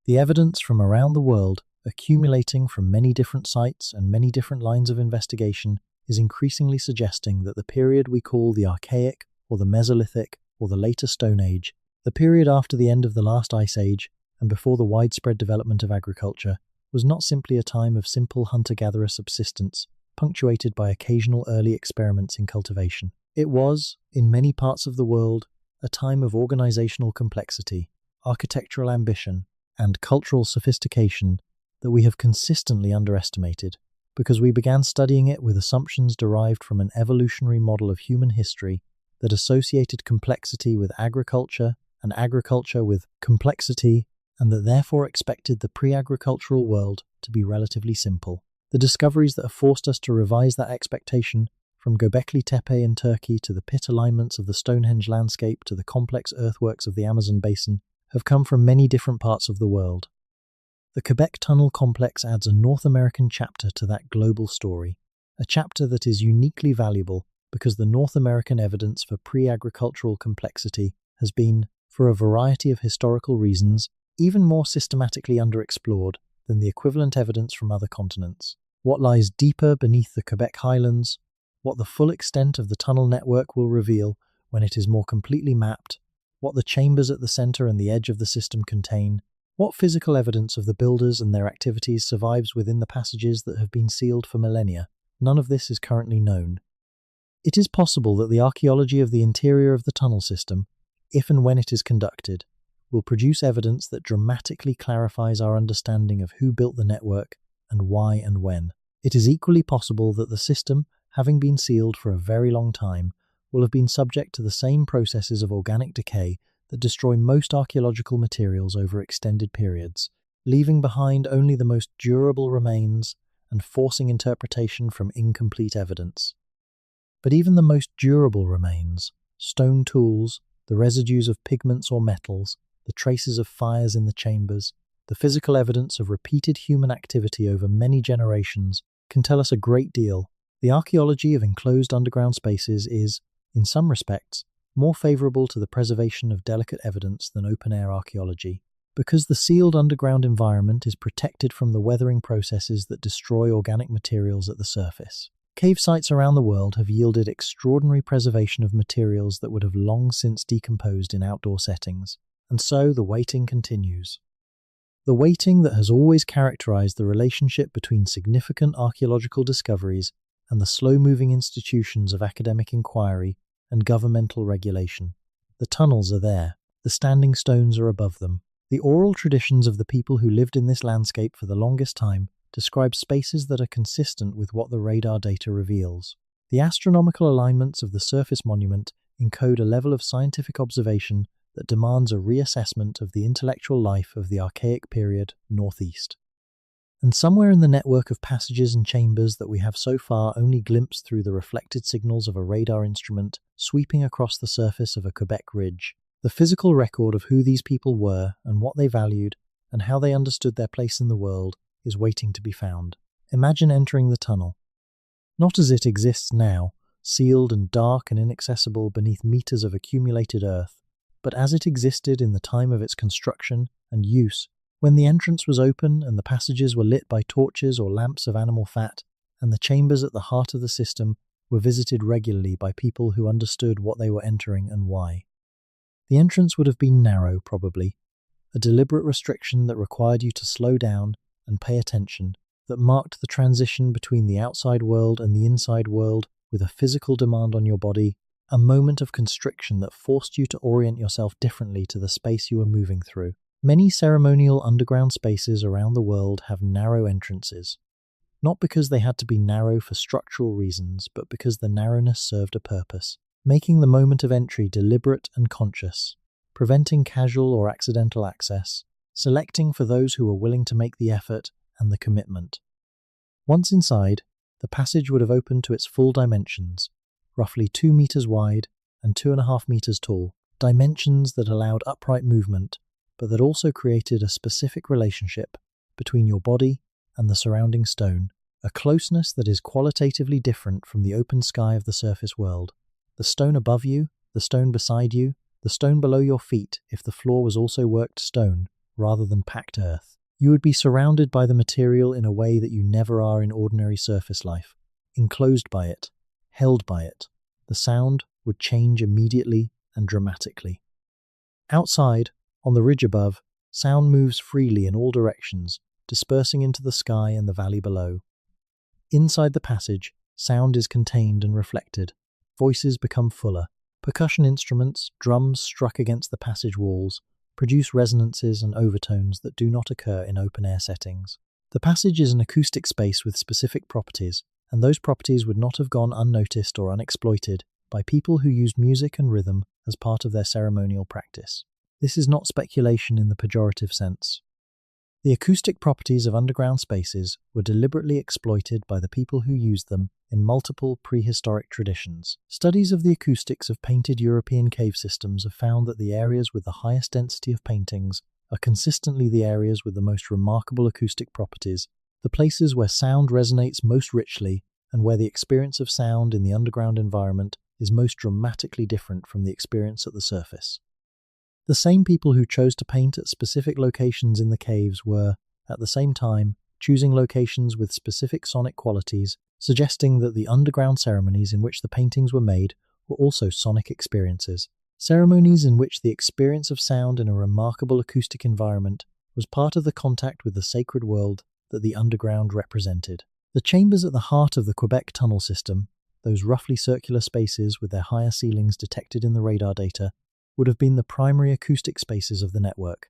The evidence from around the world, accumulating from many different sites and many different lines of investigation, is increasingly suggesting that the period we call the Archaic, or the Mesolithic, or the later Stone Age, the period after the end of the last ice age and before the widespread development of agriculture, was not simply a time of simple hunter-gatherer subsistence, punctuated by occasional early experiments in cultivation. It was, in many parts of the world, a time of organizational complexity, architectural ambition, and cultural sophistication that we have consistently underestimated, because we began studying it with assumptions derived from an evolutionary model of human history that associated complexity with agriculture and agriculture with complexity, and that therefore expected the pre-agricultural world to be relatively simple. The discoveries that have forced us to revise that expectation, from Göbekli Tepe in Turkey to the pit alignments of the Stonehenge landscape to the complex earthworks of the Amazon basin, have come from many different parts of the world. The Quebec Tunnel Complex adds a North American chapter to that global story, a chapter that is uniquely valuable because the North American evidence for pre-agricultural complexity has been, for a variety of historical reasons, even more systematically underexplored than the equivalent evidence from other continents. What lies deeper beneath the Quebec Highlands, what the full extent of the tunnel network will reveal when it is more completely mapped, what the chambers at the center and the edge of the system contain, what physical evidence of the builders and their activities survives within the passages that have been sealed for millennia, none of this is currently known. It is possible that the archaeology of the interior of the tunnel system, if and when it is conducted, will produce evidence that dramatically clarifies our understanding of who built the network and why and when. It is equally possible that the system, having been sealed for a very long time, will have been subject to the same processes of organic decay that destroy most archaeological materials over extended periods, leaving behind only the most durable remains and forcing interpretation from incomplete evidence. But even the most durable remains, stone tools, the residues of pigments or metals, the traces of fires in the chambers, the physical evidence of repeated human activity over many generations, can tell us a great deal. The archaeology of enclosed underground spaces is, in some respects, more favorable to the preservation of delicate evidence than open-air archaeology, because the sealed underground environment is protected from the weathering processes that destroy organic materials at the surface. Cave sites around the world have yielded extraordinary preservation of materials that would have long since decomposed in outdoor settings, and so the waiting continues. The waiting that has always characterized the relationship between significant archaeological discoveries and the slow-moving institutions of academic inquiry and governmental regulation. The tunnels are there. The standing stones are above them. The oral traditions of the people who lived in this landscape for the longest time describe spaces that are consistent with what the radar data reveals. The astronomical alignments of the surface monument encode a level of scientific observation that demands a reassessment of the intellectual life of the archaic period northeast. And somewhere in the network of passages and chambers that we have so far only glimpsed through the reflected signals of a radar instrument sweeping across the surface of a Quebec ridge, the physical record of who these people were and what they valued and how they understood their place in the world is waiting to be found. Imagine entering the tunnel. Not as it exists now, sealed and dark and inaccessible beneath meters of accumulated earth, but as it existed in the time of its construction and use, when the entrance was open and the passages were lit by torches or lamps of animal fat, and the chambers at the heart of the system were visited regularly by people who understood what they were entering and why. The entrance would have been narrow, probably, a deliberate restriction that required you to slow down and pay attention, that marked the transition between the outside world and the inside world with a physical demand on your body, a moment of constriction that forced you to orient yourself differently to the space you were moving through. Many ceremonial underground spaces around the world have narrow entrances, not because they had to be narrow for structural reasons, but because the narrowness served a purpose, making the moment of entry deliberate and conscious, preventing casual or accidental access, selecting for those who were willing to make the effort and the commitment. Once inside, the passage would have opened to its full dimensions, roughly 2 meters wide and 2.5 meters tall, dimensions that allowed upright movement, but that also created a specific relationship between your body and the surrounding stone, a closeness that is qualitatively different from the open sky of the surface world. The stone above you, the stone beside you, the stone below your feet if the floor was also worked stone rather than packed earth. You would be surrounded by the material in a way that you never are in ordinary surface life, enclosed by it, held by it. The sound would change immediately and dramatically. Outside, on the ridge above, sound moves freely in all directions, dispersing into the sky and the valley below. Inside the passage, sound is contained and reflected. Voices become fuller. Percussion instruments, drums struck against the passage walls, produce resonances and overtones that do not occur in open-air settings. The passage is an acoustic space with specific properties, and those properties would not have gone unnoticed or unexploited by people who used music and rhythm as part of their ceremonial practice. This is not speculation in the pejorative sense. The acoustic properties of underground spaces were deliberately exploited by the people who used them in multiple prehistoric traditions. Studies of the acoustics of painted European cave systems have found that the areas with the highest density of paintings are consistently the areas with the most remarkable acoustic properties, the places where sound resonates most richly and where the experience of sound in the underground environment is most dramatically different from the experience at the surface. The same people who chose to paint at specific locations in the caves were, at the same time, choosing locations with specific sonic qualities, suggesting that the underground ceremonies in which the paintings were made were also sonic experiences. Ceremonies in which the experience of sound in a remarkable acoustic environment was part of the contact with the sacred world that the underground represented. The chambers at the heart of the Quebec tunnel system, those roughly circular spaces with their higher ceilings detected in the radar data, would have been the primary acoustic spaces of the network.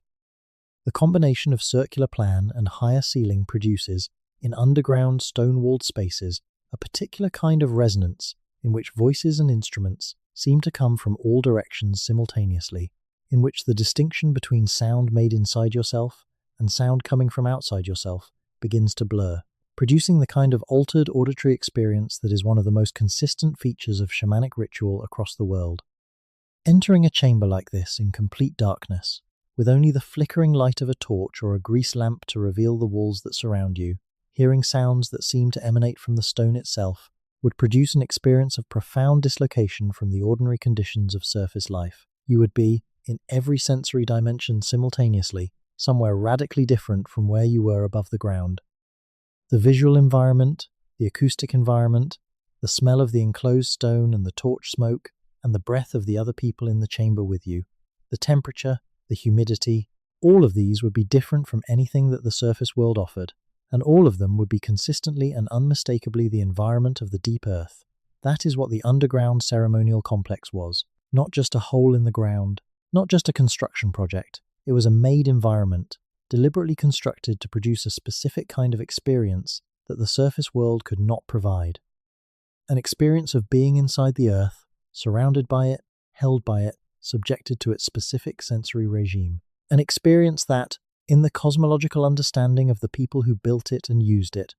The combination of circular plan and higher ceiling produces, in underground stone-walled spaces, a particular kind of resonance in which voices and instruments seem to come from all directions simultaneously, in which the distinction between sound made inside yourself and sound coming from outside yourself begins to blur, producing the kind of altered auditory experience that is one of the most consistent features of shamanic ritual across the world. Entering a chamber like this in complete darkness, with only the flickering light of a torch or a grease lamp to reveal the walls that surround you, hearing sounds that seem to emanate from the stone itself, would produce an experience of profound dislocation from the ordinary conditions of surface life. You would be, in every sensory dimension simultaneously, somewhere radically different from where you were above the ground. The visual environment, the acoustic environment, the smell of the enclosed stone and the torch smoke, and the breath of the other people in the chamber with you, the temperature, the humidity, all of these would be different from anything that the surface world offered, and all of them would be consistently and unmistakably the environment of the deep earth. That is what the underground ceremonial complex was. Not just a hole in the ground, not just a construction project. It was a made environment, deliberately constructed to produce a specific kind of experience that the surface world could not provide. An experience of being inside the earth, surrounded by it, held by it, subjected to its specific sensory regime. An experience that, in the cosmological understanding of the people who built it and used it,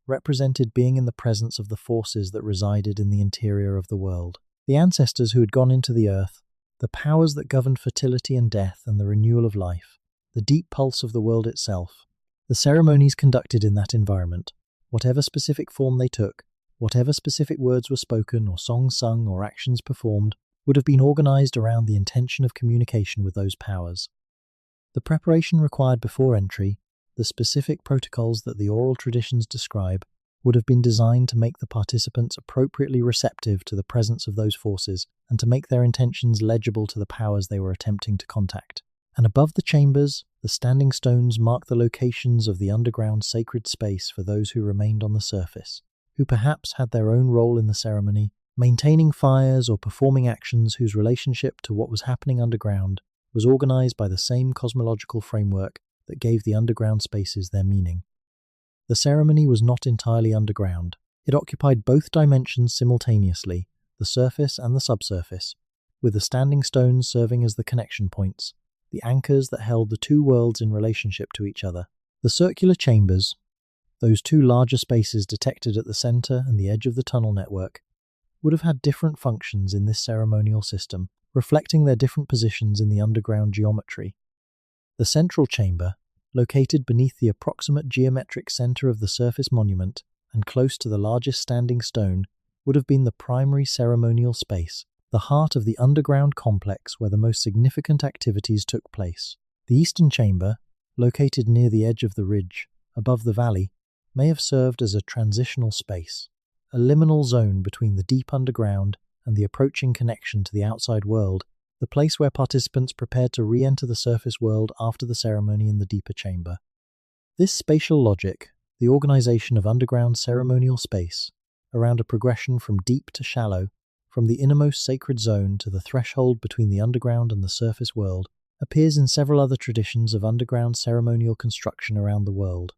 represented being in the presence of the forces that resided in the interior of the world. The ancestors who had gone into the earth, the powers that governed fertility and death and the renewal of life, the deep pulse of the world itself. The ceremonies conducted in that environment, whatever specific form they took, whatever specific words were spoken or songs sung or actions performed, would have been organized around the intention of communication with those powers. The preparation required before entry, the specific protocols that the oral traditions describe, would have been designed to make the participants appropriately receptive to the presence of those forces and to make their intentions legible to the powers they were attempting to contact. And above the chambers, the standing stones mark the locations of the underground sacred space for those who remained on the surface, who perhaps had their own role in the ceremony, maintaining fires or performing actions whose relationship to what was happening underground was organized by the same cosmological framework that gave the underground spaces their meaning. The ceremony was not entirely underground. It occupied both dimensions simultaneously, the surface and the subsurface, with the standing stones serving as the connection points, the anchors that held the two worlds in relationship to each other. The circular chambers, those two larger spaces detected at the center and the edge of the tunnel network, would have had different functions in this ceremonial system, reflecting their different positions in the underground geometry. The central chamber, located beneath the approximate geometric center of the surface monument and close to the largest standing stone, would have been the primary ceremonial space, the heart of the underground complex where the most significant activities took place. The eastern chamber, located near the edge of the ridge, above the valley, may have served as a transitional space, a liminal zone between the deep underground and the approaching connection to the outside world, the place where participants prepared to re-enter the surface world after the ceremony in the deeper chamber. This spatial logic, the organization of underground ceremonial space, around a progression from deep to shallow, from the innermost sacred zone to the threshold between the underground and the surface world, appears in several other traditions of underground ceremonial construction around the world.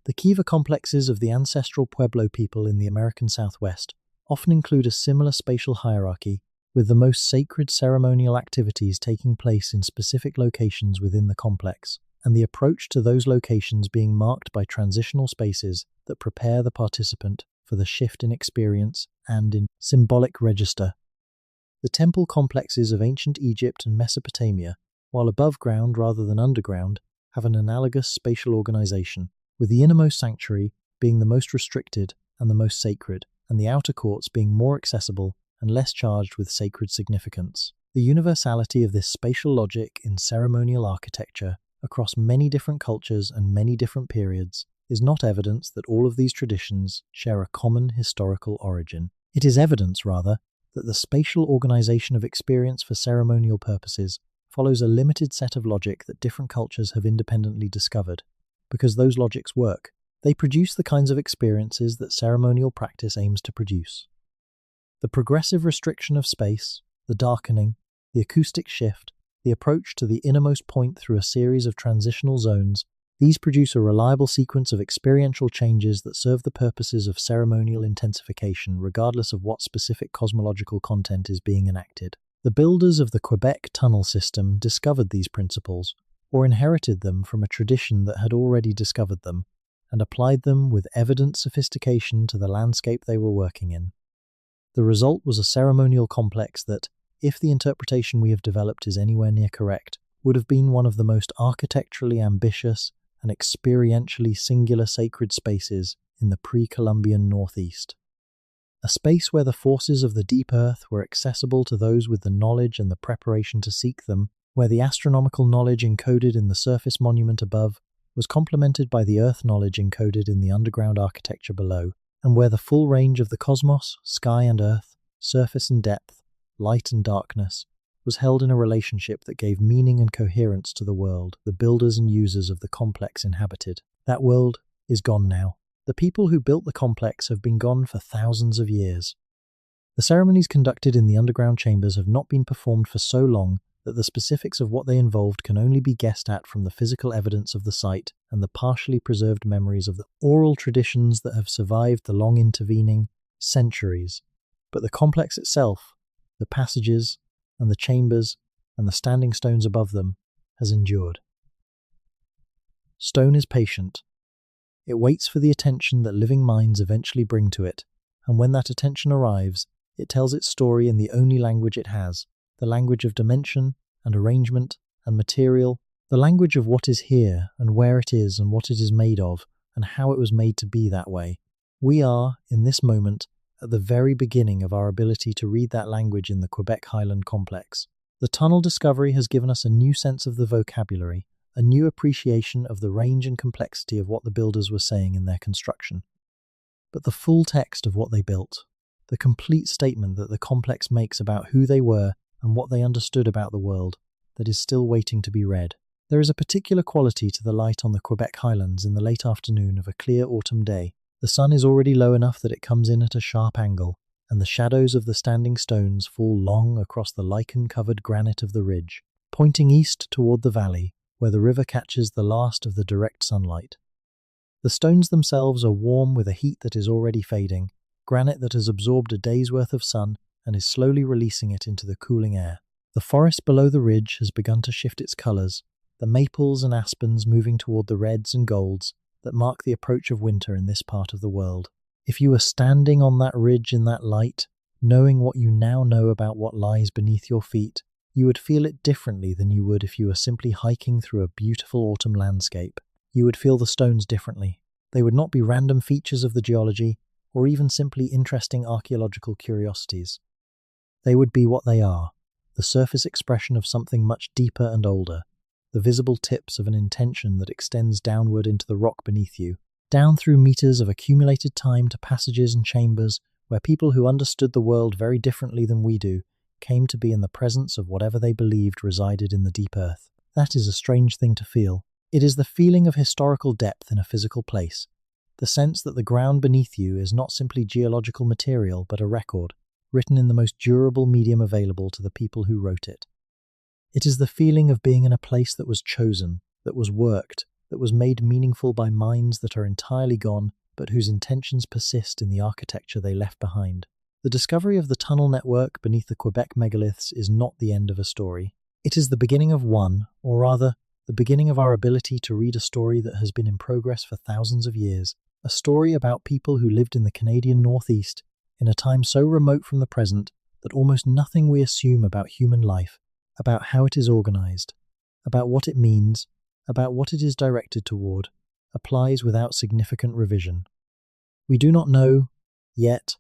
The kiva complexes of the ancestral Pueblo people in the American Southwest often include a similar spatial hierarchy, with the most sacred ceremonial activities taking place in specific locations within the complex, and the approach to those locations being marked by transitional spaces that prepare the participant for the shift in experience and in symbolic register. The temple complexes of ancient Egypt and Mesopotamia, while above ground rather than underground, have an analogous spatial organization, with the innermost sanctuary being the most restricted and the most sacred, and the outer courts being more accessible and less charged with sacred significance. The universality of this spatial logic in ceremonial architecture across many different cultures and many different periods is not evidence that all of these traditions share a common historical origin. It is evidence, rather, that the spatial organization of experience for ceremonial purposes follows a limited set of logic that different cultures have independently discovered. Because those logics work, they produce the kinds of experiences that ceremonial practice aims to produce. The progressive restriction of space, the darkening, the acoustic shift, the approach to the innermost point through a series of transitional zones, these produce a reliable sequence of experiential changes that serve the purposes of ceremonial intensification regardless of what specific cosmological content is being enacted. The builders of the Quebec tunnel system discovered these principles, or inherited them from a tradition that had already discovered them, and applied them with evident sophistication to the landscape they were working in. The result was a ceremonial complex that, if the interpretation we have developed is anywhere near correct, would have been one of the most architecturally ambitious and experientially singular sacred spaces in the pre-Columbian Northeast. A space where the forces of the deep earth were accessible to those with the knowledge and the preparation to seek them, where the astronomical knowledge encoded in the surface monument above was complemented by the earth knowledge encoded in the underground architecture below, and where the full range of the cosmos, sky and earth, surface and depth, light and darkness, was held in a relationship that gave meaning and coherence to the world the builders and users of the complex inhabited. That world, is gone now. The people who built the complex have been gone for thousands of years. The ceremonies conducted in the underground chambers have not been performed for so long that the specifics of what they involved can only be guessed at from the physical evidence of the site and the partially preserved memories of the oral traditions that have survived the long intervening centuries. But the complex itself, the passages and the chambers and the standing stones above them, has endured. Stone is patient. It waits for the attention that living minds eventually bring to it, and when that attention arrives, it tells its story in the only language it has, the language of dimension and arrangement and material, the language of what is here and where it is and what it is made of and how it was made to be that way. We are, in this moment, at the very beginning of our ability to read that language in the Quebec Highland complex. The tunnel discovery has given us a new sense of the vocabulary, a new appreciation of the range and complexity of what the builders were saying in their construction. But the full text of what they built, the complete statement that the complex makes about who they were and what they understood about the world, that is still waiting to be read. There is a particular quality to the light on the Quebec Highlands in the late afternoon of a clear autumn day. The sun is already low enough that it comes in at a sharp angle, and the shadows of the standing stones fall long across the lichen-covered granite of the ridge, pointing east toward the valley, where the river catches the last of the direct sunlight. The stones themselves are warm with a heat that is already fading, granite that has absorbed a day's worth of sun and is slowly releasing it into the cooling air. The forest below the ridge has begun to shift its colours, the maples and aspens moving toward the reds and golds that mark the approach of winter in this part of the world. If you were standing on that ridge in that light, knowing what you now know about what lies beneath your feet, you would feel it differently than you would if you were simply hiking through a beautiful autumn landscape. You would feel the stones differently. They would not be random features of the geology, or even simply interesting archaeological curiosities. They would be what they are, the surface expression of something much deeper and older, the visible tips of an intention that extends downward into the rock beneath you, down through meters of accumulated time to passages and chambers where people who understood the world very differently than we do came to be in the presence of whatever they believed resided in the deep earth. That is a strange thing to feel. It is the feeling of historical depth in a physical place, the sense that the ground beneath you is not simply geological material but a record, written in the most durable medium available to the people who wrote it. It is the feeling of being in a place that was chosen, that was worked, that was made meaningful by minds that are entirely gone, but whose intentions persist in the architecture they left behind. The discovery of the tunnel network beneath the Quebec megaliths is not the end of a story. It is the beginning of one, or rather, the beginning of our ability to read a story that has been in progress for thousands of years, a story about people who lived in the Canadian Northeast in a time so remote from the present that almost nothing we assume about human life, about how it is organized, about what it means, about what it is directed toward, applies without significant revision. We do not know, yet,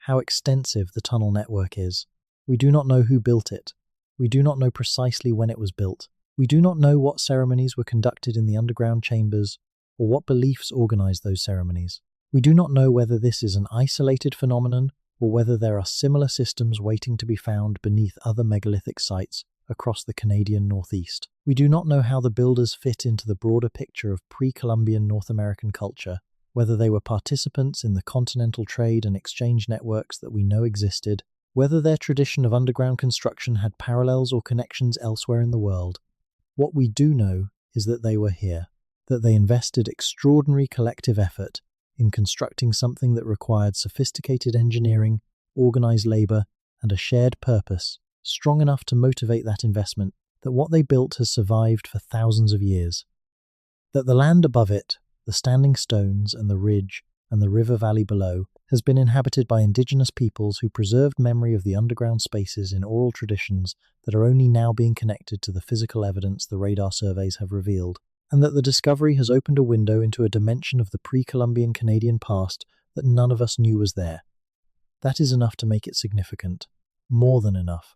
how extensive the tunnel network is. We do not know who built it. We do not know precisely when it was built. We do not know what ceremonies were conducted in the underground chambers or what beliefs organized those ceremonies. We do not know whether this is an isolated phenomenon or whether there are similar systems waiting to be found beneath other megalithic sites across the Canadian Northeast. We do not know how the builders fit into the broader picture of pre-Columbian North American culture, whether they were participants in the continental trade and exchange networks that we know existed, whether their tradition of underground construction had parallels or connections elsewhere in the world. What we do know is that they were here, that they invested extraordinary collective effort in constructing something that required sophisticated engineering, organized labor, and a shared purpose, strong enough to motivate that investment, that what they built has survived for thousands of years. That the land above it, the standing stones and the ridge and the river valley below, has been inhabited by indigenous peoples who preserved memory of the underground spaces in oral traditions that are only now being connected to the physical evidence the radar surveys have revealed, and that the discovery has opened a window into a dimension of the pre-Columbian Canadian past that none of us knew was there. That is enough to make it significant. More than enough.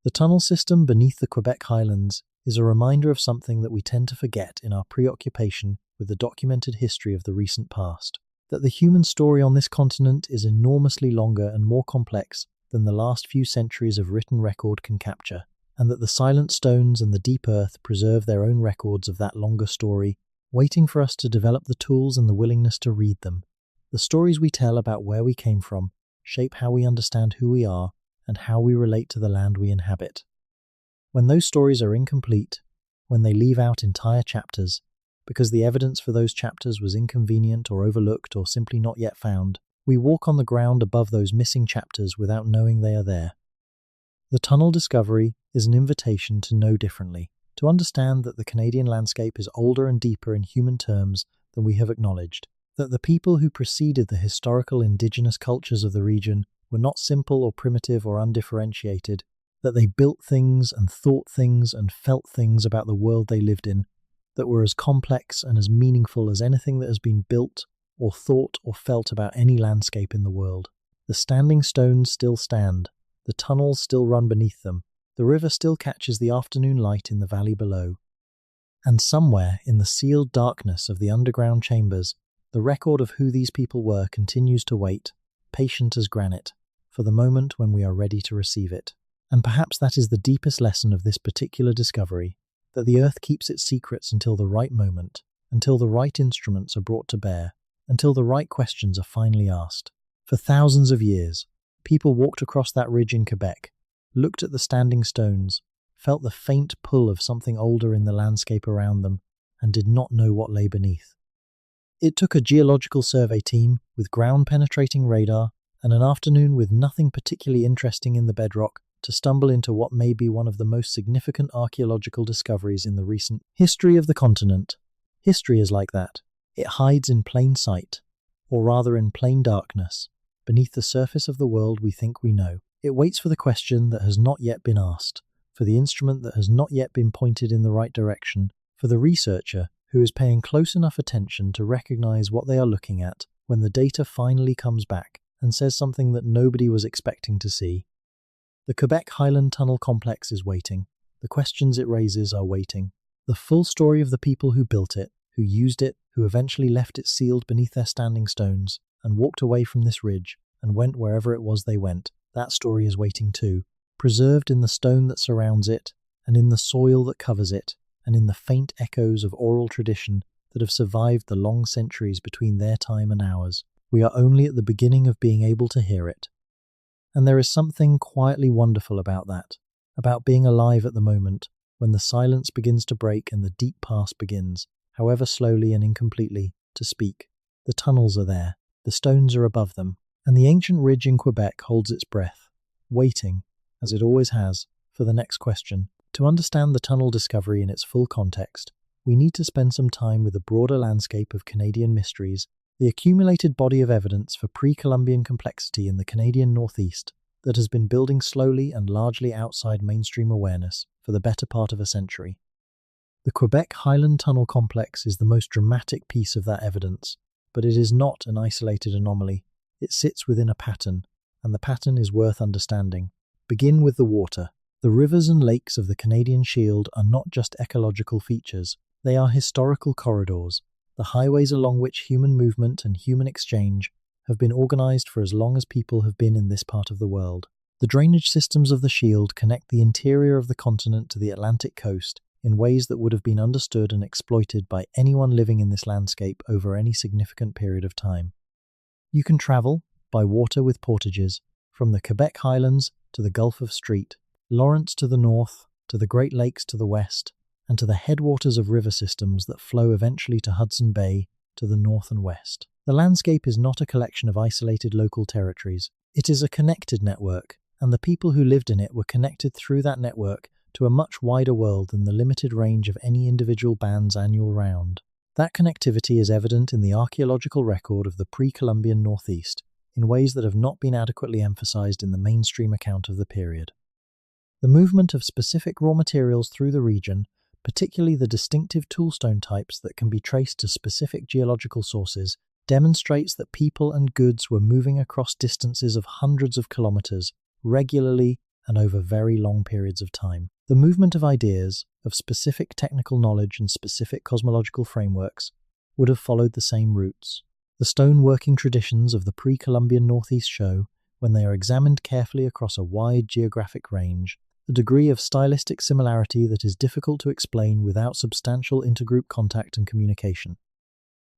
The tunnel system beneath the Quebec Highlands is a reminder of something that we tend to forget in our preoccupation with the documented history of the recent past. That the human story on this continent is enormously longer and more complex than the last few centuries of written record can capture, and that the silent stones and the deep earth preserve their own records of that longer story, waiting for us to develop the tools and the willingness to read them. The stories we tell about where we came from shape how we understand who we are and how we relate to the land we inhabit. When those stories are incomplete, when they leave out entire chapters, because the evidence for those chapters was inconvenient or overlooked or simply not yet found, we walk on the ground above those missing chapters without knowing they are there. The tunnel discovery is an invitation to know differently, to understand that the Canadian landscape is older and deeper in human terms than we have acknowledged, that the people who preceded the historical indigenous cultures of the region were not simple or primitive or undifferentiated, that they built things and thought things and felt things about the world they lived in that were as complex and as meaningful as anything that has been built or thought or felt about any landscape in the world. The standing stones still stand, the tunnels still run beneath them, the river still catches the afternoon light in the valley below. And somewhere in the sealed darkness of the underground chambers, the record of who these people were continues to wait, patient as granite, for the moment when we are ready to receive it. And perhaps that is the deepest lesson of this particular discovery, that the earth keeps its secrets until the right moment, until the right instruments are brought to bear, until the right questions are finally asked. For thousands of years, people walked across that ridge in Quebec, looked at the standing stones, felt the faint pull of something older in the landscape around them, and did not know what lay beneath. It took a geological survey team with ground-penetrating radar and an afternoon with nothing particularly interesting in the bedrock to stumble into what may be one of the most significant archaeological discoveries in the recent history of the continent. History is like that. It hides in plain sight, or rather in plain darkness, beneath the surface of the world we think we know. It waits for the question that has not yet been asked, for the instrument that has not yet been pointed in the right direction, for the researcher who is paying close enough attention to recognize what they are looking at when the data finally comes back and says something that nobody was expecting to see. The Quebec Highland Tunnel Complex is waiting. The questions it raises are waiting. The full story of the people who built it, who used it, who eventually left it sealed beneath their standing stones and walked away from this ridge and went wherever it was they went, that story is waiting too, preserved in the stone that surrounds it and in the soil that covers it and in the faint echoes of oral tradition that have survived the long centuries between their time and ours. We are only at the beginning of being able to hear it. And there is something quietly wonderful about that, about being alive at the moment, when the silence begins to break and the deep past begins, however slowly and incompletely, to speak. The tunnels are there, the stones are above them, and the ancient ridge in Quebec holds its breath, waiting, as it always has, for the next question. To understand the tunnel discovery in its full context, we need to spend some time with the broader landscape of Canadian mysteries, the accumulated body of evidence for pre-Columbian complexity in the Canadian Northeast that has been building slowly and largely outside mainstream awareness for the better part of a century. The Quebec Highland Tunnel Complex is the most dramatic piece of that evidence, but it is not an isolated anomaly. It sits within a pattern, and the pattern is worth understanding. Begin with the water. The rivers and lakes of the Canadian Shield are not just ecological features, they are historical corridors, the highways along which human movement and human exchange have been organized for as long as people have been in this part of the world. The drainage systems of the Shield connect the interior of the continent to the Atlantic coast in ways that would have been understood and exploited by anyone living in this landscape over any significant period of time. You can travel, by water with portages, from the Quebec Highlands to the Gulf of Street, Lawrence to the north, to the Great Lakes to the west, and to the headwaters of river systems that flow eventually to Hudson Bay to the north and west. The landscape is not a collection of isolated local territories. It is a connected network, and the people who lived in it were connected through that network to a much wider world than the limited range of any individual band's annual round. That connectivity is evident in the archaeological record of the pre-Columbian Northeast, in ways that have not been adequately emphasized in the mainstream account of the period. The movement of specific raw materials through the region, particularly the distinctive toolstone types that can be traced to specific geological sources, demonstrates that people and goods were moving across distances of hundreds of kilometers, regularly and over very long periods of time. The movement of ideas, of specific technical knowledge and specific cosmological frameworks, would have followed the same routes. The stone-working traditions of the pre-Columbian Northeast show, when they are examined carefully across a wide geographic range, a degree of stylistic similarity that is difficult to explain without substantial intergroup contact and communication.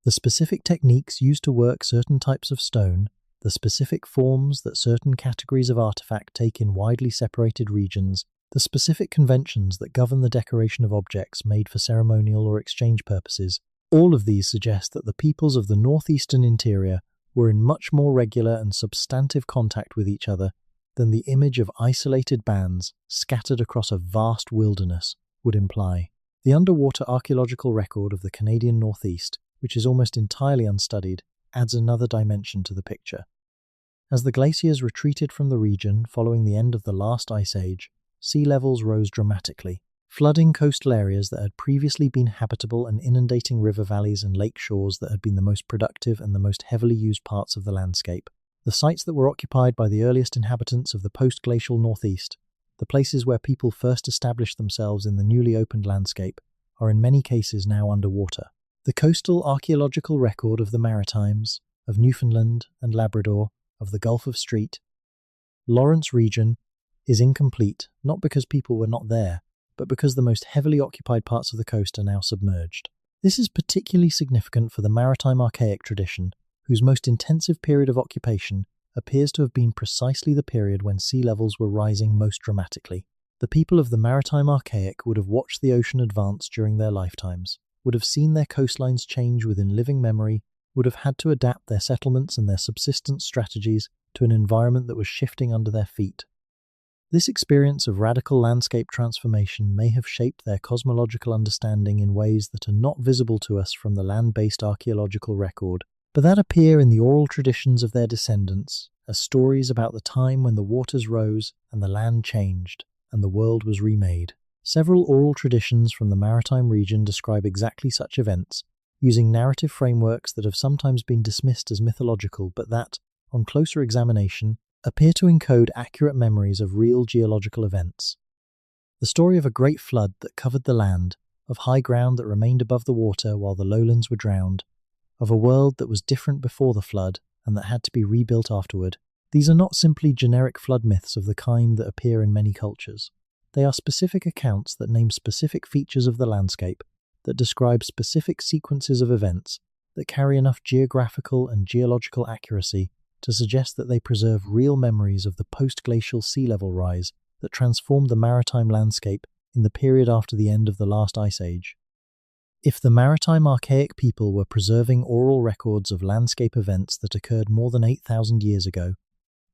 The specific techniques used to work certain types of stone, the specific forms that certain categories of artifact take in widely separated regions, the specific conventions that govern the decoration of objects made for ceremonial or exchange purposes, all of these suggest that the peoples of the northeastern interior were in much more regular and substantive contact with each other than the image of isolated bands scattered across a vast wilderness would imply. The underwater archaeological record of the Canadian Northeast, which is almost entirely unstudied, adds another dimension to the picture. As the glaciers retreated from the region following the end of the last ice age, sea levels rose dramatically, flooding coastal areas that had previously been habitable and inundating river valleys and lake shores that had been the most productive and the most heavily used parts of the landscape. The sites that were occupied by the earliest inhabitants of the post-glacial Northeast, the places where people first established themselves in the newly opened landscape, are in many cases now underwater. The coastal archaeological record of the Maritimes, of Newfoundland and Labrador, of the Gulf of Street, Lawrence region, is incomplete not because people were not there, but because the most heavily occupied parts of the coast are now submerged. This is particularly significant for the maritime archaic tradition, whose most intensive period of occupation appears to have been precisely the period when sea levels were rising most dramatically. The people of the maritime archaic would have watched the ocean advance during their lifetimes, would have seen their coastlines change within living memory, would have had to adapt their settlements and their subsistence strategies to an environment that was shifting under their feet. This experience of radical landscape transformation may have shaped their cosmological understanding in ways that are not visible to us from the land-based archaeological record, but that appear in the oral traditions of their descendants as stories about the time when the waters rose and the land changed and the world was remade. Several oral traditions from the maritime region describe exactly such events, using narrative frameworks that have sometimes been dismissed as mythological but that, on closer examination, appear to encode accurate memories of real geological events. The story of a great flood that covered the land, of high ground that remained above the water while the lowlands were drowned, of a world that was different before the flood and that had to be rebuilt afterward. These are not simply generic flood myths of the kind that appear in many cultures. They are specific accounts that name specific features of the landscape, that describe specific sequences of events, that carry enough geographical and geological accuracy to suggest that they preserve real memories of the post-glacial sea level rise that transformed the maritime landscape in the period after the end of the last ice age. If the maritime archaic people were preserving oral records of landscape events that occurred more than 8,000 years ago,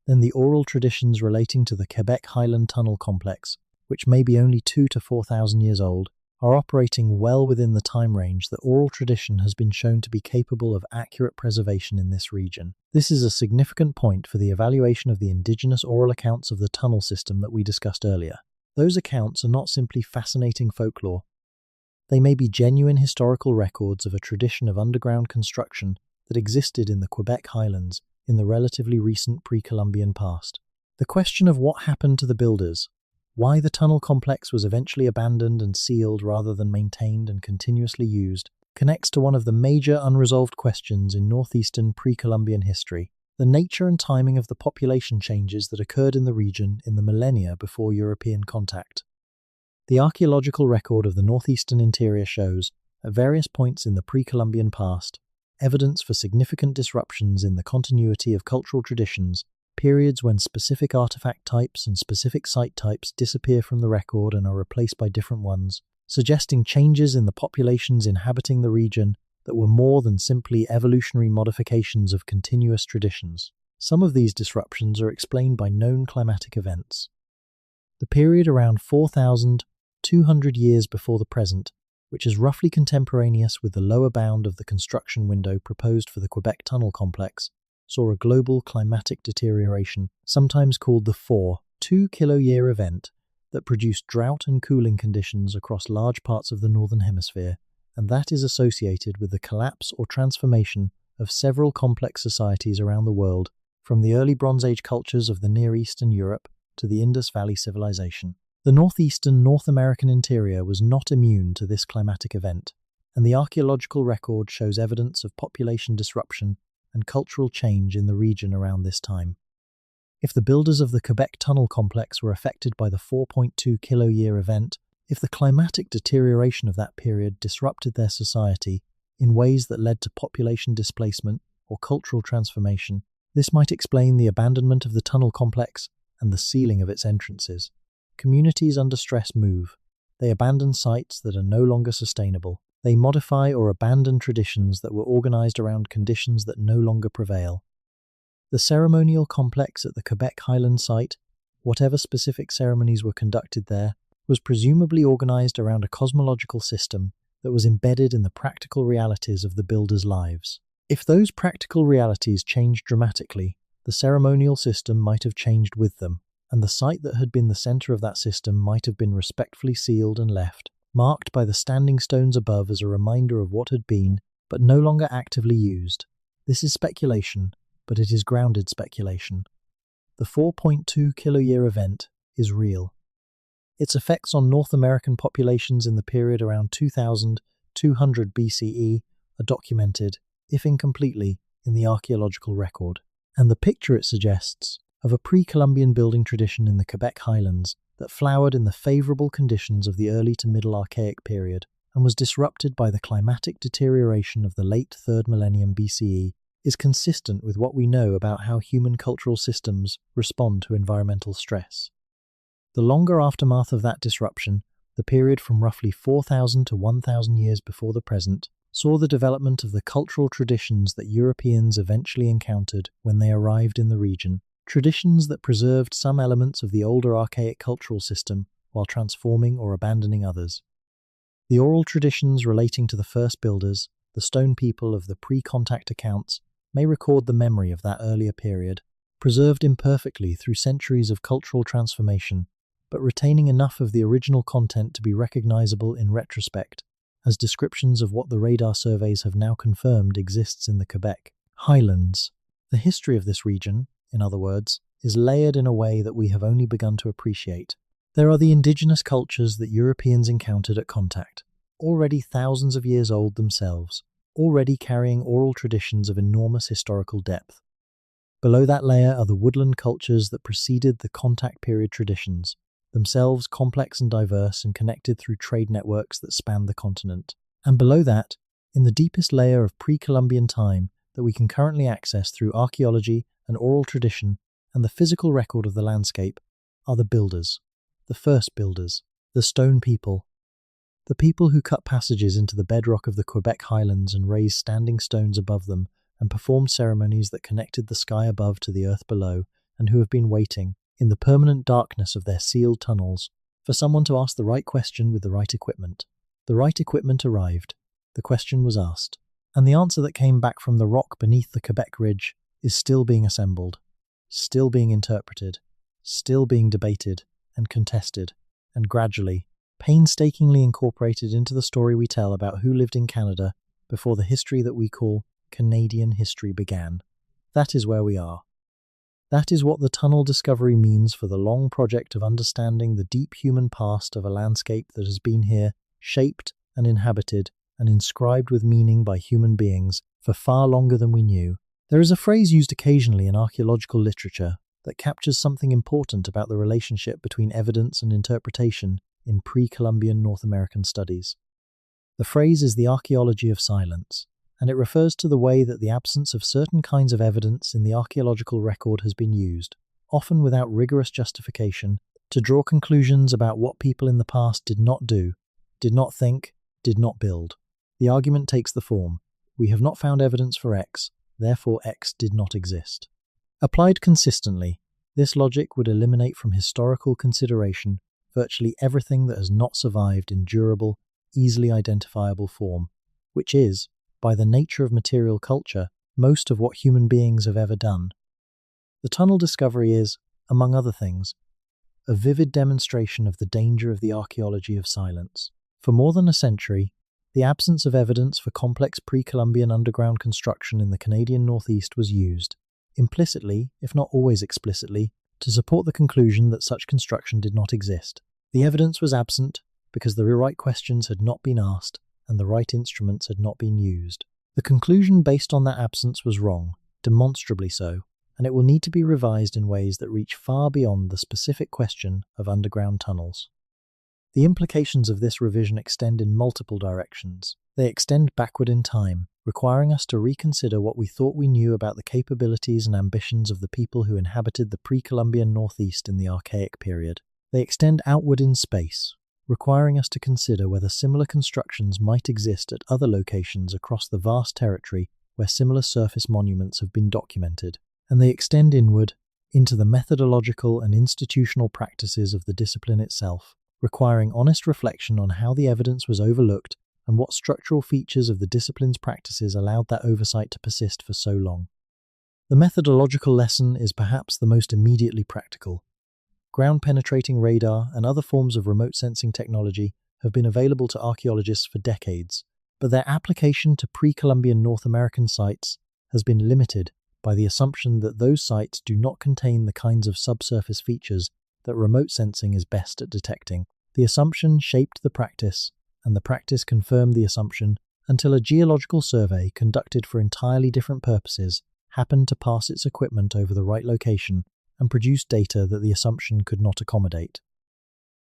then the oral traditions relating to the Quebec Highland Tunnel complex, which may be only 2,000 to 4,000 years old, are operating well within the time range that oral tradition has been shown to be capable of accurate preservation in this region. This is a significant point for the evaluation of the indigenous oral accounts of the tunnel system that we discussed earlier. Those accounts are not simply fascinating folklore. They may be genuine historical records of a tradition of underground construction that existed in the Quebec Highlands in the relatively recent pre-Columbian past. The question of what happened to the builders, why the tunnel complex was eventually abandoned and sealed rather than maintained and continuously used, connects to one of the major unresolved questions in northeastern pre-Columbian history: the nature and timing of the population changes that occurred in the region in the millennia before European contact. The archaeological record of the northeastern interior shows, at various points in the pre-Columbian past, evidence for significant disruptions in the continuity of cultural traditions, periods when specific artifact types and specific site types disappear from the record and are replaced by different ones, suggesting changes in the populations inhabiting the region that were more than simply evolutionary modifications of continuous traditions. Some of these disruptions are explained by known climatic events. The period around 4,200 years before the present, which is roughly contemporaneous with the lower bound of the construction window proposed for the Quebec Tunnel complex, saw a global climatic deterioration, sometimes called the 4.2-kilo-year event, that produced drought and cooling conditions across large parts of the Northern Hemisphere, and that is associated with the collapse or transformation of several complex societies around the world, from the early Bronze Age cultures of the Near East and Europe to the Indus Valley civilization. The northeastern North American interior was not immune to this climatic event, and the archaeological record shows evidence of population disruption and cultural change in the region around this time. If the builders of the Quebec Tunnel Complex were affected by the 4.2 kiloyear event, if the climatic deterioration of that period disrupted their society in ways that led to population displacement or cultural transformation, this might explain the abandonment of the tunnel complex and the sealing of its entrances. Communities under stress move. They abandon sites that are no longer sustainable. They modify or abandon traditions that were organized around conditions that no longer prevail. The ceremonial complex at the Quebec Highland site, whatever specific ceremonies were conducted there, was presumably organized around a cosmological system that was embedded in the practical realities of the builders' lives. If those practical realities changed dramatically, the ceremonial system might have changed with them, and the site that had been the center of that system might have been respectfully sealed and left, marked by the standing stones above as a reminder of what had been, but no longer actively used. This is speculation, but it is grounded speculation. The 4.2 kiloyear event is real. Its effects on North American populations in the period around 2200 BCE are documented, if incompletely, in the archaeological record. And the picture it suggests of a pre-Columbian building tradition in the Quebec Highlands that flowered in the favourable conditions of the early to middle Archaic period and was disrupted by the climatic deterioration of the late 3rd millennium BCE is consistent with what we know about how human cultural systems respond to environmental stress. The longer aftermath of that disruption, the period from roughly 4,000 to 1,000 years before the present, saw the development of the cultural traditions that Europeans eventually encountered when they arrived in the region, traditions that preserved some elements of the older archaic cultural system while transforming or abandoning others. The oral traditions relating to the first builders, the stone people of the pre-contact accounts, may record the memory of that earlier period, preserved imperfectly through centuries of cultural transformation, but retaining enough of the original content to be recognizable in retrospect, as descriptions of what the radar surveys have now confirmed exists in the Quebec Highlands. The history of this region, in other words, is layered in a way that we have only begun to appreciate. There are the indigenous cultures that Europeans encountered at contact, already thousands of years old themselves, already carrying oral traditions of enormous historical depth. Below that layer are the woodland cultures that preceded the contact period traditions, themselves complex and diverse and connected through trade networks that spanned the continent. And below that, in the deepest layer of pre-Columbian time that we can currently access through archaeology and oral tradition and the physical record of the landscape, are the builders, the first builders, the stone people, the people who cut passages into the bedrock of the Quebec Highlands and raised standing stones above them and performed ceremonies that connected the sky above to the earth below, and who have been waiting, in the permanent darkness of their sealed tunnels, for someone to ask the right question with the right equipment. The right equipment arrived, the question was asked, and the answer that came back from the rock beneath the Quebec Ridge is still being assembled, still being interpreted, still being debated and contested, and gradually, painstakingly incorporated into the story we tell about who lived in Canada before the history that we call Canadian history began. That is where we are. That is what the tunnel discovery means for the long project of understanding the deep human past of a landscape that has been here, shaped and inhabited and inscribed with meaning by human beings for far longer than we knew. There is a phrase used occasionally in archaeological literature that captures something important about the relationship between evidence and interpretation in pre-Columbian North American studies. The phrase is the archaeology of silence, and it refers to the way that the absence of certain kinds of evidence in the archaeological record has been used, often without rigorous justification, to draw conclusions about what people in the past did not do, did not think, did not build. The argument takes the form, we have not found evidence for X, therefore X did not exist. Applied consistently, this logic would eliminate from historical consideration virtually everything that has not survived in durable, easily identifiable form, which is, by the nature of material culture, most of what human beings have ever done. The tunnel discovery is, among other things, a vivid demonstration of the danger of the archaeology of silence. For more than a century, the absence of evidence for complex pre-Columbian underground construction in the Canadian Northeast was used, implicitly, if not always explicitly, to support the conclusion that such construction did not exist. The evidence was absent because the right questions had not been asked and the right instruments had not been used. The conclusion based on that absence was wrong, demonstrably so, and it will need to be revised in ways that reach far beyond the specific question of underground tunnels. The implications of this revision extend in multiple directions. They extend backward in time, requiring us to reconsider what we thought we knew about the capabilities and ambitions of the people who inhabited the pre-Columbian Northeast in the Archaic period. They extend outward in space, requiring us to consider whether similar constructions might exist at other locations across the vast territory where similar surface monuments have been documented. And they extend inward, into the methodological and institutional practices of the discipline itself, requiring honest reflection on how the evidence was overlooked and what structural features of the discipline's practices allowed that oversight to persist for so long. The methodological lesson is perhaps the most immediately practical. Ground-penetrating radar and other forms of remote sensing technology have been available to archaeologists for decades, but their application to pre-Columbian North American sites has been limited by the assumption that those sites do not contain the kinds of subsurface features that remote sensing is best at detecting. The assumption shaped the practice, and the practice confirmed the assumption until a geological survey conducted for entirely different purposes happened to pass its equipment over the right location and produce data that the assumption could not accommodate.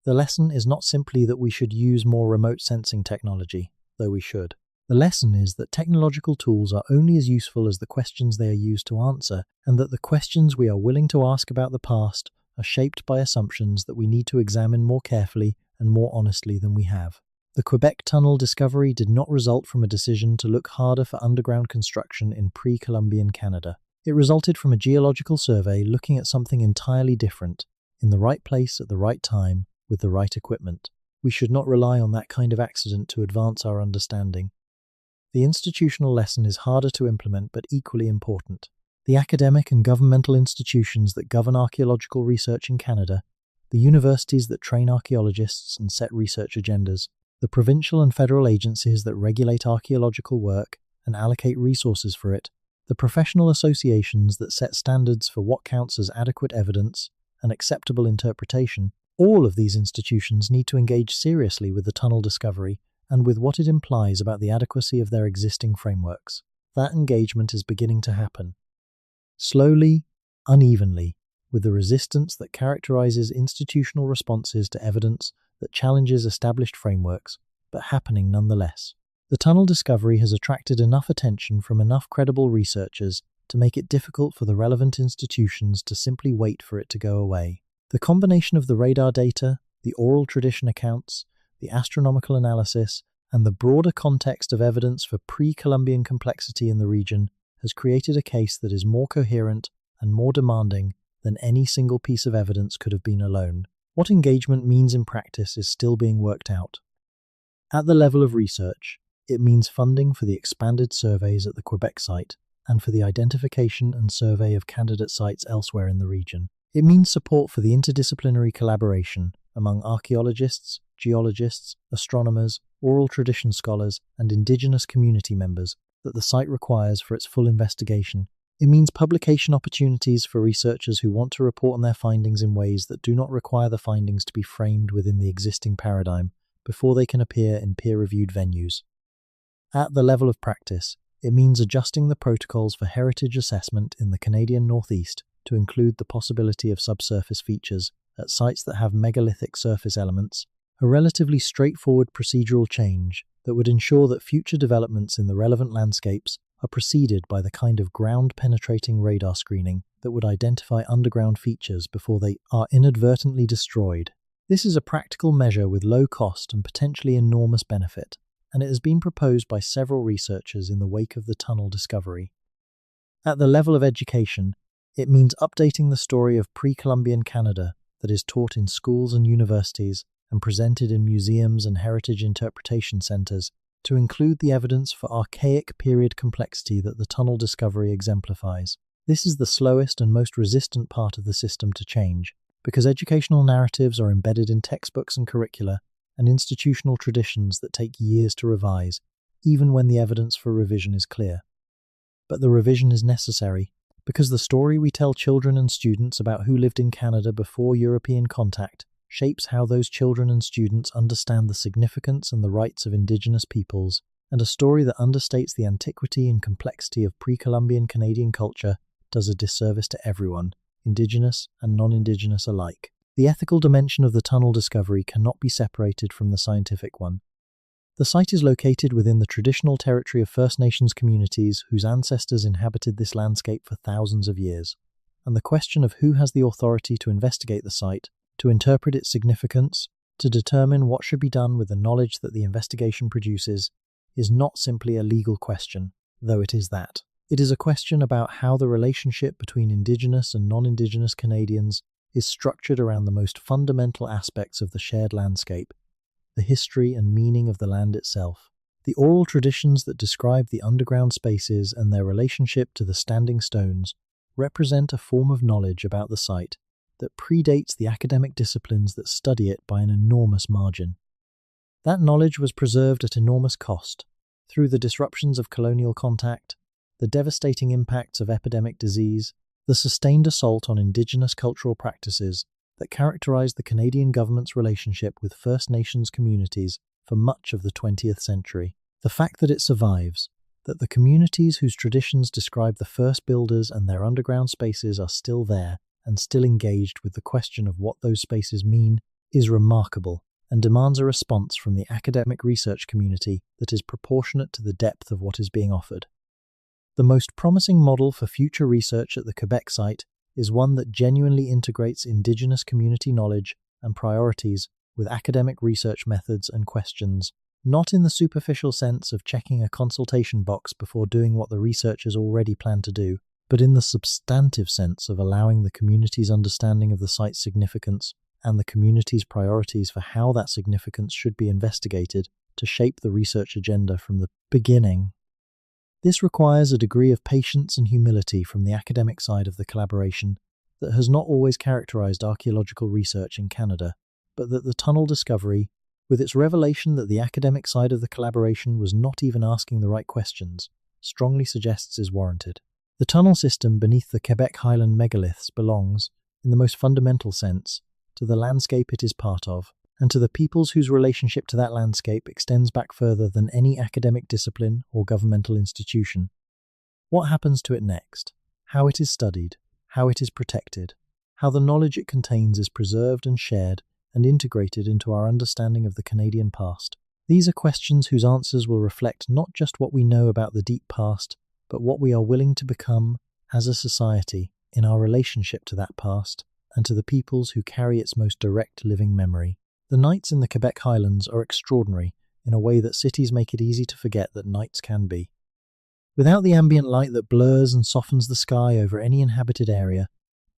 The lesson is not simply that we should use more remote sensing technology, though we should. The lesson is that technological tools are only as useful as the questions they are used to answer, and that the questions we are willing to ask about the past are shaped by assumptions that we need to examine more carefully and more honestly than we have. The Quebec tunnel discovery did not result from a decision to look harder for underground construction in pre-Columbian Canada. It resulted from a geological survey looking at something entirely different, in the right place at the right time, with the right equipment. We should not rely on that kind of accident to advance our understanding. The institutional lesson is harder to implement but equally important. The academic and governmental institutions that govern archaeological research in Canada, the universities that train archaeologists and set research agendas, the provincial and federal agencies that regulate archaeological work and allocate resources for it, the professional associations that set standards for what counts as adequate evidence and acceptable interpretation, all of these institutions need to engage seriously with the tunnel discovery and with what it implies about the adequacy of their existing frameworks. That engagement is beginning to happen. Slowly, unevenly, with the resistance that characterizes institutional responses to evidence that challenges established frameworks, but happening nonetheless. The tunnel discovery has attracted enough attention from enough credible researchers to make it difficult for the relevant institutions to simply wait for it to go away. The combination of the radar data, the oral tradition accounts, the astronomical analysis, and the broader context of evidence for pre-Columbian complexity in the region has created a case that is more coherent and more demanding than any single piece of evidence could have been alone. What engagement means in practice is still being worked out. At the level of research, it means funding for the expanded surveys at the Quebec site and for the identification and survey of candidate sites elsewhere in the region. It means support for the interdisciplinary collaboration among archaeologists, geologists, astronomers, oral tradition scholars, and Indigenous community members that the site requires for its full investigation. It means publication opportunities for researchers who want to report on their findings in ways that do not require the findings to be framed within the existing paradigm before they can appear in peer-reviewed venues. At the level of practice, it means adjusting the protocols for heritage assessment in the Canadian Northeast to include the possibility of subsurface features at sites that have megalithic surface elements, a relatively straightforward procedural change that would ensure that future developments in the relevant landscapes are preceded by the kind of ground-penetrating radar screening that would identify underground features before they are inadvertently destroyed. This is a practical measure with low cost and potentially enormous benefit, and it has been proposed by several researchers in the wake of the tunnel discovery. At the level of education, it means updating the story of pre-Columbian Canada that is taught in schools and universities and presented in museums and heritage interpretation centres to include the evidence for archaic period complexity that the tunnel discovery exemplifies. This is the slowest and most resistant part of the system to change, because educational narratives are embedded in textbooks and curricula and institutional traditions that take years to revise, even when the evidence for revision is clear. But the revision is necessary, because the story we tell children and students about who lived in Canada before European contact shapes how those children and students understand the significance and the rights of Indigenous peoples, and a story that understates the antiquity and complexity of pre-Columbian Canadian culture does a disservice to everyone, indigenous and non-indigenous alike. The ethical dimension of the tunnel discovery cannot be separated from the scientific one. The site is located within the traditional territory of First Nations communities whose ancestors inhabited this landscape for thousands of years, and the question of who has the authority to investigate the site, to interpret its significance, to determine what should be done with the knowledge that the investigation produces, is not simply a legal question, though it is that. It is a question about how the relationship between Indigenous and non-Indigenous Canadians is structured around the most fundamental aspects of the shared landscape, the history and meaning of the land itself. The oral traditions that describe the underground spaces and their relationship to the standing stones represent a form of knowledge about the site that predates the academic disciplines that study it by an enormous margin. That knowledge was preserved at enormous cost, through the disruptions of colonial contact, the devastating impacts of epidemic disease, the sustained assault on Indigenous cultural practices that characterized the Canadian government's relationship with First Nations communities for much of the 20th century. The fact that it survives, that the communities whose traditions describe the first builders and their underground spaces are still there and still engaged with the question of what those spaces mean, is remarkable and demands a response from the academic research community that is proportionate to the depth of what is being offered. The most promising model for future research at the Quebec site is one that genuinely integrates Indigenous community knowledge and priorities with academic research methods and questions, not in the superficial sense of checking a consultation box before doing what the researchers already plan to do, but in the substantive sense of allowing the community's understanding of the site's significance and the community's priorities for how that significance should be investigated to shape the research agenda from the beginning. This requires a degree of patience and humility from the academic side of the collaboration that has not always characterized archaeological research in Canada, but that the tunnel discovery, with its revelation that the academic side of the collaboration was not even asking the right questions, strongly suggests is warranted. The tunnel system beneath the Quebec Highland megaliths belongs, in the most fundamental sense, to the landscape it is part of, and to the peoples whose relationship to that landscape extends back further than any academic discipline or governmental institution. What happens to it next? How it is studied? How it is protected? How the knowledge it contains is preserved and shared and integrated into our understanding of the Canadian past? These are questions whose answers will reflect not just what we know about the deep past, but what we are willing to become as a society in our relationship to that past and to the peoples who carry its most direct living memory. The nights in the Quebec Highlands are extraordinary in a way that cities make it easy to forget that nights can be. Without the ambient light that blurs and softens the sky over any inhabited area,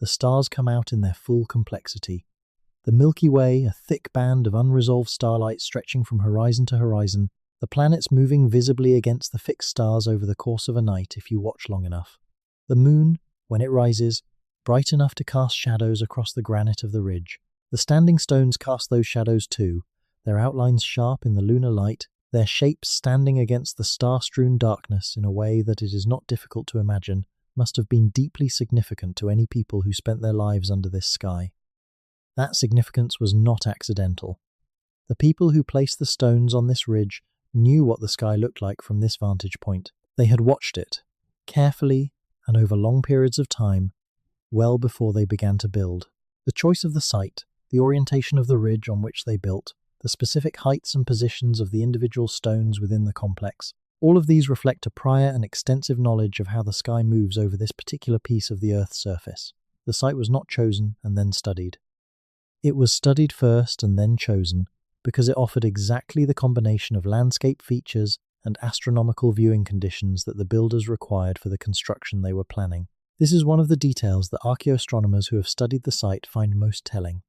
the stars come out in their full complexity. The Milky Way, a thick band of unresolved starlight stretching from horizon to horizon, the planets moving visibly against the fixed stars over the course of a night if you watch long enough. The moon, when it rises, bright enough to cast shadows across the granite of the ridge. The standing stones cast those shadows too, their outlines sharp in the lunar light, their shapes standing against the star-strewn darkness in a way that it is not difficult to imagine must have been deeply significant to any people who spent their lives under this sky. That significance was not accidental. The people who placed the stones on this ridge knew what the sky looked like from this vantage point. They had watched it, carefully and over long periods of time, well before they began to build. The choice of the site, the orientation of the ridge on which they built, the specific heights and positions of the individual stones within the complex, all of these reflect a prior and extensive knowledge of how the sky moves over this particular piece of the Earth's surface. The site was not chosen and then studied. It was studied first and then chosen because it offered exactly the combination of landscape features and astronomical viewing conditions that the builders required for the construction they were planning. This is one of the details that archaeoastronomers who have studied the site find most telling.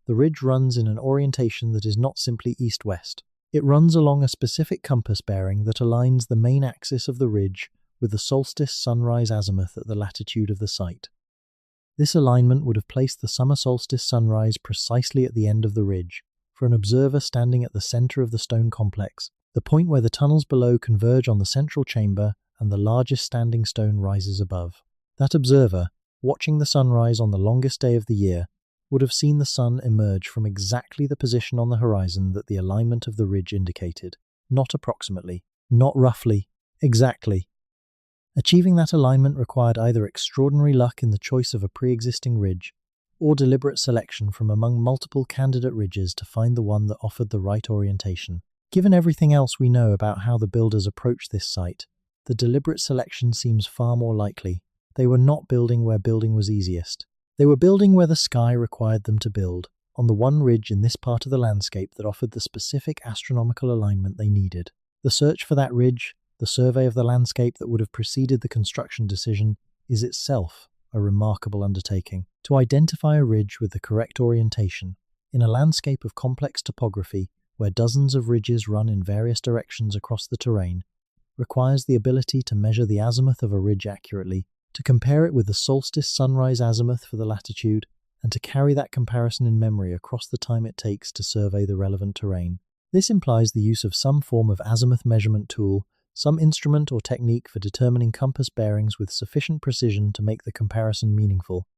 The ridge runs in an orientation that is not simply east-west. It runs along a specific compass bearing that aligns the main axis of the ridge with the solstice-sunrise azimuth at the latitude of the site. This alignment would have placed the summer solstice sunrise precisely at the end of the ridge. For an observer standing at the center of the stone complex, the point where the tunnels below converge on the central chamber and the largest standing stone rises above. That observer, watching the sunrise on the longest day of the year, would have seen the sun emerge from exactly the position on the horizon that the alignment of the ridge indicated. Not approximately, not roughly, exactly. Achieving that alignment required either extraordinary luck in the choice of a pre-existing ridge, or deliberate selection from among multiple candidate ridges to find the one that offered the right orientation. Given everything else we know about how the builders approached this site, the deliberate selection seems far more likely. They were not building where building was easiest. They were building where the sky required them to build, on the one ridge in this part of the landscape that offered the specific astronomical alignment they needed. The search for that ridge, the survey of the landscape that would have preceded the construction decision, is itself a remarkable undertaking. To identify a ridge with the correct orientation, in a landscape of complex topography where dozens of ridges run in various directions across the terrain, requires the ability to measure the azimuth of a ridge accurately, to compare it with the solstice sunrise azimuth for the latitude, and to carry that comparison in memory across the time it takes to survey the relevant terrain. This implies the use of some form of azimuth measurement tool, some instrument or technique for determining compass bearings with sufficient precision to make the comparison meaningful.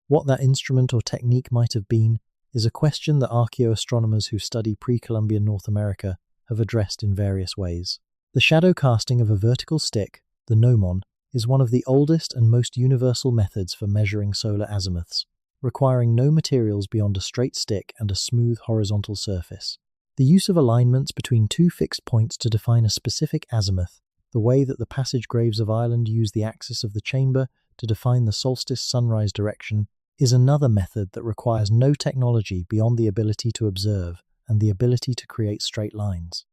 What that instrument or technique might have been is a question that archaeoastronomers who study pre-Columbian North America have addressed in various ways. The shadow casting of a vertical stick, the gnomon, is one of the oldest and most universal methods for measuring solar azimuths, requiring no materials beyond a straight stick and a smooth horizontal surface. The use of alignments between two fixed points to define a specific azimuth, the way that the passage graves of Ireland use the axis of the chamber to define the solstice sunrise direction, is another method that requires no technology beyond the ability to observe and the ability to create straight lines.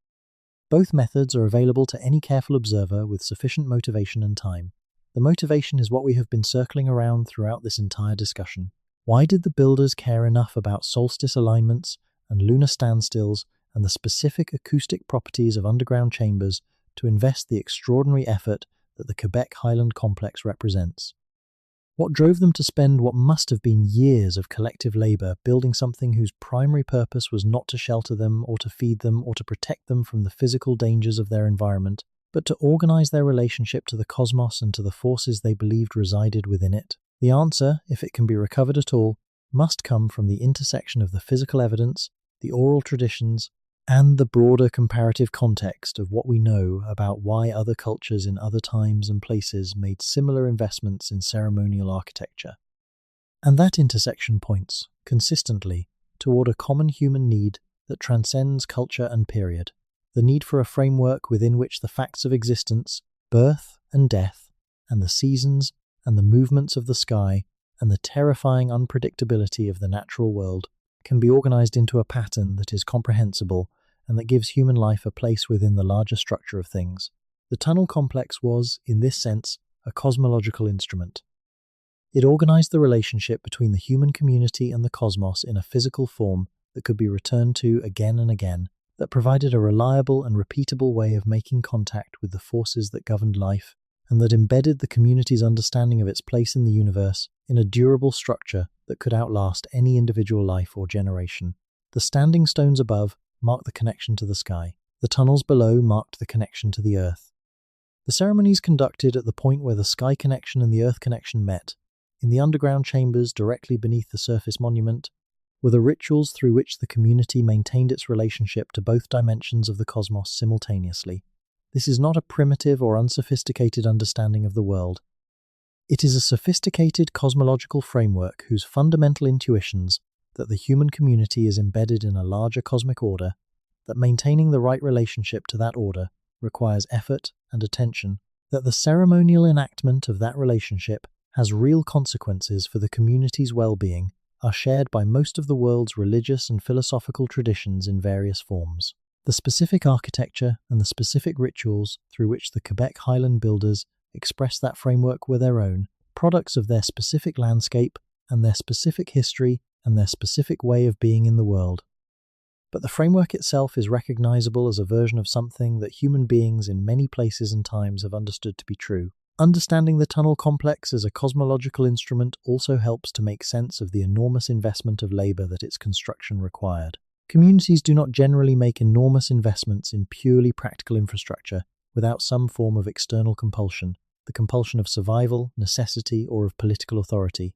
Both methods are available to any careful observer with sufficient motivation and time. The motivation is what we have been circling around throughout this entire discussion. Why did the builders care enough about solstice alignments and lunar standstills and the specific acoustic properties of underground chambers to invest the extraordinary effort that the Quebec Highland complex represents? What drove them to spend what must have been years of collective labour building something whose primary purpose was not to shelter them or to feed them or to protect them from the physical dangers of their environment, but to organise their relationship to the cosmos and to the forces they believed resided within it? The answer, if it can be recovered at all, must come from the intersection of the physical evidence, the oral traditions, and the broader comparative context of what we know about why other cultures in other times and places made similar investments in ceremonial architecture. And that intersection points, consistently, toward a common human need that transcends culture and period, the need for a framework within which the facts of existence, birth and death, and the seasons and the movements of the sky, and the terrifying unpredictability of the natural world can be organized into a pattern that is comprehensible and that gives human life a place within the larger structure of things. The tunnel complex was, in this sense, a cosmological instrument. It organized the relationship between the human community and the cosmos in a physical form that could be returned to again and again, that provided a reliable and repeatable way of making contact with the forces that governed life, and that embedded the community's understanding of its place in the universe in a durable structure that could outlast any individual life or generation. The standing stones above marked the connection to the sky. The tunnels below marked the connection to the earth. The ceremonies conducted at the point where the sky connection and the earth connection met, in the underground chambers directly beneath the surface monument, were the rituals through which the community maintained its relationship to both dimensions of the cosmos simultaneously. This is not a primitive or unsophisticated understanding of the world. It is a sophisticated cosmological framework whose fundamental intuitions that the human community is embedded in a larger cosmic order, that maintaining the right relationship to that order requires effort and attention, that the ceremonial enactment of that relationship has real consequences for the community's well-being, are shared by most of the world's religious and philosophical traditions in various forms. The specific architecture and the specific rituals through which the Quebec Highland builders expressed that framework were their own, products of their specific landscape and their specific history and their specific way of being in the world. But the framework itself is recognizable as a version of something that human beings in many places and times have understood to be true. Understanding the tunnel complex as a cosmological instrument also helps to make sense of the enormous investment of labor that its construction required. Communities do not generally make enormous investments in purely practical infrastructure without some form of external compulsion, the compulsion of survival, necessity, or of political authority.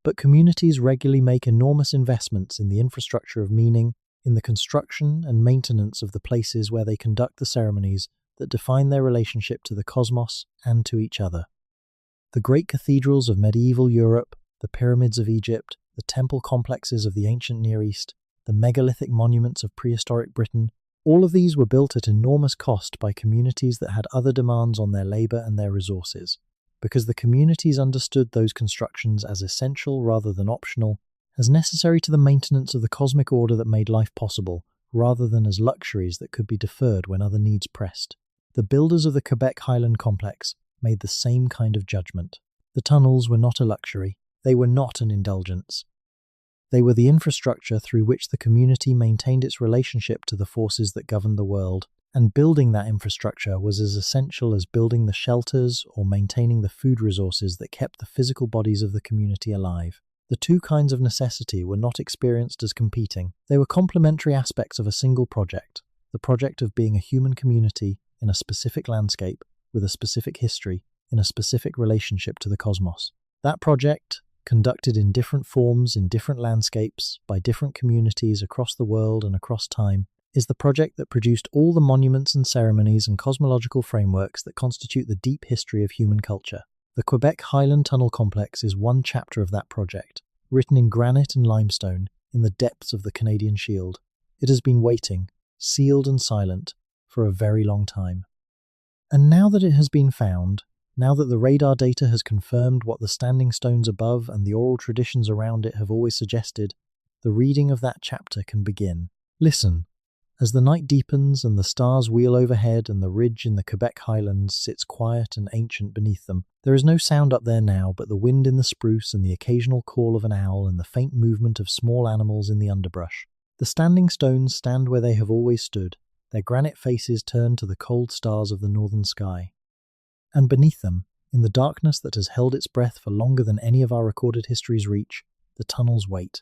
But communities regularly make enormous investments in the infrastructure of meaning, in the construction and maintenance of the places where they conduct the ceremonies that define their relationship to the cosmos and to each other. The great cathedrals of medieval Europe, the pyramids of Egypt, the temple complexes of the ancient Near East, the megalithic monuments of prehistoric Britain, all of these were built at enormous cost by communities that had other demands on their labor and their resources. Because the communities understood those constructions as essential rather than optional, as necessary to the maintenance of the cosmic order that made life possible, rather than as luxuries that could be deferred when other needs pressed. The builders of the Quebec Highland complex made the same kind of judgment. The tunnels were not a luxury. They were not an indulgence. They were the infrastructure through which the community maintained its relationship to the forces that governed the world, and building that infrastructure was as essential as building the shelters or maintaining the food resources that kept the physical bodies of the community alive. The two kinds of necessity were not experienced as competing. They were complementary aspects of a single project, the project of being a human community in a specific landscape, with a specific history, in a specific relationship to the cosmos. That project, conducted in different forms in different landscapes by different communities across the world and across time, is the project that produced all the monuments and ceremonies and cosmological frameworks that constitute the deep history of human culture. The Quebec Highland Tunnel Complex is one chapter of that project, written in granite and limestone in the depths of the Canadian Shield. It has been waiting, sealed and silent, for a very long time. And now that it has been found, now that the radar data has confirmed what the standing stones above and the oral traditions around it have always suggested, the reading of that chapter can begin. Listen. As the night deepens and the stars wheel overhead and the ridge in the Quebec Highlands sits quiet and ancient beneath them, there is no sound up there now but the wind in the spruce and the occasional call of an owl and the faint movement of small animals in the underbrush. The standing stones stand where they have always stood, their granite faces turned to the cold stars of the northern sky. And beneath them, in the darkness that has held its breath for longer than any of our recorded histories reach, the tunnels wait.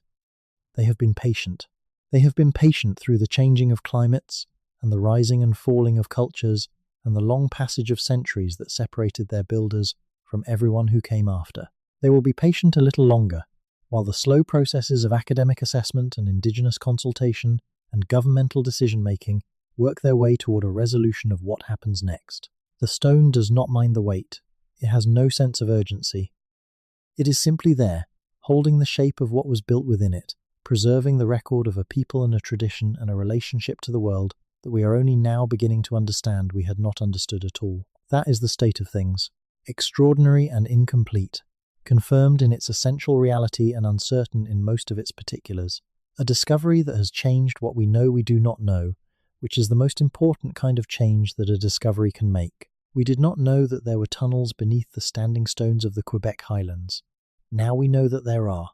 They have been patient. They have been patient through the changing of climates, and the rising and falling of cultures, and the long passage of centuries that separated their builders from everyone who came after. They will be patient a little longer, while the slow processes of academic assessment and indigenous consultation and governmental decision-making work their way toward a resolution of what happens next. The stone does not mind the wait. It has no sense of urgency. It is simply there, holding the shape of what was built within it, preserving the record of a people and a tradition and a relationship to the world that we are only now beginning to understand we had not understood at all. That is the state of things, extraordinary and incomplete, confirmed in its essential reality and uncertain in most of its particulars. A discovery that has changed what we know we do not know, which is the most important kind of change that a discovery can make. We did not know that there were tunnels beneath the standing stones of the Quebec Highlands. Now we know that there are.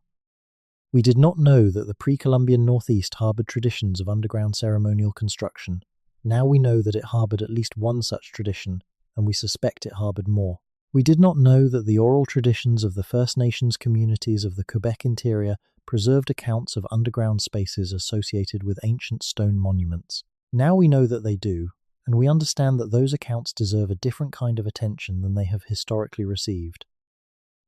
We did not know that the pre-Columbian Northeast harboured traditions of underground ceremonial construction. Now we know that it harboured at least one such tradition, and we suspect it harboured more. We did not know that the oral traditions of the First Nations communities of the Quebec interior preserved accounts of underground spaces associated with ancient stone monuments. Now we know that they do, and we understand that those accounts deserve a different kind of attention than they have historically received.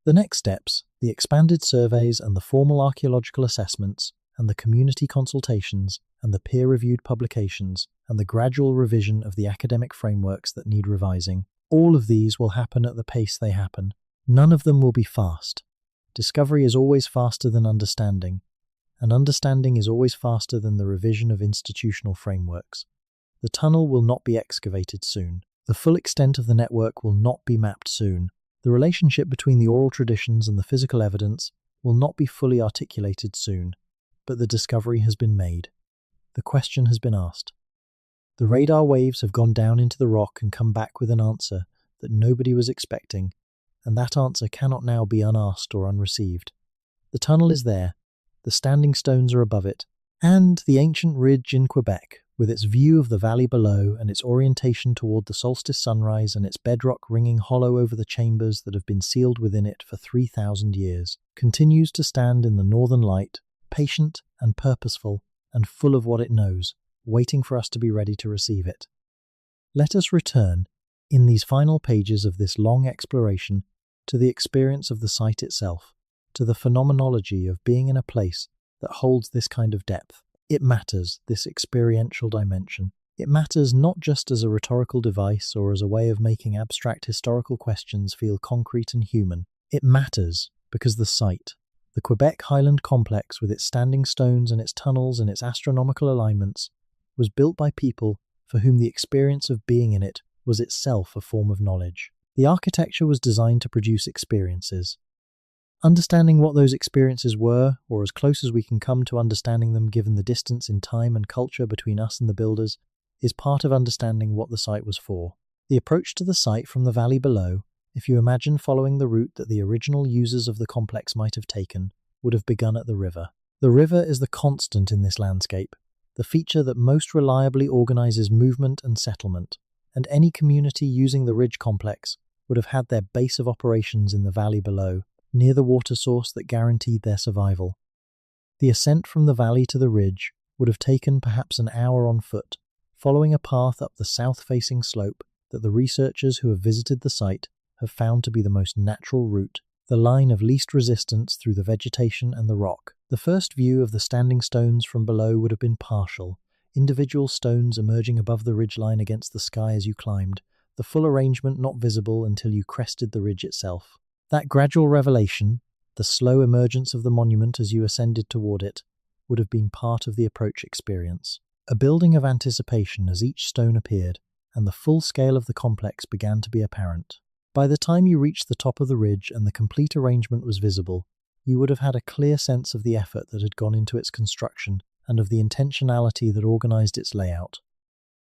The next steps, the expanded surveys and the formal archaeological assessments, and the community consultations, and the peer-reviewed publications, and the gradual revision of the academic frameworks that need revising, all of these will happen at the pace they happen. None of them will be fast. Discovery is always faster than understanding, and understanding is always faster than the revision of institutional frameworks. The tunnel will not be excavated soon. The full extent of the network will not be mapped soon. The relationship between the oral traditions and the physical evidence will not be fully articulated soon, but the discovery has been made. The question has been asked. The radar waves have gone down into the rock and come back with an answer that nobody was expecting, and that answer cannot now be unasked or unreceived. The tunnel is there, the standing stones are above it, and the ancient ridge in Quebec, with its view of the valley below and its orientation toward the solstice sunrise and its bedrock ringing hollow over the chambers that have been sealed within it for 3,000 years, continues to stand in the northern light, patient and purposeful and full of what it knows, waiting for us to be ready to receive it. Let us return, in these final pages of this long exploration, to the experience of the site itself, to the phenomenology of being in a place that holds this kind of depth. It matters, this experiential dimension. It matters not just as a rhetorical device or as a way of making abstract historical questions feel concrete and human. It matters because the site, the Quebec Highland Complex with its standing stones and its tunnels and its astronomical alignments, was built by people for whom the experience of being in it was itself a form of knowledge. The architecture was designed to produce experiences. Understanding what those experiences were, or as close as we can come to understanding them given the distance in time and culture between us and the builders, is part of understanding what the site was for. The approach to the site from the valley below, if you imagine following the route that the original users of the complex might have taken, would have begun at the river. The river is the constant in this landscape, the feature that most reliably organizes movement and settlement, and any community using the ridge complex would have had their base of operations in the valley below, near the water source that guaranteed their survival. The ascent from the valley to the ridge would have taken perhaps an hour on foot, following a path up the south-facing slope that the researchers who have visited the site have found to be the most natural route, the line of least resistance through the vegetation and the rock. The first view of the standing stones from below would have been partial, individual stones emerging above the ridgeline against the sky as you climbed, the full arrangement not visible until you crested the ridge itself. That gradual revelation, the slow emergence of the monument as you ascended toward it, would have been part of the approach experience. A building of anticipation as each stone appeared, and the full scale of the complex began to be apparent. By the time you reached the top of the ridge and the complete arrangement was visible, you would have had a clear sense of the effort that had gone into its construction and of the intentionality that organized its layout.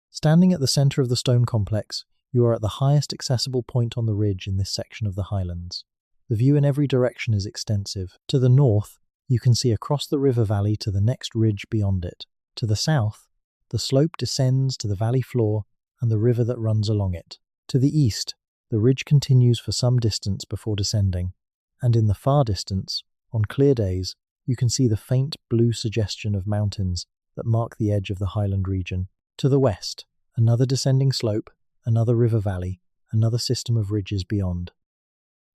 Standing at the center of the stone complex, you are at the highest accessible point on the ridge in this section of the highlands. The view in every direction is extensive. To the north, you can see across the river valley to the next ridge beyond it. To the south, the slope descends to the valley floor and the river that runs along it. To the east, the ridge continues for some distance before descending, and in the far distance, on clear days, you can see the faint blue suggestion of mountains that mark the edge of the highland region. To the west, another descending slope, another river valley, another system of ridges beyond.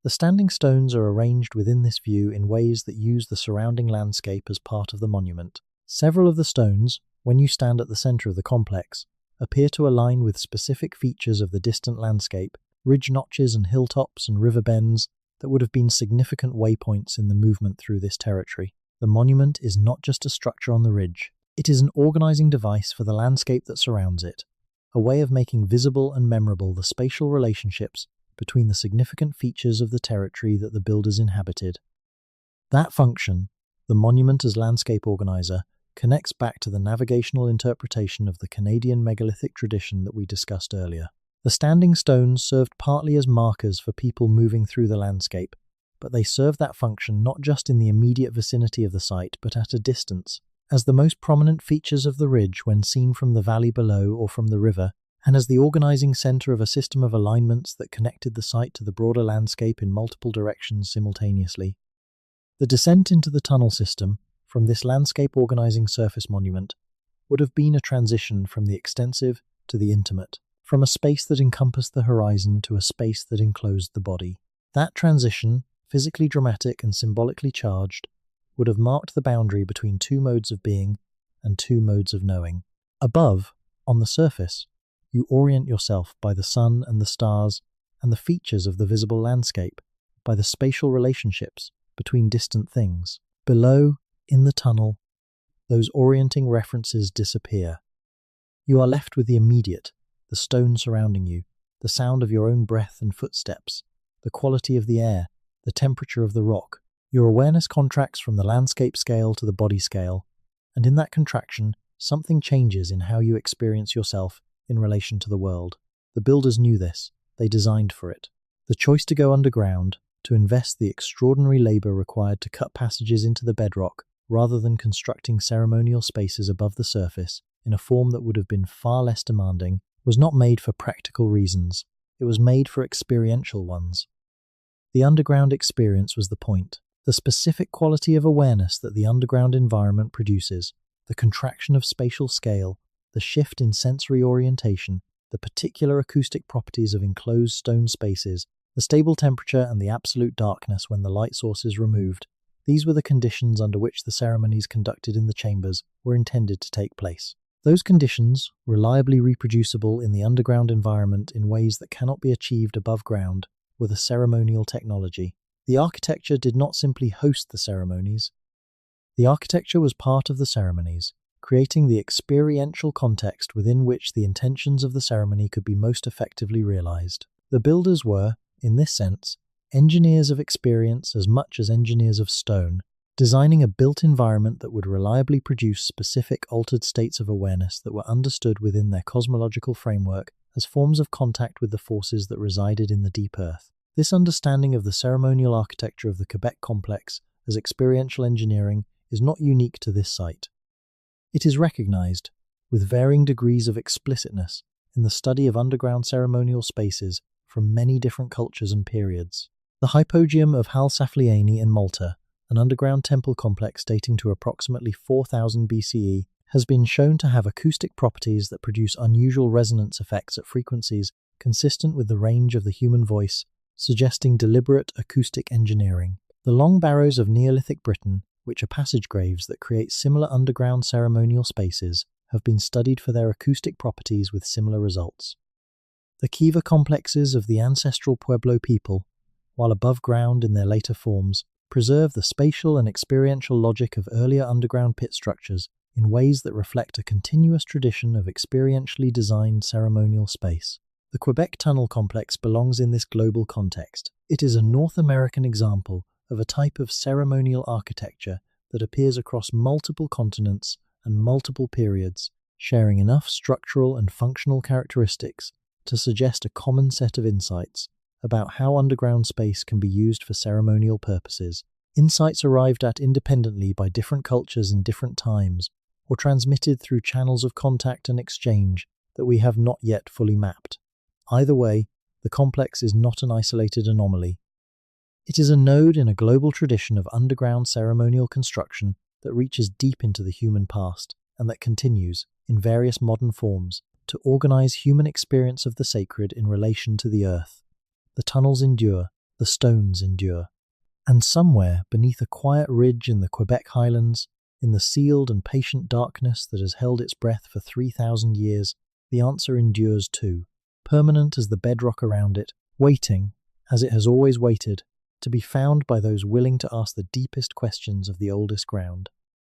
The standing stones are arranged within this view in ways that use the surrounding landscape as part of the monument. Several of the stones, when you stand at the center of the complex, appear to align with specific features of the distant landscape, ridge notches and hilltops and river bends that would have been significant waypoints in the movement through this territory. The monument is not just a structure on the ridge. It is an organizing device for the landscape that surrounds it, a way of making visible and memorable the spatial relationships between the significant features of the territory that the builders inhabited. That function, the monument as landscape organizer, connects back to the navigational interpretation of the Canadian megalithic tradition that we discussed earlier. The standing stones served partly as markers for people moving through the landscape, but they served that function not just in the immediate vicinity of the site, but at a distance, as the most prominent features of the ridge when seen from the valley below or from the river, and as the organizing center of a system of alignments that connected the site to the broader landscape in multiple directions simultaneously. The descent into the tunnel system, from this landscape organizing surface monument, would have been a transition from the extensive to the intimate, from a space that encompassed the horizon to a space that enclosed the body. That transition, physically dramatic and symbolically charged, would have marked the boundary between two modes of being and two modes of knowing. Above, on the surface, you orient yourself by the sun and the stars and the features of the visible landscape, by the spatial relationships between distant things. Below, in the tunnel, those orienting references disappear. You are left with the immediate, the stone surrounding you, the sound of your own breath and footsteps, the quality of the air, the temperature of the rock. Your awareness contracts from the landscape scale to the body scale, and in that contraction, something changes in how you experience yourself in relation to the world. The builders knew this. They designed for it. The choice to go underground, to invest the extraordinary labor required to cut passages into the bedrock, rather than constructing ceremonial spaces above the surface in a form that would have been far less demanding, was not made for practical reasons. It was made for experiential ones. The underground experience was the point. The specific quality of awareness that the underground environment produces, the contraction of spatial scale, the shift in sensory orientation, the particular acoustic properties of enclosed stone spaces, the stable temperature and the absolute darkness when the light source is removed, these were the conditions under which the ceremonies conducted in the chambers were intended to take place. Those conditions, reliably reproducible in the underground environment in ways that cannot be achieved above ground, were the ceremonial technology. The architecture did not simply host the ceremonies. The architecture was part of the ceremonies, creating the experiential context within which the intentions of the ceremony could be most effectively realized. The builders were, in this sense, engineers of experience as much as engineers of stone, designing a built environment that would reliably produce specific altered states of awareness that were understood within their cosmological framework as forms of contact with the forces that resided in the deep earth. This understanding of the ceremonial architecture of the Quebec complex as experiential engineering is not unique to this site. It is recognized, with varying degrees of explicitness, in the study of underground ceremonial spaces from many different cultures and periods. The Hypogeum of Halsaflieni in Malta, an underground temple complex dating to approximately 4000 BCE, has been shown to have acoustic properties that produce unusual resonance effects at frequencies consistent with the range of the human voice, suggesting deliberate acoustic engineering. The Long Barrows of Neolithic Britain, which are passage graves that create similar underground ceremonial spaces, have been studied for their acoustic properties with similar results. The Kiva complexes of the ancestral Pueblo people, while above ground in their later forms, preserve the spatial and experiential logic of earlier underground pit structures in ways that reflect a continuous tradition of experientially designed ceremonial space. The Quebec Tunnel Complex belongs in this global context. It is a North American example of a type of ceremonial architecture that appears across multiple continents and multiple periods, sharing enough structural and functional characteristics to suggest a common set of insights about how underground space can be used for ceremonial purposes. Insights arrived at independently by different cultures in different times, or transmitted through channels of contact and exchange that we have not yet fully mapped. Either way, the complex is not an isolated anomaly. It is a node in a global tradition of underground ceremonial construction that reaches deep into the human past and that continues, in various modern forms, to organize human experience of the sacred in relation to the earth. The tunnels endure, the stones endure. And somewhere beneath a quiet ridge in the Quebec Highlands, in the sealed and patient darkness that has held its breath for 3,000 years, the answer endures too, permanent as the bedrock around it, waiting, as it has always waited, to be found by those willing to ask the deepest questions of the oldest ground.